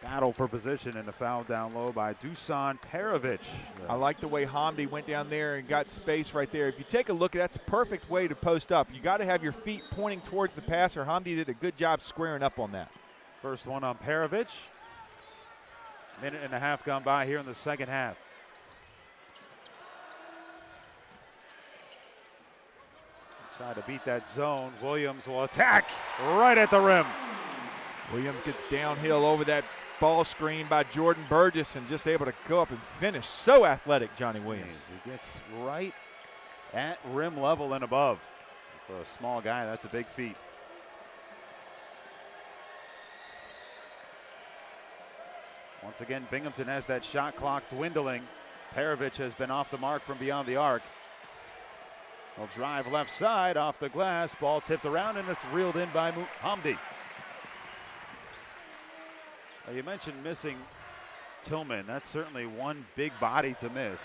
Battle for position and a foul down low by Dusan Perovich. I like the way Hamdi went down there and got space right there. If you take a look, that's a perfect way to post up. You got to have your feet pointing towards the passer. Hamdi did a good job squaring up on that. First one on Perovich. Minute and a half gone by here in the second half. Try to beat that zone. Williams will attack right at the rim. Williams gets downhill over that ball screen by Jordan Burgess and just able to go up and finish. So athletic, Johnny Williams. He gets right at rim level and above. For a small guy, that's a big feat. Once again, Binghamton has that shot clock dwindling. Perovich has been off the mark from beyond the arc. He'll drive left side off the glass. Ball tipped around, and it's reeled in by Hamdi. You mentioned missing Tillman. That's certainly one big body to miss.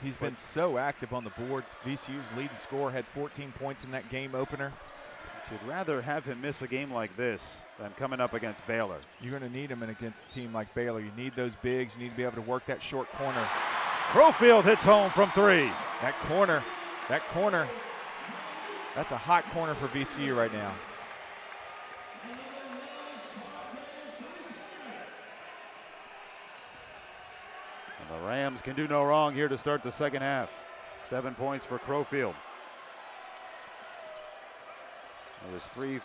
He's been so active on the boards. VCU's leading scorer had 14 points in that game opener. You'd rather have him miss a game like this than coming up against Baylor. You're going to need him against a team like Baylor. You need those bigs. You need to be able to work that short corner. Crowfield hits home from 3. That corner, that's a hot corner for VCU right now. And the Rams can do no wrong here to start the second half. 7 points for Crowfield. It was 2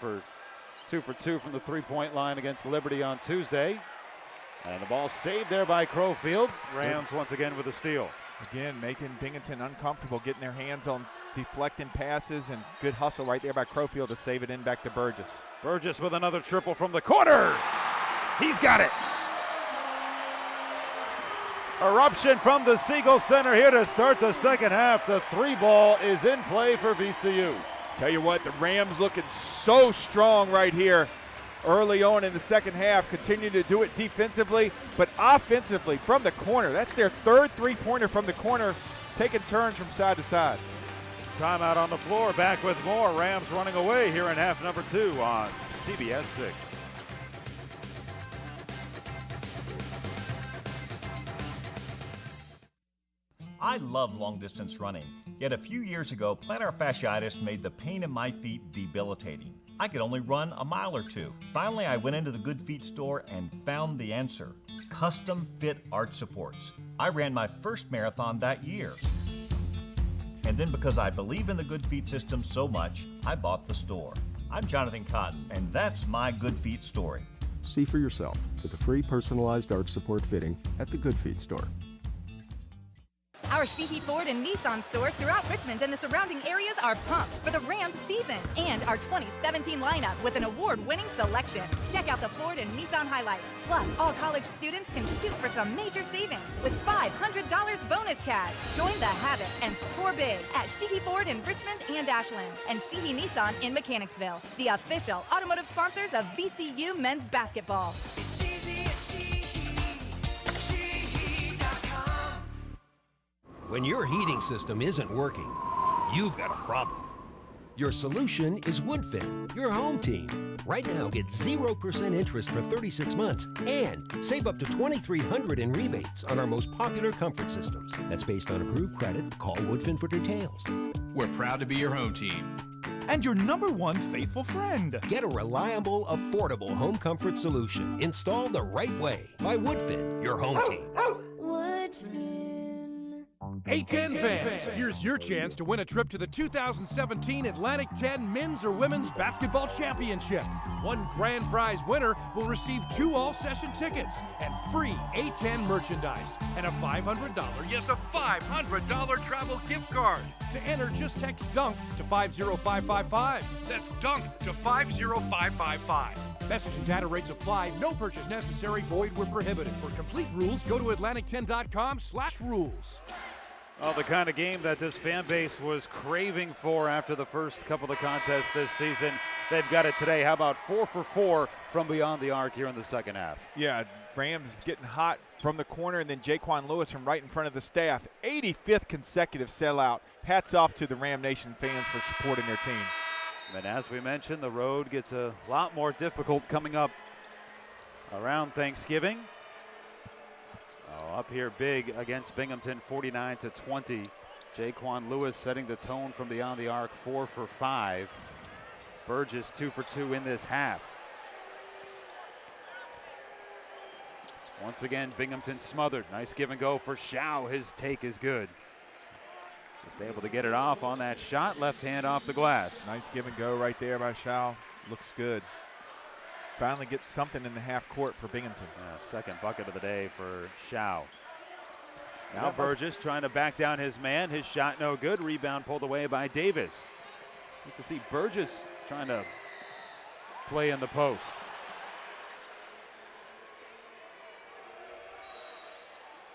for 2 from the three-point line against Liberty on Tuesday. And the ball saved there by Crowfield. Rams once again with a steal. Again, making Binghamton uncomfortable, getting their hands on deflecting passes, and good hustle right there by Crowfield to save it in back to Burgess. Burgess with another triple from the corner. He's got it. Eruption from the Siegel Center here to start the second half. The 3-ball is in play for VCU. Tell you what, the Rams looking so strong right here early on in the second half. Continue to do it defensively, but offensively from the corner. That's their third three-pointer from the corner, taking turns from side to side. Timeout on the floor. Back with more. Rams running away here in half number 2 on CBS 6. I love long-distance running, yet a few years ago, plantar fasciitis made the pain in my feet debilitating. I could only run a mile or 2. Finally, I went into the Good Feet store and found the answer: custom fit arch supports. I ran my first marathon that year. And then because I believe in the Good Feet system so much, I bought the store. I'm Jonathan Cotton, and that's my Good Feet story. See for yourself with a free personalized arch support fitting at the Good Feet store. Our Sheehy Ford and Nissan stores throughout Richmond and the surrounding areas are pumped for the Rams season and our 2017 lineup with an award-winning selection. Check out the Ford and Nissan highlights. Plus, all college students can shoot for some major savings with $500 bonus cash. Join the habit and score big at Sheehy Ford in Richmond and Ashland and Sheehy Nissan in Mechanicsville, the official automotive sponsors of VCU men's basketball. When your heating system isn't working, you've got a problem. Your solution is Woodfin, your home team. Right now, get 0% interest for 36 months and save up to $2,300 in rebates on our most popular comfort systems. That's based on approved credit. Call Woodfin for details. We're proud to be your home team and your #1 faithful friend. Get a reliable, affordable home comfort solution installed the right way by Woodfin, your home team. A10 fans, here's your chance to win a trip to the 2017 Atlantic 10 Men's or Women's Basketball Championship. One grand prize winner will receive 2 all-session tickets and free A10 merchandise and a $500, yes, a $500 travel gift card. To enter, just text DUNK to 50555. That's DUNK to 50555. Message and data rates apply. No purchase necessary. Void where prohibited. For complete rules, go to Atlantic10.com/rules. Well, the kind of game that this fan base was craving for after the first couple of contests this season. They've got it today. How about 4 for 4 from beyond the arc here in the second half? Yeah, Rams getting hot from the corner, and then Jaquan Lewis from right in front of the staff. 85th consecutive sellout. Hats off to the Ram Nation fans for supporting their team. And as we mentioned, the road gets a lot more difficult coming up around Thanksgiving. Up here big against Binghamton, 49-20. Jaquan Lewis setting the tone from beyond the arc, 4 for 5. Burgess 2 for 2 in this half. Once again, Binghamton smothered. Nice give and go for Shao. His take is good. Just able to get it off on that shot. Left hand off the glass. Nice give and go right there by Shao. Looks good. Finally gets something in the half court for Binghamton. Second bucket of the day for Shao. Now Burgess trying to back down his man. His shot no good. Rebound pulled away by Davis. You can see Burgess trying to play in the post.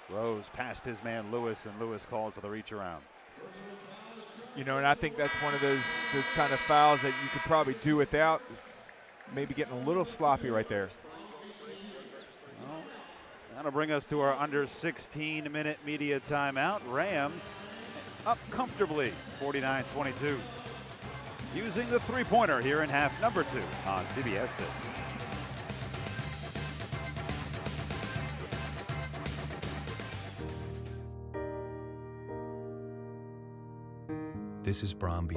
Rose past his man Lewis, and Lewis called for the reach around. You know, and I think that's one of those kind of fouls that you could probably do without. Maybe getting a little sloppy right there. Well, that'll bring us to our under 16-minute media timeout. Rams up comfortably, 49-22. Using the three-pointer here in half number 2 on CBS 6. This is Bromby.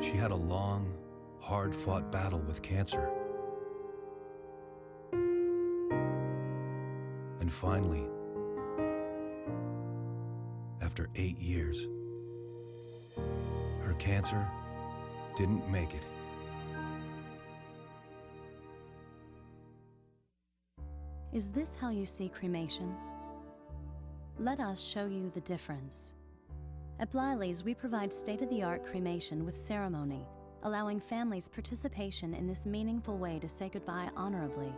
She had a long, hard-fought battle with cancer. And finally, after 8 years, her cancer didn't make it. Is this how you see cremation? Let us show you the difference. At Blyleys, we provide state-of-the-art cremation with ceremony, allowing families participation in this meaningful way to say goodbye honorably.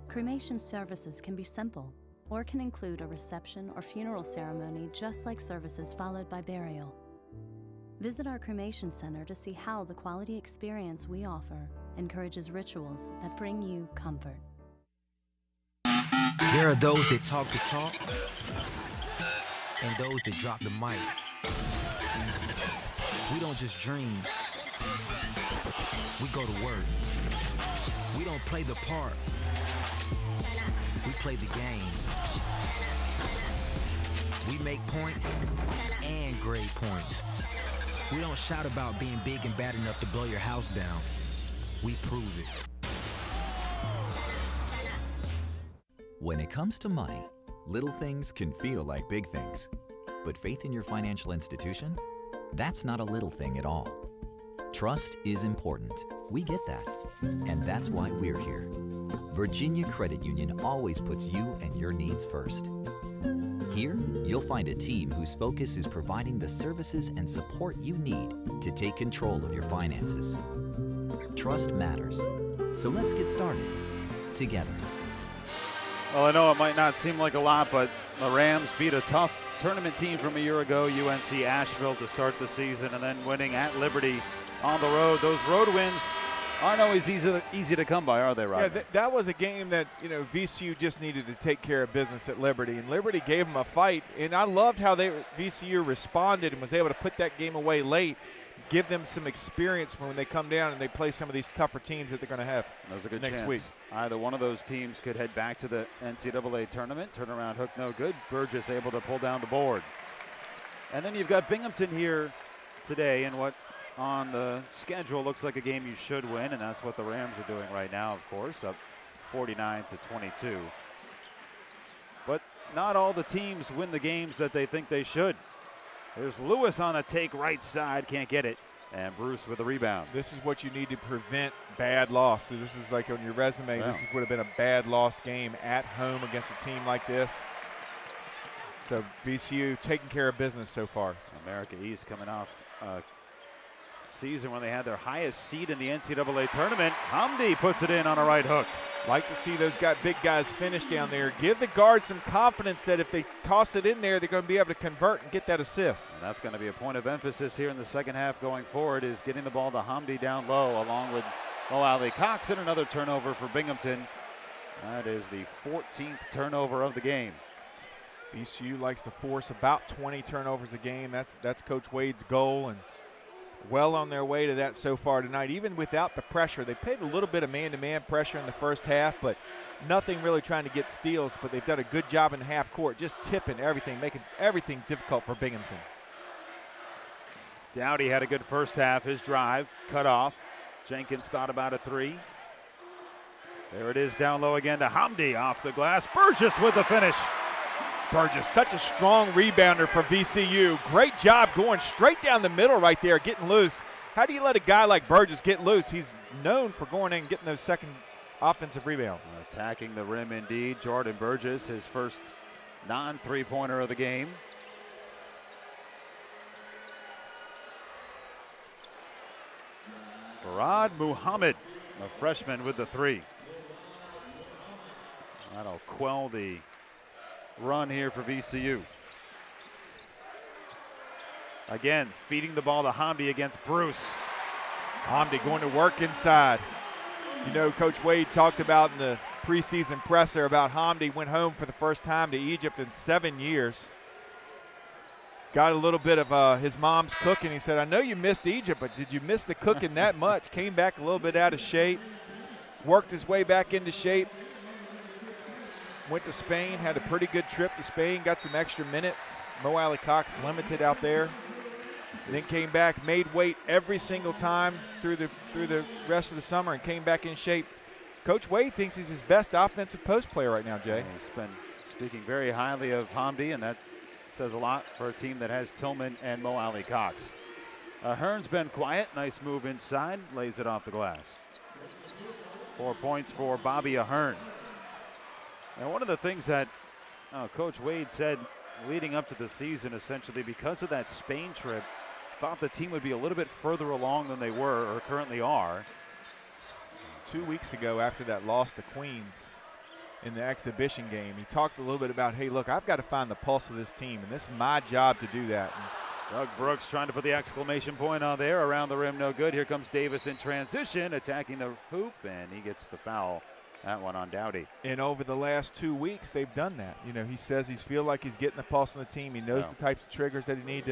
Cremation services can be simple, or can include a reception or funeral ceremony just like services followed by burial. Visit our cremation center to see how the quality experience we offer encourages rituals that bring you comfort. There are those that talk the talk, and those that drop the mic. We don't just dream, we go to work. We don't play the part, we play the game. We make points and grade points. We don't shout about being big and bad enough to blow your house down. We prove it. When it comes to money, little things can feel like big things. But faith in your financial institution? That's not a little thing at all. Trust is important. We get that. And that's why we're here. Virginia Credit Union always puts you and your needs first. Here, you'll find a team whose focus is providing the services and support you need to take control of your finances. Trust matters. So let's get started together. Well, I know it might not seem like a lot, but the Rams beat a tough tournament team from a year ago, UNC Asheville, to start the season, and then winning at Liberty on the road. Those road wins aren't always easy to come by, are they, Rob? Yeah, that was a game that, you know, VCU just needed to take care of business at Liberty, and Liberty gave them a fight. And I loved how VCU responded and was able to put that game away late, give them some experience when they come down and they play some of these tougher teams that they're going to have next week. Either one of those teams could head back to the NCAA tournament. Turnaround hook no good. Burgess able to pull down the board. And then you've got Binghamton here today in what on the schedule looks like a game you should win, and that's what the Rams are doing right now, of course, up 49-22. But not all the teams win the games that they think they should. There's Lewis on a take right side, can't get it. And Bruce with a rebound. This is what you need to prevent bad loss. So this is like on your resume, This would have been a bad loss game at home against a team like this. So VCU taking care of business so far. America East coming off a season when they had their highest seed in the NCAA tournament. Hamdi puts it in on a right hook. Like to see those big guys finish down there. Give the guards some confidence that if they toss it in there, they're going to be able to convert and get that assist. And that's going to be a point of emphasis here in the second half going forward, is getting the ball to Hamdi down low along with Ali Cox, and another turnover for Binghamton. That is the 14th turnover of the game. VCU likes to force about 20 turnovers a game. That's Coach Wade's goal, and well on their way to that so far tonight. Even without the pressure, they played a little bit of man-to-man pressure in the first half, but nothing really trying to get steals. But they've done a good job in the half court, just tipping everything, making everything difficult for Binghamton. Dowdy had a good first half. His drive cut off. Jenkins thought about a three. There it is down low again to Hamdi off the glass. Burgess with the finish. Burgess, such a strong rebounder for VCU. Great job going straight down the middle right there, getting loose. How do you let a guy like Burgess get loose? He's known for going in and getting those second offensive rebounds. Attacking the rim indeed. Jordan Burgess, his first non-three-pointer of the game. Farad Muhammad, a freshman, with the three. That'll quell the run here for VCU. Again, feeding the ball to Hamdi against Bruce. Hamdi going to work inside. You know, Coach Wade talked about in the preseason presser about Hamdi went home for the first time to Egypt in 7 years. Got a little bit of his mom's cooking. He said, I know you missed Egypt, but did you miss the cooking that much? Came back a little bit out of shape. Worked his way back into shape. Went to Spain, had a pretty good trip to Spain, got some extra minutes. Mo Alley Cox limited out there. And then came back, made weight every single time through the rest of the summer and came back in shape. Coach Wade thinks he's his best offensive post player right now, Jay. He's been speaking very highly of Hamdi, and that says a lot for a team that has Tillman and Mo Alley Cox. Hearn's been quiet. Nice move inside. Lays it off the glass. 4 points for Bobby Ahern. And one of the things that Coach Wade said leading up to the season, essentially because of that Spain trip, thought the team would be a little bit further along than they were or currently are. 2 weeks ago after that loss to Queens in the exhibition game, he talked a little bit about, hey, look, I've got to find the pulse of this team, and this is my job to do that. And Doug Brooks trying to put the exclamation point on there. Around the rim, no good. Here comes Davis in transition, attacking the hoop, and he gets the foul. That one on Dowdy. And over the last 2 weeks, they've done that. You know, he says he feels like he's getting the pulse on the team. He knows the types of triggers that he need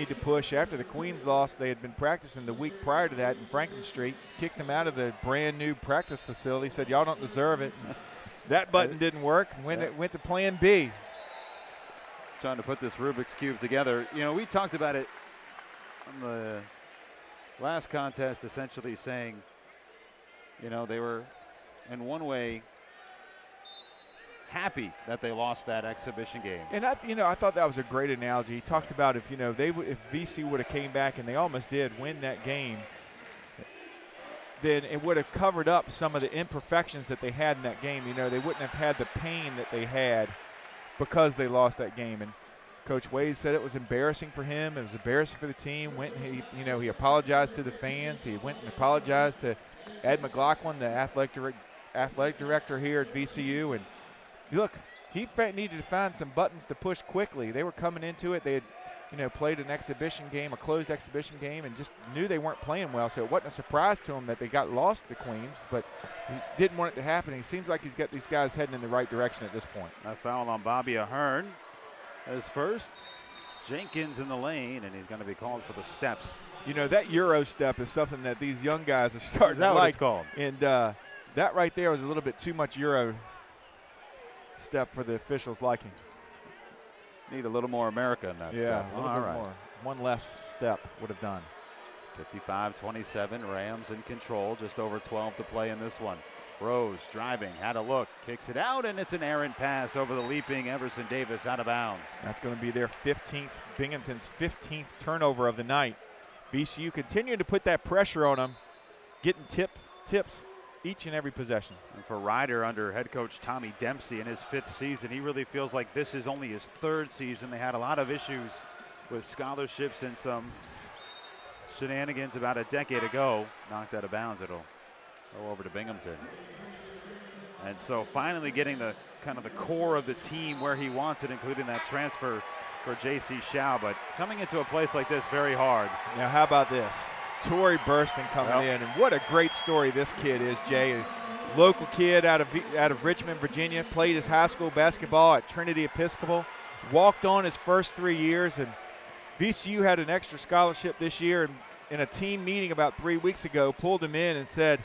to push. After the Queens loss, they had been practicing the week prior to that in Franklin Street. Kicked him out of the brand new practice facility. Said, y'all don't deserve it. That button didn't work. Went to plan B. Trying to put this Rubik's Cube together. You know, we talked about it on the last contest, essentially saying, you know, they were in one way happy that they lost that exhibition game. And I thought that was a great analogy. He talked about if VC would have came back, and they almost did win that game, then it would have covered up some of the imperfections that they had in that game. You know, they wouldn't have had the pain that they had because they lost that game. And Coach Wade said it was embarrassing for him. It was embarrassing for the team. Went and he apologized to the fans. He went and apologized to Ed McLaughlin, the athletic director here at VCU. And look, he needed to find some buttons to push quickly. They were coming into it. They had, played an exhibition game, a closed exhibition game, and just knew they weren't playing well. So it wasn't a surprise to him that they got lost to Queens, but he didn't want it to happen. He seems like he's got these guys heading in the right direction at this point. A foul on Bobby Ahern. His first. Jenkins in the lane, and he's going to be called for the steps. You know, that Euro step is something that these young guys are starting to like. What it's called? And that right there was a little bit too much Euro step for the officials' liking. Need a little more America in that step. Yeah, a little bit more. One less step would have done. 55-27, Rams in control, just over 12 to play in this one. Rose driving, had a look, kicks it out, and it's an errant pass over the leaping Everson Davis out of bounds. That's going to be their Binghamton's 15th turnover of the night. VCU continuing to put that pressure on them, getting tips each and every possession. And for Ryder under head coach Tommy Dempsey in his 5th season, he really feels like this is only his 3rd season. They had a lot of issues with scholarships and some shenanigans about a decade ago. Knocked out of bounds. It'll go over to Binghamton. And so finally getting the kind of the core of the team where he wants it, including that transfer for J.C. Shao. But coming into a place like this, very hard. Now, how about this? Torrey Burston coming in, and what a great story this kid is, Jay. A local kid out of Richmond, Virginia, played his high school basketball at Trinity Episcopal, walked on his first 3 years, and VCU had an extra scholarship this year, and in a team meeting about 3 weeks ago, pulled him in and said,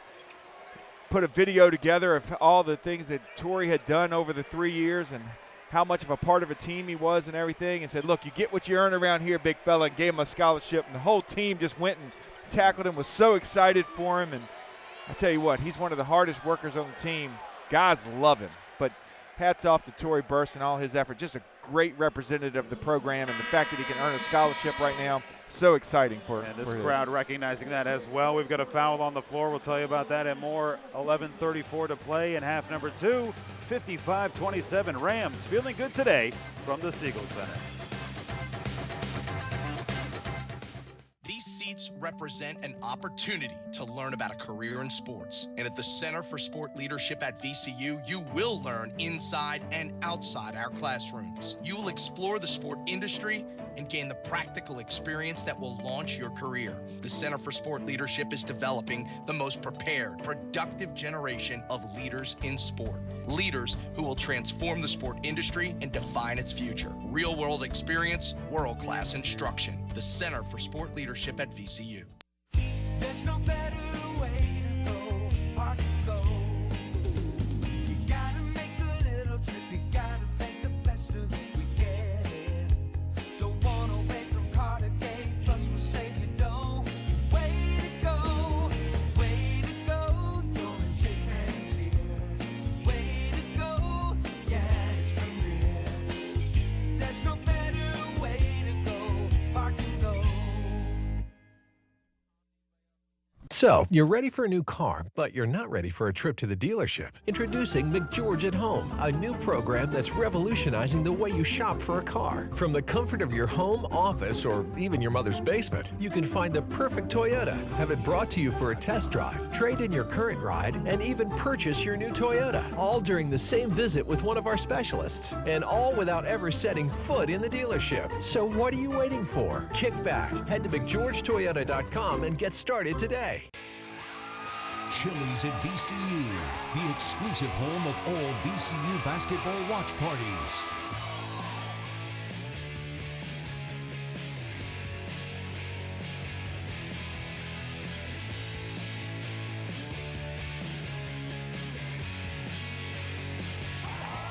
put a video together of all the things that Torrey had done over the 3 years and how much of a part of a team he was and everything, and said, look, you get what you earn around here, big fella, and gave him a scholarship, and the whole team just went and tackled him, was so excited for him. And I tell you what, he's one of the hardest workers on the team. Guys love him, but hats off to Torrey Burst and all his effort. Just a great representative of the program, and the fact that he can earn a scholarship right now, so exciting for him. And this crowd recognizing that as well. We've got a foul on the floor. We'll tell you about that and more. 11:34 to play in half number 2. 55-27 Rams feeling good today from the Siegel Center. These seats represent an opportunity to learn about a career in sports. And at the Center for Sport Leadership at VCU, you will learn inside and outside our classrooms. You will explore the sport industry and gain the practical experience that will launch your career. The Center for Sport Leadership is developing the most prepared, productive generation of leaders in sport. Leaders who will transform the sport industry and define its future. Real-world experience, world-class instruction. The Center for Sport Leadership at VCU. There's no better way to go, park and go. You gotta make a little trip, you gotta make the best of it. We get it. Don't wanna wait from car to gate, plus we'll save you dough. Way to go, you're in safe hands here. Way to go, yeah, it's Premier. There's no better way to go, park and go. So, you're ready for a new car, but you're not ready for a trip to the dealership. Introducing McGeorge at Home, a new program that's revolutionizing the way you shop for a car. From the comfort of your home, office, or even your mother's basement, you can find the perfect Toyota, have it brought to you for a test drive, trade in your current ride, and even purchase your new Toyota. All during the same visit with one of our specialists, and all without ever setting foot in the dealership. So what are you waiting for? Kick back, head to McGeorgeToyota.com and get started today. Chili's at VCU, the exclusive home of all VCU basketball watch parties.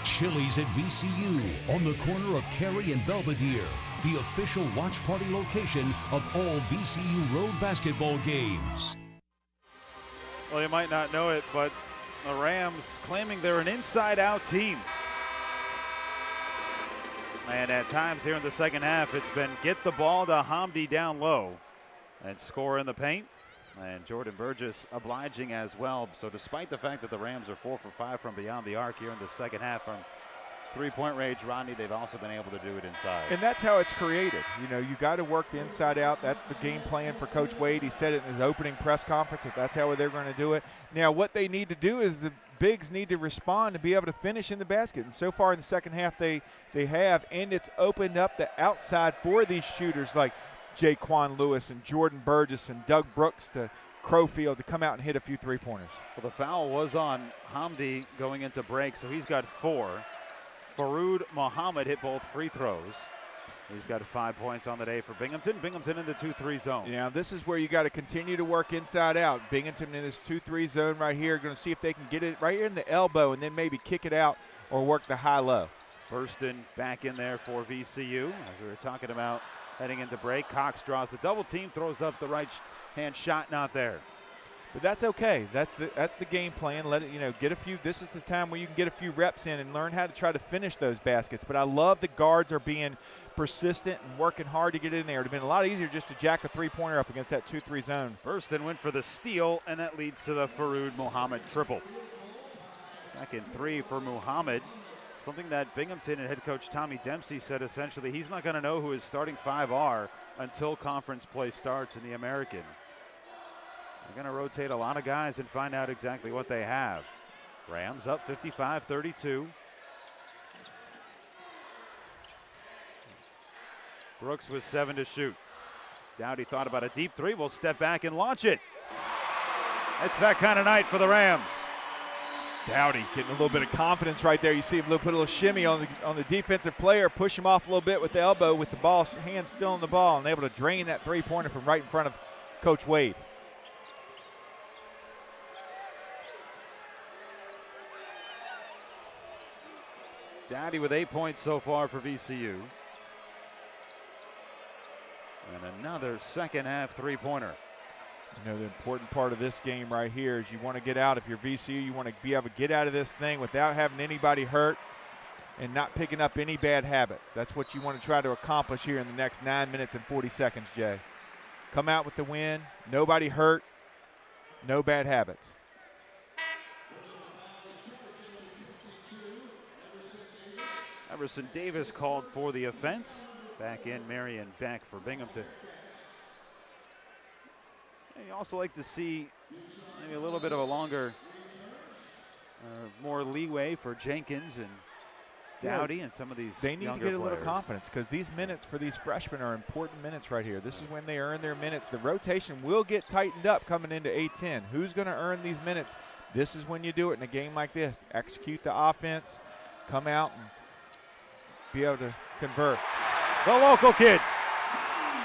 Chili's at VCU on the corner of Cary and Belvedere, the official watch party location of all VCU road basketball games. Well, you might not know it, but the Rams claiming they're an inside-out team. And at times here in the second half, it's been get the ball to Hamdi down low and score in the paint. And Jordan Burgess obliging as well. So despite the fact that the Rams are 4 for 5 from beyond the arc here in the second half from three-point range, Rodney, they've also been able to do it inside. And that's how it's created. You know, you got to work the inside out. That's the game plan for Coach Wade. He said it in his opening press conference that that's how they're going to do it. Now, what they need to do is the bigs need to respond to be able to finish in the basket. And so far in the second half, they have, and it's opened up the outside for these shooters like Jaquan Lewis and Jordan Burgess and Doug Brooks to Crowfield to come out and hit a few three-pointers. Well, the foul was on Hamdi going into break, so he's got 4. Faroud Mohammed hit both free throws. He's got 5 points on the day for Binghamton. Binghamton in the 2-3 zone. Yeah, this is where you got to continue to work inside out. Binghamton in this 2-3 zone right here. Going to see if they can get it right here in the elbow and then maybe kick it out or work the high-low. Burston back in there for VCU. As we were talking about heading into break, Cox draws the double team, throws up the right hand shot, not there. But that's okay. That's the game plan. Let it, get a few. This is the time where you can get a few reps in and learn how to try to finish those baskets. But I love the guards are being persistent and working hard to get in there. It would have been a lot easier just to jack a three-pointer up against that 2-3 zone. Burston went for the steal, and that leads to the Faroud Mohammed triple. Second three for Mohammed. Something that Binghamton and head coach Tommy Dempsey said essentially he's not going to know who his starting 5 are until conference play starts in the American. They're going to rotate a lot of guys and find out exactly what they have. Rams up 55-32. Brooks with 7 to shoot. Dowdy thought about a deep 3. Will step back and launch it. It's that kind of night for the Rams. Dowdy getting a little bit of confidence right there. You see him put a little shimmy on the defensive player, push him off a little bit with the elbow with the ball, hand still on the ball, and able to drain that three-pointer from right in front of Coach Wade. Dowdy with 8 points so far for VCU. And another second half three-pointer. The important part of this game right here is you want to get out. If you're VCU, you want to be able to get out of this thing without having anybody hurt and not picking up any bad habits. That's what you want to try to accomplish here in the next 9 minutes and 40 seconds, Jay. Come out with the win, nobody hurt, no bad habits. Everson Davis called for the offense. Back in Marion Beck for Binghamton. You also like to see maybe a little bit of a longer, more leeway for Jenkins and Dowdy and some of these They need to younger get a little players. confidence because these minutes for these freshmen are important minutes right here. This is when they earn their minutes. The rotation will get tightened up coming into A10. Who's going to earn these minutes? This is when you do it in a game like this. Execute the offense, come out and be able to convert. The local kid,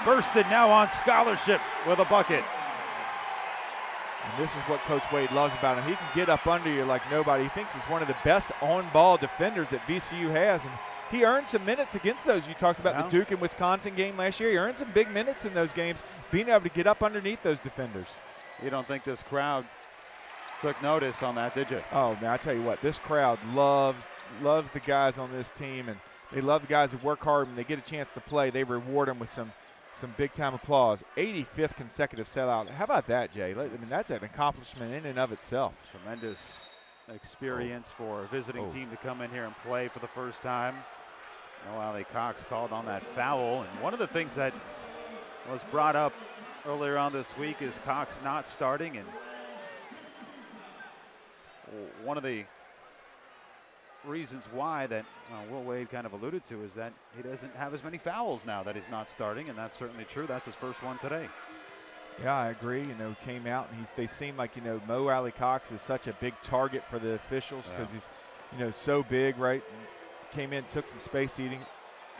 Burston now on scholarship with a bucket. And this is what Coach Wade loves about him. He can get up under you like nobody. He thinks he's one of the best on-ball defenders that VCU has. And he earned some minutes against those. You talked about the Duke and Wisconsin game last year. He earned some big minutes in those games, being able to get up underneath those defenders. You don't think this crowd took notice on that, did you? Oh, man, I tell you what, this crowd loves the guys on this team, and they love the guys who work hard. When they get a chance to play, they reward them with some big-time applause. 85th consecutive sellout. How about that, Jay? I mean, that's an accomplishment in and of itself. Tremendous experience for a visiting team to come in here and play for the first time. Noelle Cox called on that foul, and one of the things that was brought up earlier on this week is Cox not starting, and one of the reasons why that Will Wade kind of alluded to is that he doesn't have as many fouls now that he's not starting, and that's certainly true. That's his first one today. Yeah, I agree. You know, came out and they seem like, you know, Mo Alley Cox is such a big target for the officials because he's, you know, so big, right? And came in, took some space eating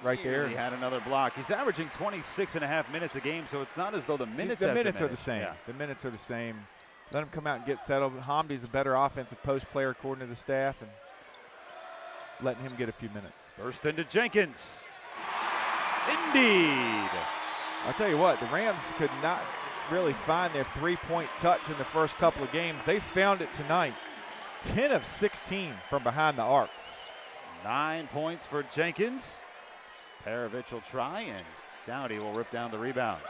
right there. He had another block. He's averaging 26.5 minutes a game, so it's not as though the minutes are the diminished. same. Yeah. The minutes are the same. Let him come out and get settled. Hamdi's a better offensive post player according to the staff, and letting him get a few minutes. Burst into Jenkins. Indeed. I'll tell you what, the Rams could not really find their three-point touch in the first couple of games. They found it tonight. 10 of 16 from behind the arc. 9 points for Jenkins. Perovich will try, and Dowdy will rip down the rebound.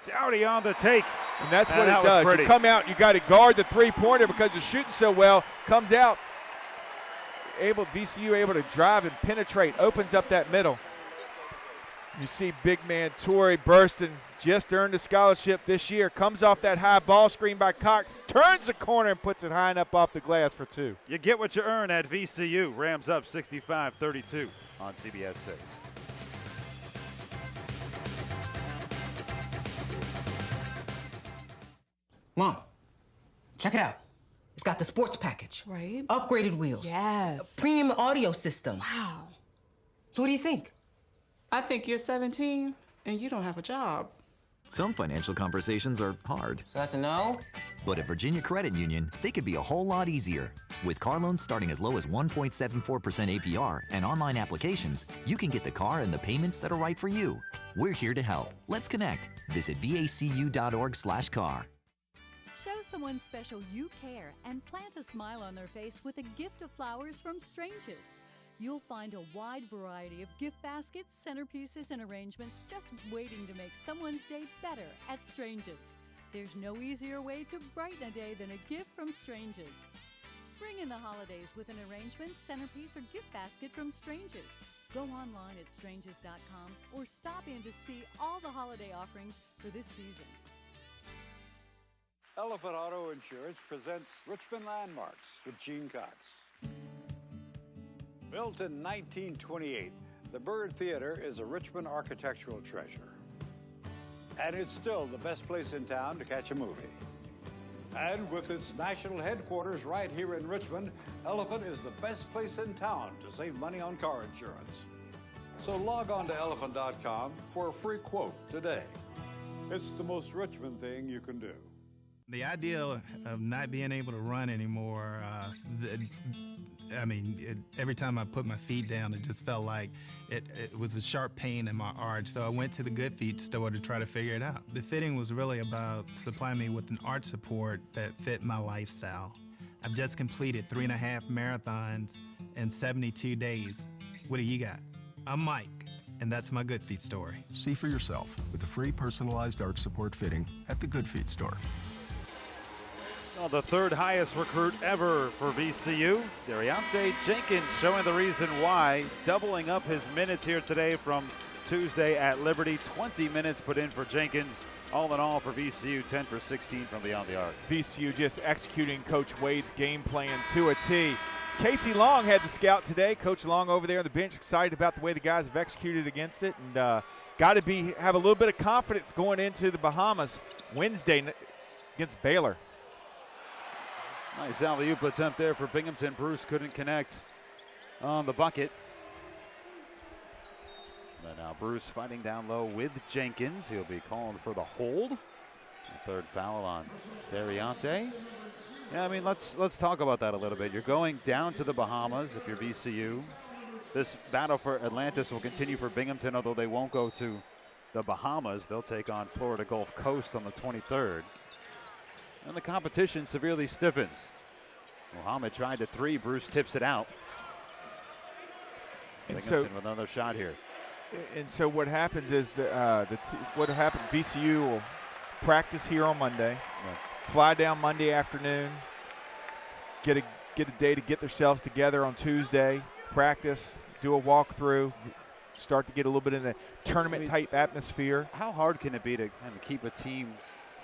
Dowdy on the take. And that's what it does. You come out, you got to guard the three-pointer because you're shooting so well. Comes out, VCU able to drive and penetrate, opens up that middle. You see big man Torrey Burston just earned a scholarship this year. Comes off that high ball screen by Cox, turns the corner and puts it high enough off the glass for two. You get what you earn at VCU. Rams up 65-32 on CBS 6. Mom, check it out. It's got the sports package. Right. Upgraded wheels. Yes. A premium audio system. Wow. So what do you think? I think you're 17 and you don't have a job. Some financial conversations are hard. So that's a no? But at Virginia Credit Union, they could be a whole lot easier. With car loans starting as low as 1.74% APR and online applications, you can get the car and the payments that are right for you. We're here to help. Let's connect. Visit vacu.org/car. Show someone special you care and plant a smile on their face with a gift of flowers from Stranges. You'll find a wide variety of gift baskets, centerpieces, and arrangements just waiting to make someone's day better at Stranges. There's no easier way to brighten a day than a gift from Stranges. Bring in the holidays with an arrangement, centerpiece, or gift basket from Stranges. Go online at stranges.com or stop in to see all the holiday offerings for this season. Elephant Auto Insurance presents Richmond Landmarks with Gene Cox. Built in 1928, the Byrd Theater is a Richmond architectural treasure. And it's still the best place in town to catch a movie. And with its national headquarters right here in Richmond, Elephant is the best place in town to save money on car insurance. So log on to elephant.com for a free quote today. It's the most Richmond thing you can do. The idea of not being able to run anymore, every time I put my feet down, it just felt like it was a sharp pain in my arch. So I went to the Good Feet store to try to figure it out. The fitting was really about supplying me with an arch support that fit my lifestyle. I've just completed 3.5 marathons in 72 days. What do you got? I'm Mike, and that's my Good Feet story. See for yourself with the free personalized arch support fitting at the Good Feet store. Well, the third highest recruit ever for VCU, Dariante Jenkins, showing the reason why, doubling up his minutes here today from Tuesday at Liberty. 20 minutes put in for Jenkins. All in all for VCU, 10 for 16 from beyond the arc. VCU just executing Coach Wade's game plan to a T. Casey Long had the scout today. Coach Long over there on the bench, excited about the way the guys have executed against it, and got to have a little bit of confidence going into the Bahamas Wednesday against Baylor. Nice alley-oop attempt there for Binghamton. Bruce couldn't connect on the bucket. But now Bruce fighting down low with Jenkins. He'll be called for the hold. The third foul on Dariante. Yeah, I mean, let's talk about that a little bit. You're going down to the Bahamas if you're VCU. This battle for Atlantis will continue for Binghamton, although they won't go to the Bahamas. They'll take on Florida Gulf Coast on the 23rd. And the competition severely stiffens. Muhammad tried to three. Bruce tips it out. Binghamton with another shot here. And so what happens is what happened? VCU will practice here on Monday, fly down Monday afternoon, get a day to get themselves together on Tuesday, practice, do a walkthrough, start to get a little bit in the tournament-type atmosphere. How hard can it be to kind of keep a team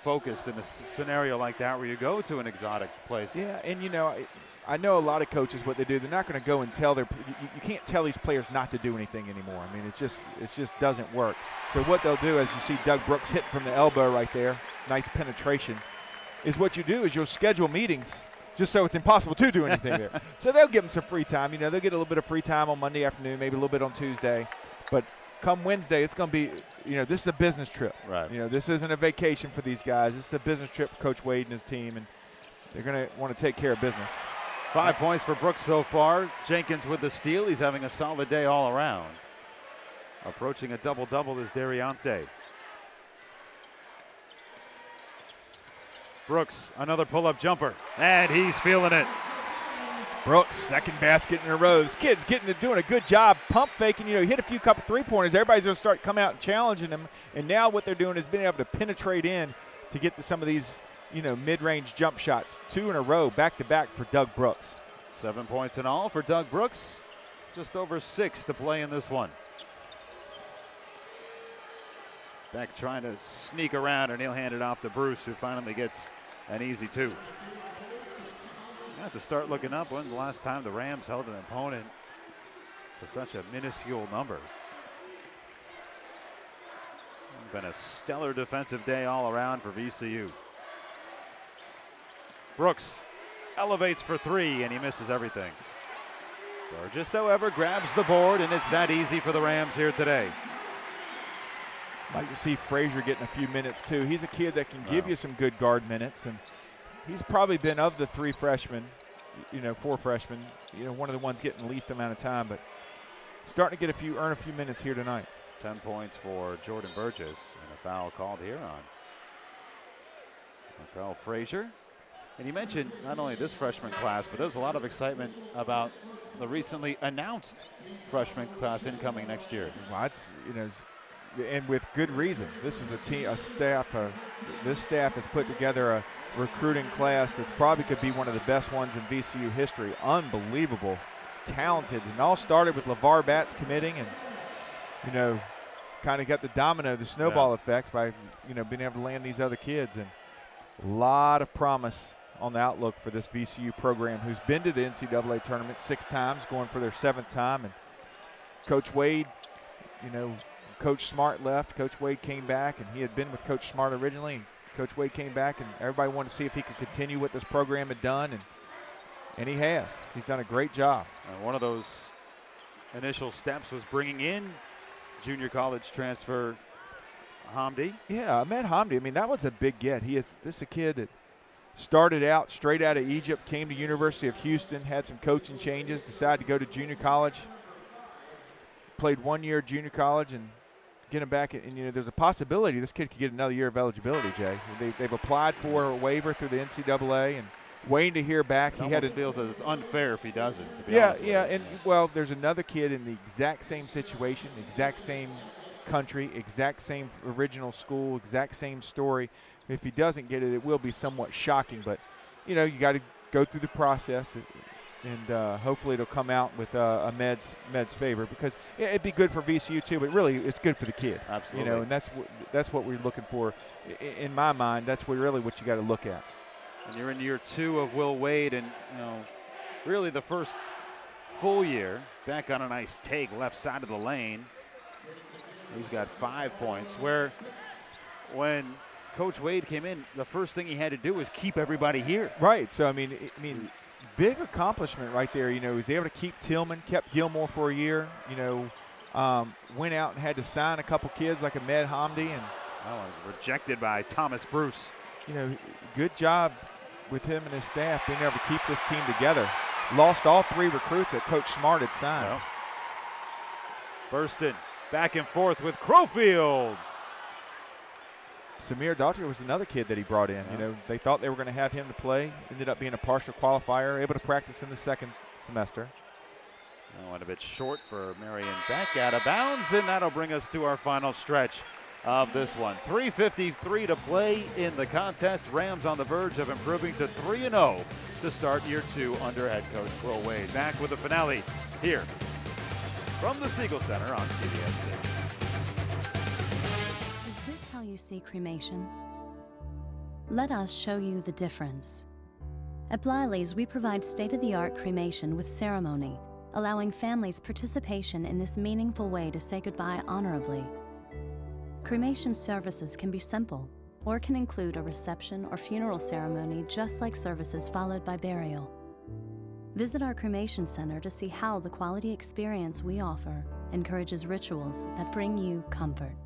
focused in a scenario like that where you go to an exotic place? Yeah, and I know a lot of coaches what they do. They're not going to go and tell you can't tell these players not to do anything anymore. I mean, it just doesn't work. So what they'll do, as you see Doug Brooks hit from the elbow right there, nice penetration, is what you do is you'll schedule meetings just so it's impossible to do anything there. So they'll give them some free time. They'll get a little bit of free time on Monday afternoon, maybe a little bit on Tuesday. But come Wednesday, it's going to be, this is a business trip. Right. This isn't a vacation for these guys. This is a business trip for Coach Wade and his team, and they're going to want to take care of business. 5 points for Brooks so far. Jenkins with the steal. He's having a solid day all around. Approaching a double-double is Dariante. Brooks, another pull-up jumper, and he's feeling it. Brooks, second basket in a row. This kid's doing a good job pump faking. He hit a couple three-pointers. Everybody's going to start coming out and challenging him. And now what they're doing is being able to penetrate in to get to some of these, mid-range jump shots. 2 in a row, back-to-back for Doug Brooks. 7 points in all for Doug Brooks. Just over 6 to play in this one. Beck trying to sneak around, and he'll hand it off to Bruce, who finally gets an easy 2. You have to start looking up. When's the last time the Rams held an opponent for such a minuscule number? Been a stellar defensive day all around for VCU. Brooks elevates for 3, and he misses everything. Burgess, however, grabs the board, and it's that easy for the Rams here today. Like to see Frazier getting a few minutes too. He's a kid that can give you some good guard minutes, and he's probably been, of the 3 freshmen, 4 freshmen, one of the ones getting the least amount of time, but starting to earn a few minutes here tonight. 10 points for Jordan Burgess, and a foul called here on Carl Frazier. And you mentioned not only this freshman class, but there's a lot of excitement about the recently announced freshman class incoming next year. Well, and with good reason. This is this staff has put together a recruiting class that probably could be one of the best ones in VCU history. Unbelievable, talented, and all started with LeVar Batts committing, and kind of got the snowball effect by being able to land these other kids, and a lot of promise on the outlook for this VCU program, who's been to the NCAA tournament 6 times, going for their 7th time. And Coach Wade, Coach Smart left. Coach Wade came back, and he had been with Coach Smart originally. And Coach Wade came back, and everybody wanted to see if he could continue what this program had done, and he has. He's done a great job. One of those initial steps was bringing in junior college transfer Hamdi. Yeah, Ahmed Hamdi. I mean, that was a big get. This is a kid that started out straight out of Egypt, came to University of Houston, had some coaching changes, decided to go to junior college, played 1 year at junior college, and get him back. And there's a possibility this kid could get another year of eligibility, Jay. They've applied for a waiver through the NCAA and waiting to hear back. He feels that it's unfair if he doesn't, to be honest with you. Yeah, and well, there's another kid in the exact same situation, exact same country, exact same original school, exact same story. If he doesn't get it, it will be somewhat shocking, but you got to go through the process, and hopefully it'll come out with a Med's favor, because it'd be good for VCU too, but really it's good for the kid. Absolutely. And that's what we're looking for. In my mind, that's really what you got to look at. And you're in year 2 of Will Wade, and really the first full year back on a nice take left side of the lane. He's got 5 points, where when Coach Wade came in, the first thing he had to do was keep everybody here. Right. So I mean, big accomplishment right there. He was able to keep Tillman, kept Gilmore for a year. Went out and had to sign a couple kids like Ahmed Hamdi, and rejected by Thomas Bruce. Good job with him and his staff being able to keep this team together. Lost all 3 recruits that Coach Smart had signed. Burston back and forth with Crowfield. Samir Daughtry was another kid that he brought in. They thought they were going to have him to play. Ended up being a partial qualifier, able to practice in the second semester. Went a bit short for Marion Beck, out of bounds, and that'll bring us to our final stretch of this one. 3:53 to play in the contest. Rams on the verge of improving to 3-0 to start year 2 under head coach Will Wade. Back with the finale here from the Siegel Center on CBS. Is this how you see cremation? Let us show you the difference. At Blyleys, we provide state-of-the-art cremation with ceremony, allowing families participation in this meaningful way to say goodbye honorably. Cremation services can be simple, or can include a reception or funeral ceremony, just like services followed by burial. Visit our cremation center to see how the quality experience we offer encourages rituals that bring you comfort.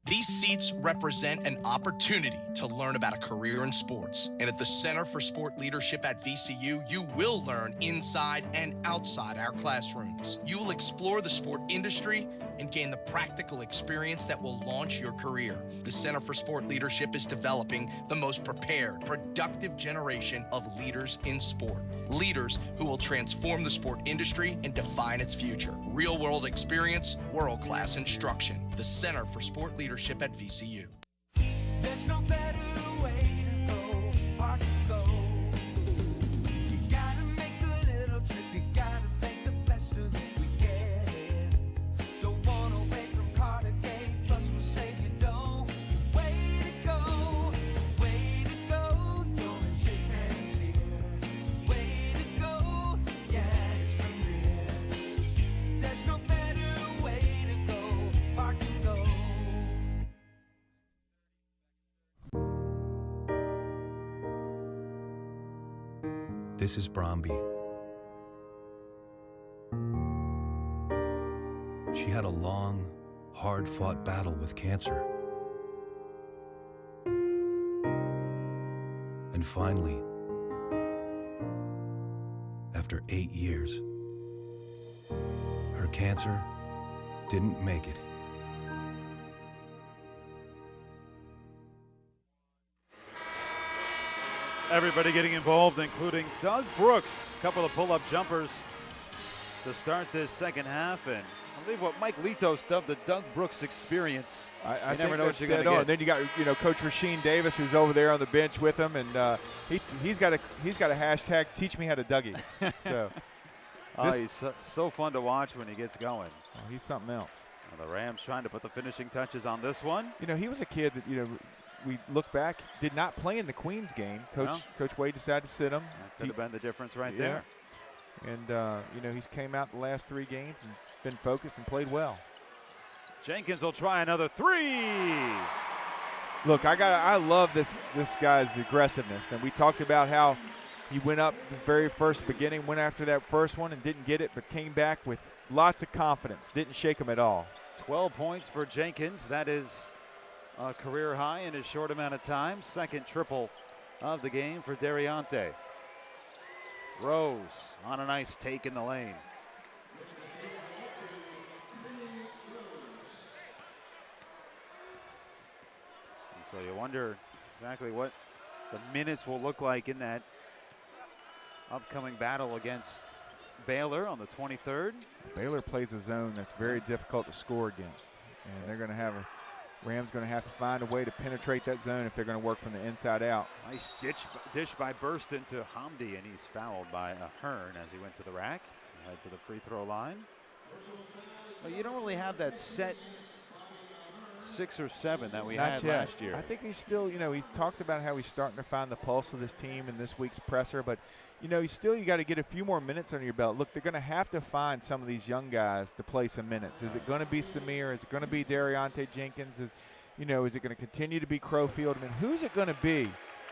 These seats represent an opportunity to learn about a career in sports. And at the Center for Sport Leadership at VCU, you will learn inside and outside our classrooms. You will explore the sport industry and gain the practical experience that will launch your career. The Center for Sport Leadership is developing the most prepared, productive generation of leaders in sport. Leaders who will transform the sport industry and define its future. Real-world experience, world-class instruction. The Center for Sport Leadership at VCU. There's no better way to go, far to go. You gotta make a little trip, you gotta make the best of it. We get it. Don't wanna wait from car to gate, plus we'll save you dough. Way to go, don't shake hands here. Way to go, yeah, it's premier. There's no better way to go, far to go. This is Bromby. She had a long, hard-fought battle with cancer. And finally, after 8 years, her cancer didn't make it. Everybody getting involved, including Doug Brooks. A couple of pull-up jumpers to start this second half, and I believe what Mike Litos dubbed the Doug Brooks experience. I never think know what you're going to get. Then you got Coach Rasheen Davis, who's over there on the bench with him, and he's got a hashtag Teach Me How to Dougie. So he's so fun to watch when he gets going. Oh, he's something else. Well, the Rams trying to put the finishing touches on this one. He was a kid that we look back, did not play in the Queens game. Coach Wade decided to sit him. That could have been the difference right there. And he's came out the last 3 games and been focused and played well. Jenkins will try another 3. Look, I love this guy's aggressiveness, and we talked about how he went up the very first beginning, went after that first one and didn't get it, but came back with lots of confidence. Didn't shake him at all. 12 points for Jenkins. That is a career high in a short amount of time. Second triple of the game for Dariante. Rose on a nice take in the lane. And so you wonder exactly what the minutes will look like in that upcoming battle against Baylor on the 23rd. Baylor plays a zone that's very difficult to score against, and they're going to have Rams going to have to find a way to penetrate that zone if they're going to work from the inside out. Nice dish by Burston to Hamdi, and he's fouled by Ahern as he went to the rack. Head to the free throw line. Well, you don't really have that set 6 or 7 that we had last year. I think he's still, he's talked about how he's starting to find the pulse of this team in this week's presser, but, you got to get a few more minutes under your belt. Look, they're going to have to find some of these young guys to play some minutes. Is it going to be Samir? Is it going to be Dariante Jenkins? Is it going to continue to be Crowfield? I mean, who's it going to be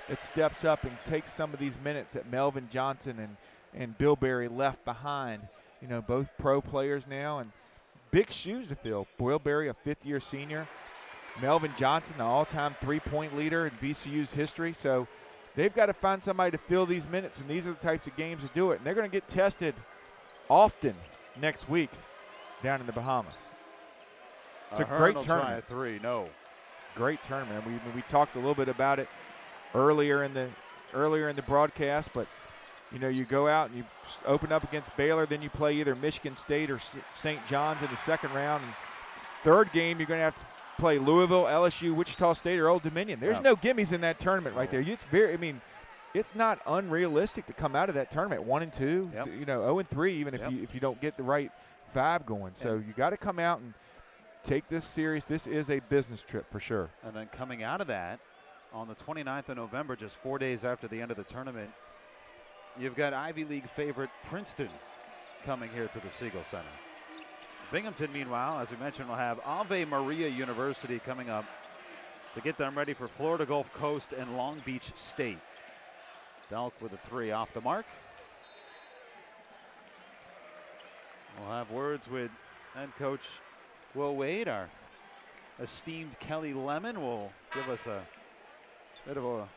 that steps up and takes some of these minutes that Melvin Johnson and Bill Berry left behind? Both pro players now, and big shoes to fill. Bill Berry, a fifth-year senior. Melvin Johnson, the all-time three-point leader in VCU's history. So they've got to find somebody to fill these minutes, and these are the types of games to do it. And they're going to get tested often next week down in the Bahamas. It's a great tournament. Try a 3, no. Great tournament. We talked a little bit about it earlier in the broadcast, but you go out and you open up against Baylor, then you play either Michigan State or St. John's in the second round. And third game, you're going to have to play Louisville, LSU, Wichita State, or Old Dominion. There's no gimmies in that tournament right there. It's not unrealistic to come out of that tournament 1-2, 0-3, even if you don't get the right vibe going. So you got to come out and take this serious. This is a business trip for sure. And then coming out of that, on the 29th of November, just 4 days after the end of the tournament, you've got Ivy League favorite Princeton coming here to the Siegel Center. Binghamton, meanwhile, as we mentioned, will have Ave Maria University coming up to get them ready for Florida Gulf Coast and Long Beach State. Delk with a 3 off the mark. We'll have words with head coach Will Wade. Our esteemed Kelly Lemon will give us a bit of a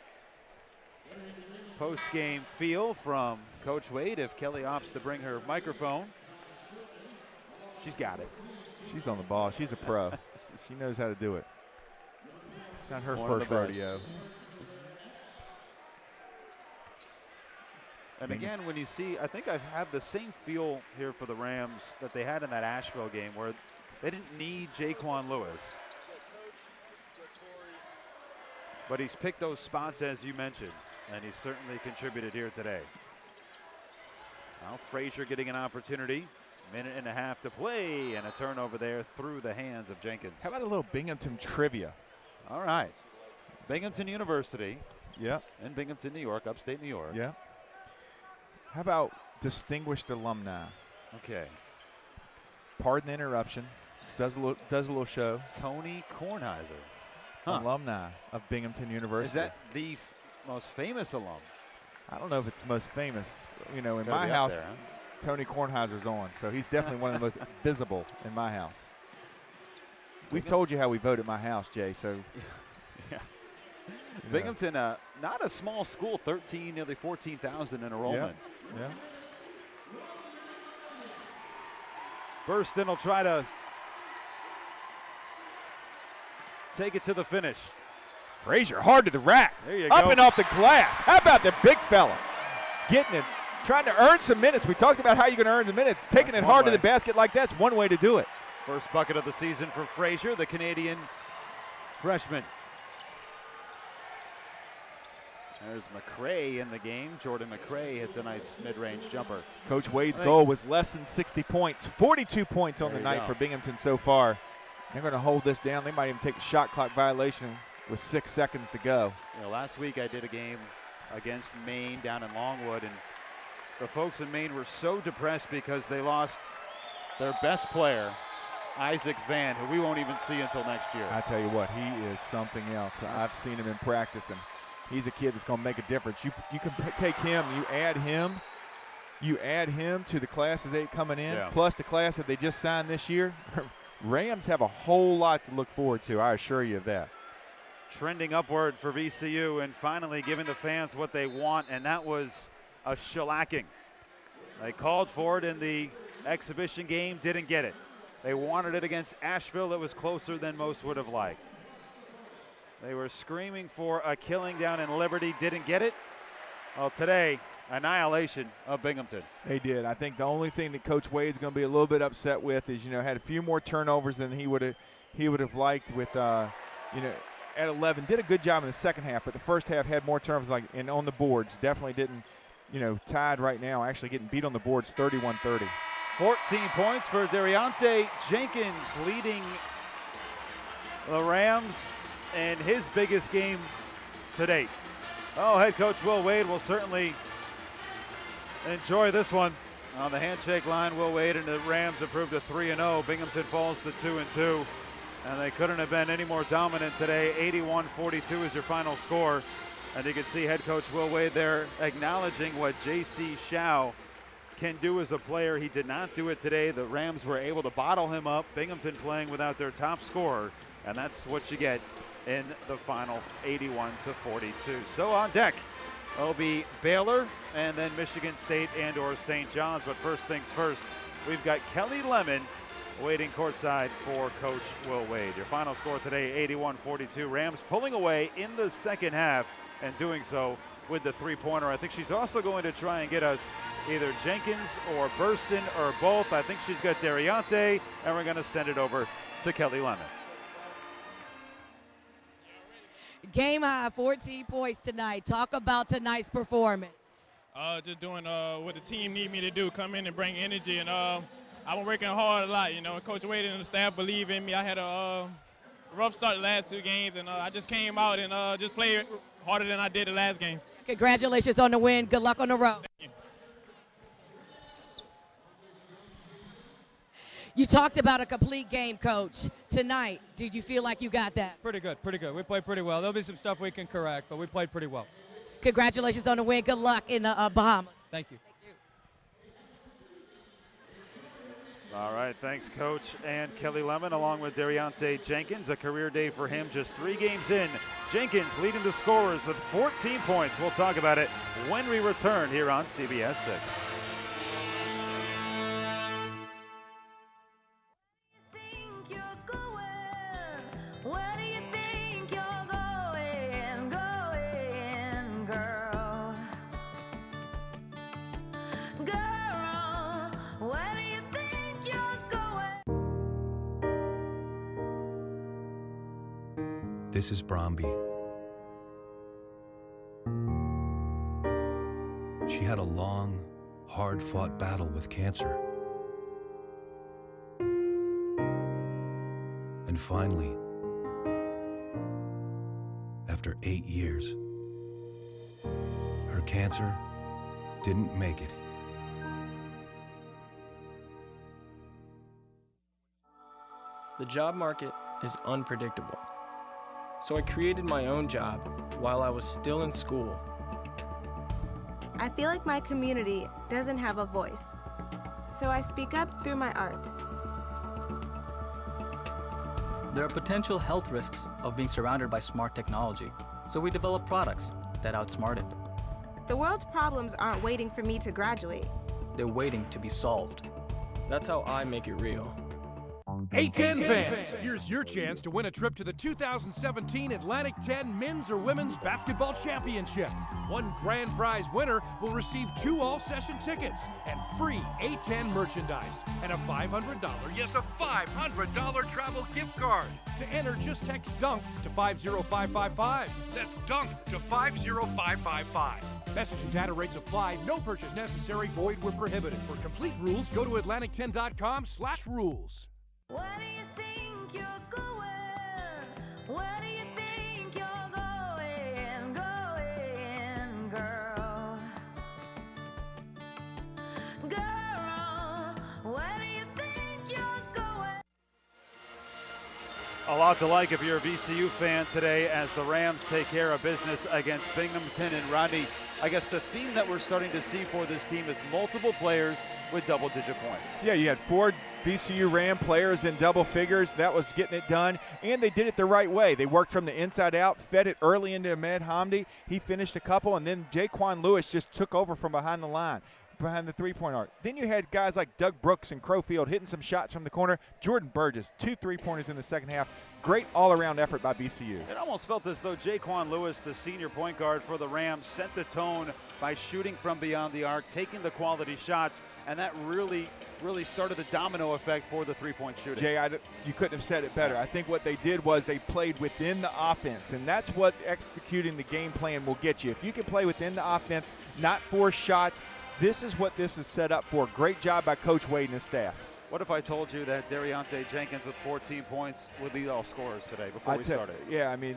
post-game feel from Coach Wade if Kelly opts to bring her microphone. She's got it. She's on the ball. She's a pro. She knows how to do it. It's not her first rodeo. And again, when you see, I think I've had the same feel here for the Rams that they had in that Asheville game where they didn't need Jaquan Lewis. But he's picked those spots, as you mentioned, and he's certainly contributed here today. Now Frazier getting an opportunity. Minute and a half to play, and a turnover there through the hands of Jenkins. How about a little Binghamton trivia? All right. Binghamton University. Yeah. In Binghamton, New York, upstate New York. Yeah. How about distinguished alumni? Okay. Pardon the interruption. Does a little show. Tony Kornheiser. Alumni of Binghamton University. Is that the most famous alum? I don't know if it's the most famous. In my house, there, Tony Kornheiser's on, so he's definitely one of the most visible in my house. We've told you how we vote at my house, Jay, so. Yeah. Binghamton, not a small school, nearly 14,000 in enrollment. Yeah. Burston will try to take it to the finish. Frazier hard to the rack. There you Up go. and off the glass. How about the big fella? Getting it, trying to earn some minutes. We talked about how you're going to earn the minutes. Taking it hard to the basket like that's one way to do it. First bucket of the season for Frazier, the Canadian freshman. There's McCray in the game. Jordan McCray hits a nice mid-range jumper. Coach Wade's goal was less than 60 points. 42 points on the night for Binghamton so far. They're going to hold this down. They might even take a shot clock violation with 6 seconds to go. Last week I did a game against Maine down in Longwood, and the folks in Maine were so depressed because they lost their best player, Isaac Van, who we won't even see until next year. I tell you what, he is something else. I've seen him in practice, and he's a kid that's going to make a difference. You can take him, you add him to the class that they're coming in, plus the class that they just signed this year. Rams have a whole lot to look forward to, I assure you of that. Trending upward for VCU and finally giving the fans what they want, and that was a shellacking. They called for it in the exhibition game, didn't get it. They wanted it against Asheville. It was closer than most would have liked. They were screaming for a killing down in Liberty, didn't get it. Well, today, annihilation of Binghamton. They did. I think the only thing that Coach Wade's going to be a little bit upset with is, had a few more turnovers than he would have he would have liked with, you know, at 11. Did a good job in the second half, but the first half had more turnovers, like, and on the boards. Definitely didn't, you know, tied right now, actually getting beat on the boards 31-30. 14 points for De'Riante Jenkins, leading the Rams in his biggest game to date. Oh, head coach Will Wade will certainly enjoy this one. On the handshake line, Will Wade and the Rams improved to 3-0. Binghamton falls to 2-2. And they couldn't have been any more dominant today. 81-42 is your final score. And you can see head coach Will Wade there acknowledging what J.C. Shao can do as a player. He did not do it today. The Rams were able to bottle him up. Binghamton playing without their top scorer. And that's what you get in the final, 81-42. So on deck will be Baylor and then Michigan State and or St. John's. But first things first, we've got Kelly Lemon waiting courtside for Coach Will Wade. Your final score today, 81-42. Rams pulling away in the second half and doing so with the three-pointer. I think she's also going to try and get us either Jenkins or Burston or both. I think she's got De'Riante, and we're going to send it over to Kelly Lemon. Game high, 14 points tonight. Talk about tonight's performance. Just doing what the team need me to do, come in and bring energy. And I've been working hard a lot, you know. Coach Wade and the staff believe in me. I had a rough start the last two games, and I just came out and just played harder than I did the last game. Congratulations on the win. Good luck on the road. Thank you. You talked about a complete game, Coach. Tonight, did you feel like you got that? Pretty good, pretty good. We played pretty well. There'll be some stuff we can correct, but we played pretty well. Congratulations on the win. Good luck in the Bahamas. Thank you. All right, thanks, Coach. And Kelly Lemon along with De'Riante Jenkins. A career day for him, just 3 games in. Jenkins leading the scorers with 14 points. We'll talk about it when we return here on CBS 6. Where do you think you're going, girl? Girl, where do you think you're going? This is Bromby. She had a long, hard-fought battle with cancer. And finally, after 8 years, her cancer didn't make it. The job market is unpredictable. So I created my own job while I was still in school. I feel like my community doesn't have a voice, so I speak up through my art. There are potential health risks of being surrounded by smart technology, so we develop products that outsmart it. The world's problems aren't waiting for me to graduate. They're waiting to be solved. That's how I make it real. A10 fans, here's your chance to win a trip to the 2017 Atlantic 10 Men's or Women's Basketball Championship. One grand prize winner will receive 2 all-session tickets and free A10 merchandise and a $500, yes, a $500 travel gift card. To enter, just text DUNK to 50555. That's DUNK to 50555. Message and data rates apply. No purchase necessary. Void where prohibited. For complete rules, go to Atlantic10.com/rules. Where do you think you're going? Where do you think you're going, girl? Girl, where do you think you're going? A lot to like if you're a VCU fan today as the Rams take care of business against Binghamton. And Rodney, I guess the theme that we're starting to see for this team is multiple players with double-digit points. Yeah, you had 4 VCU Ram players in double figures. That was getting it done, and they did it the right way. They worked from the inside out, fed it early into Ahmed Hamdi. He finished a couple, and then Jaquan Lewis just took over from behind the line, behind the three-point arc. Then you had guys like Doug Brooks and Crowfield hitting some shots from the corner. Jordan Burgess, 2 3-pointers in the second half. great all-around effort by VCU. It almost felt as though Jaquan Lewis, the senior point guard for the Rams, set the tone by shooting from beyond the arc, taking the quality shots, and that really started the domino effect for the three-point shooting. Jay, you couldn't have said it better. I think what they did was they played within the offense, and that's what executing the game plan will get you. If you can play within the offense, not force shots, this is what this is set up for. Great job by Coach Wade and his staff. What if I told you that Dariante Jenkins with 14 points would lead all scorers today before we started? Yeah, I mean,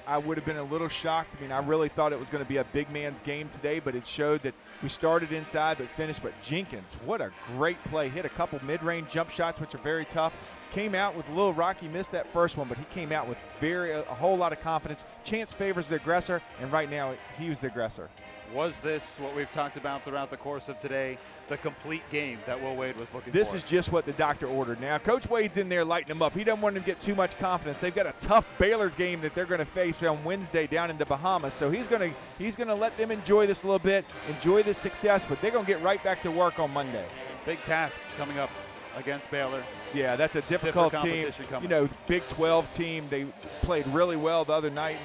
I would have been a little shocked. I mean, I really thought it was going to be a big man's game today, but it showed that we started inside but finished. But Jenkins, what a great play. Hit a couple mid-range jump shots, which are very tough. Came out with a little rock. He missed that first one, but he came out with a whole lot of confidence. Chance favors the aggressor, and right now he was the aggressor. Was this what we've talked about throughout the course of today, the complete game that Will Wade was looking for? This is just what the doctor ordered. Now, Coach Wade's in there lighting them up. He doesn't want them to get too much confidence. They've got a tough Baylor game that they're going to face on Wednesday down in the Bahamas. So he's going to let them enjoy this a little bit, enjoy this success, but they're going to get right back to work on Monday. Big task coming up against Baylor. Yeah, that's a difficult team. You know, Big 12 team. They played really well the other night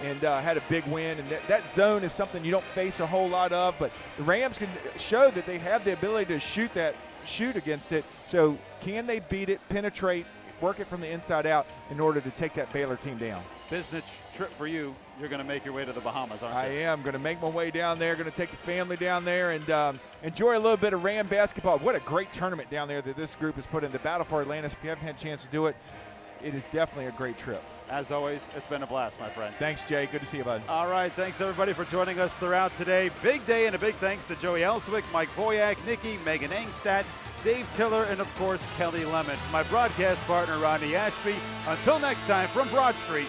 and had a big win. And that zone is something you don't face a whole lot of, but the Rams can show that they have the ability to shoot against it. So can they beat it, penetrate, work it from the inside out in order to take that Baylor team down? Business trip for you. You're going to make your way to the Bahamas, aren't you? I am going to make my way down there, going to take the family down there and enjoy a little bit of Ram basketball. What a great tournament down there that this group has put in. The Battle for Atlantis. If you haven't had a chance to do it, it is definitely a great trip. As always, it's been a blast, my friend. Thanks, Jay. Good to see you, bud. All right, thanks, everybody, for joining us throughout today. Big day, and a big thanks to Joey Elswick, Mike Boyack, Nikki, Megan Engstad, Dave Tiller, and, of course, Kelly Lemon. My broadcast partner, Rodney Ashby. Until next time, from Broad Street,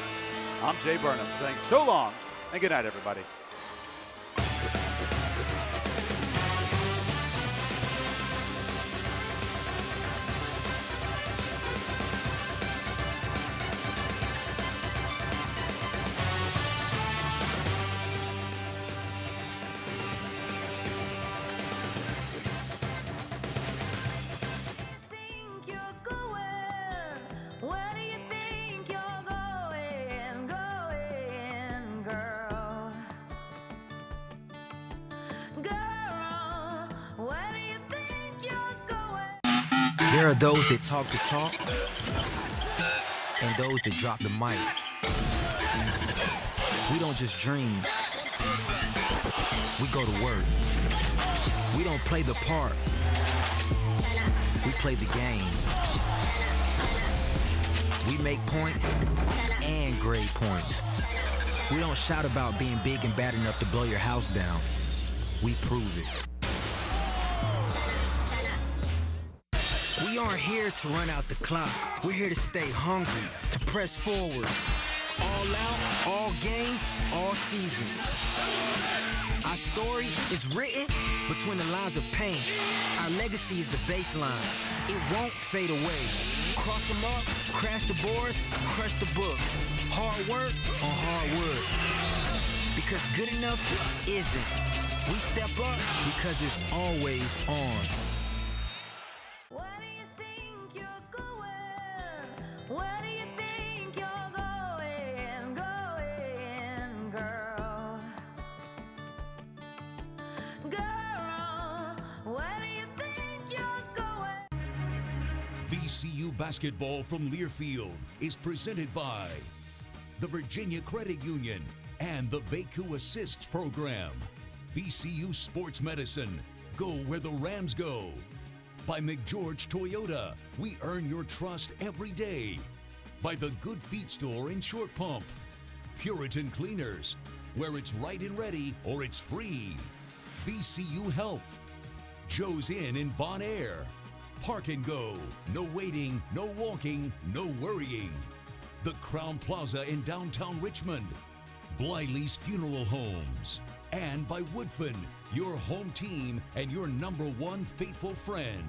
I'm Jay Burnham saying so long and good night, everybody. There are those that talk the talk and those that drop the mic. We don't just dream, we go to work. We don't play the part, we play the game. We make points and grade points. We don't shout about being big and bad enough to blow your house down. We prove it. We aren't here to run out the clock. We're here to stay hungry, to press forward. All out, all game, all season. Our story is written between the lines of pain. Our legacy is the baseline. It won't fade away. Cross them up, crash the boards, crush the books. Hard work on hard wood. Because good enough isn't. We step up because it's always on. Where do you think you're going, girl? Girl, where do you think you're going? VCU basketball from Learfield is presented by the Virginia Credit Union and the VCU Assists program. VCU Sports Medicine, go where the Rams go. By McGeorge Toyota, we earn your trust every day. By the Good Feet Store in Short Pump. Puritan Cleaners, where it's right and ready or it's free. VCU Health. Joe's Inn in Bon Air. Park and Go, no waiting, no walking, no worrying. The Crown Plaza in downtown Richmond. Blyle's Funeral Homes. And by Woodfin, your home team and your #1 faithful friend.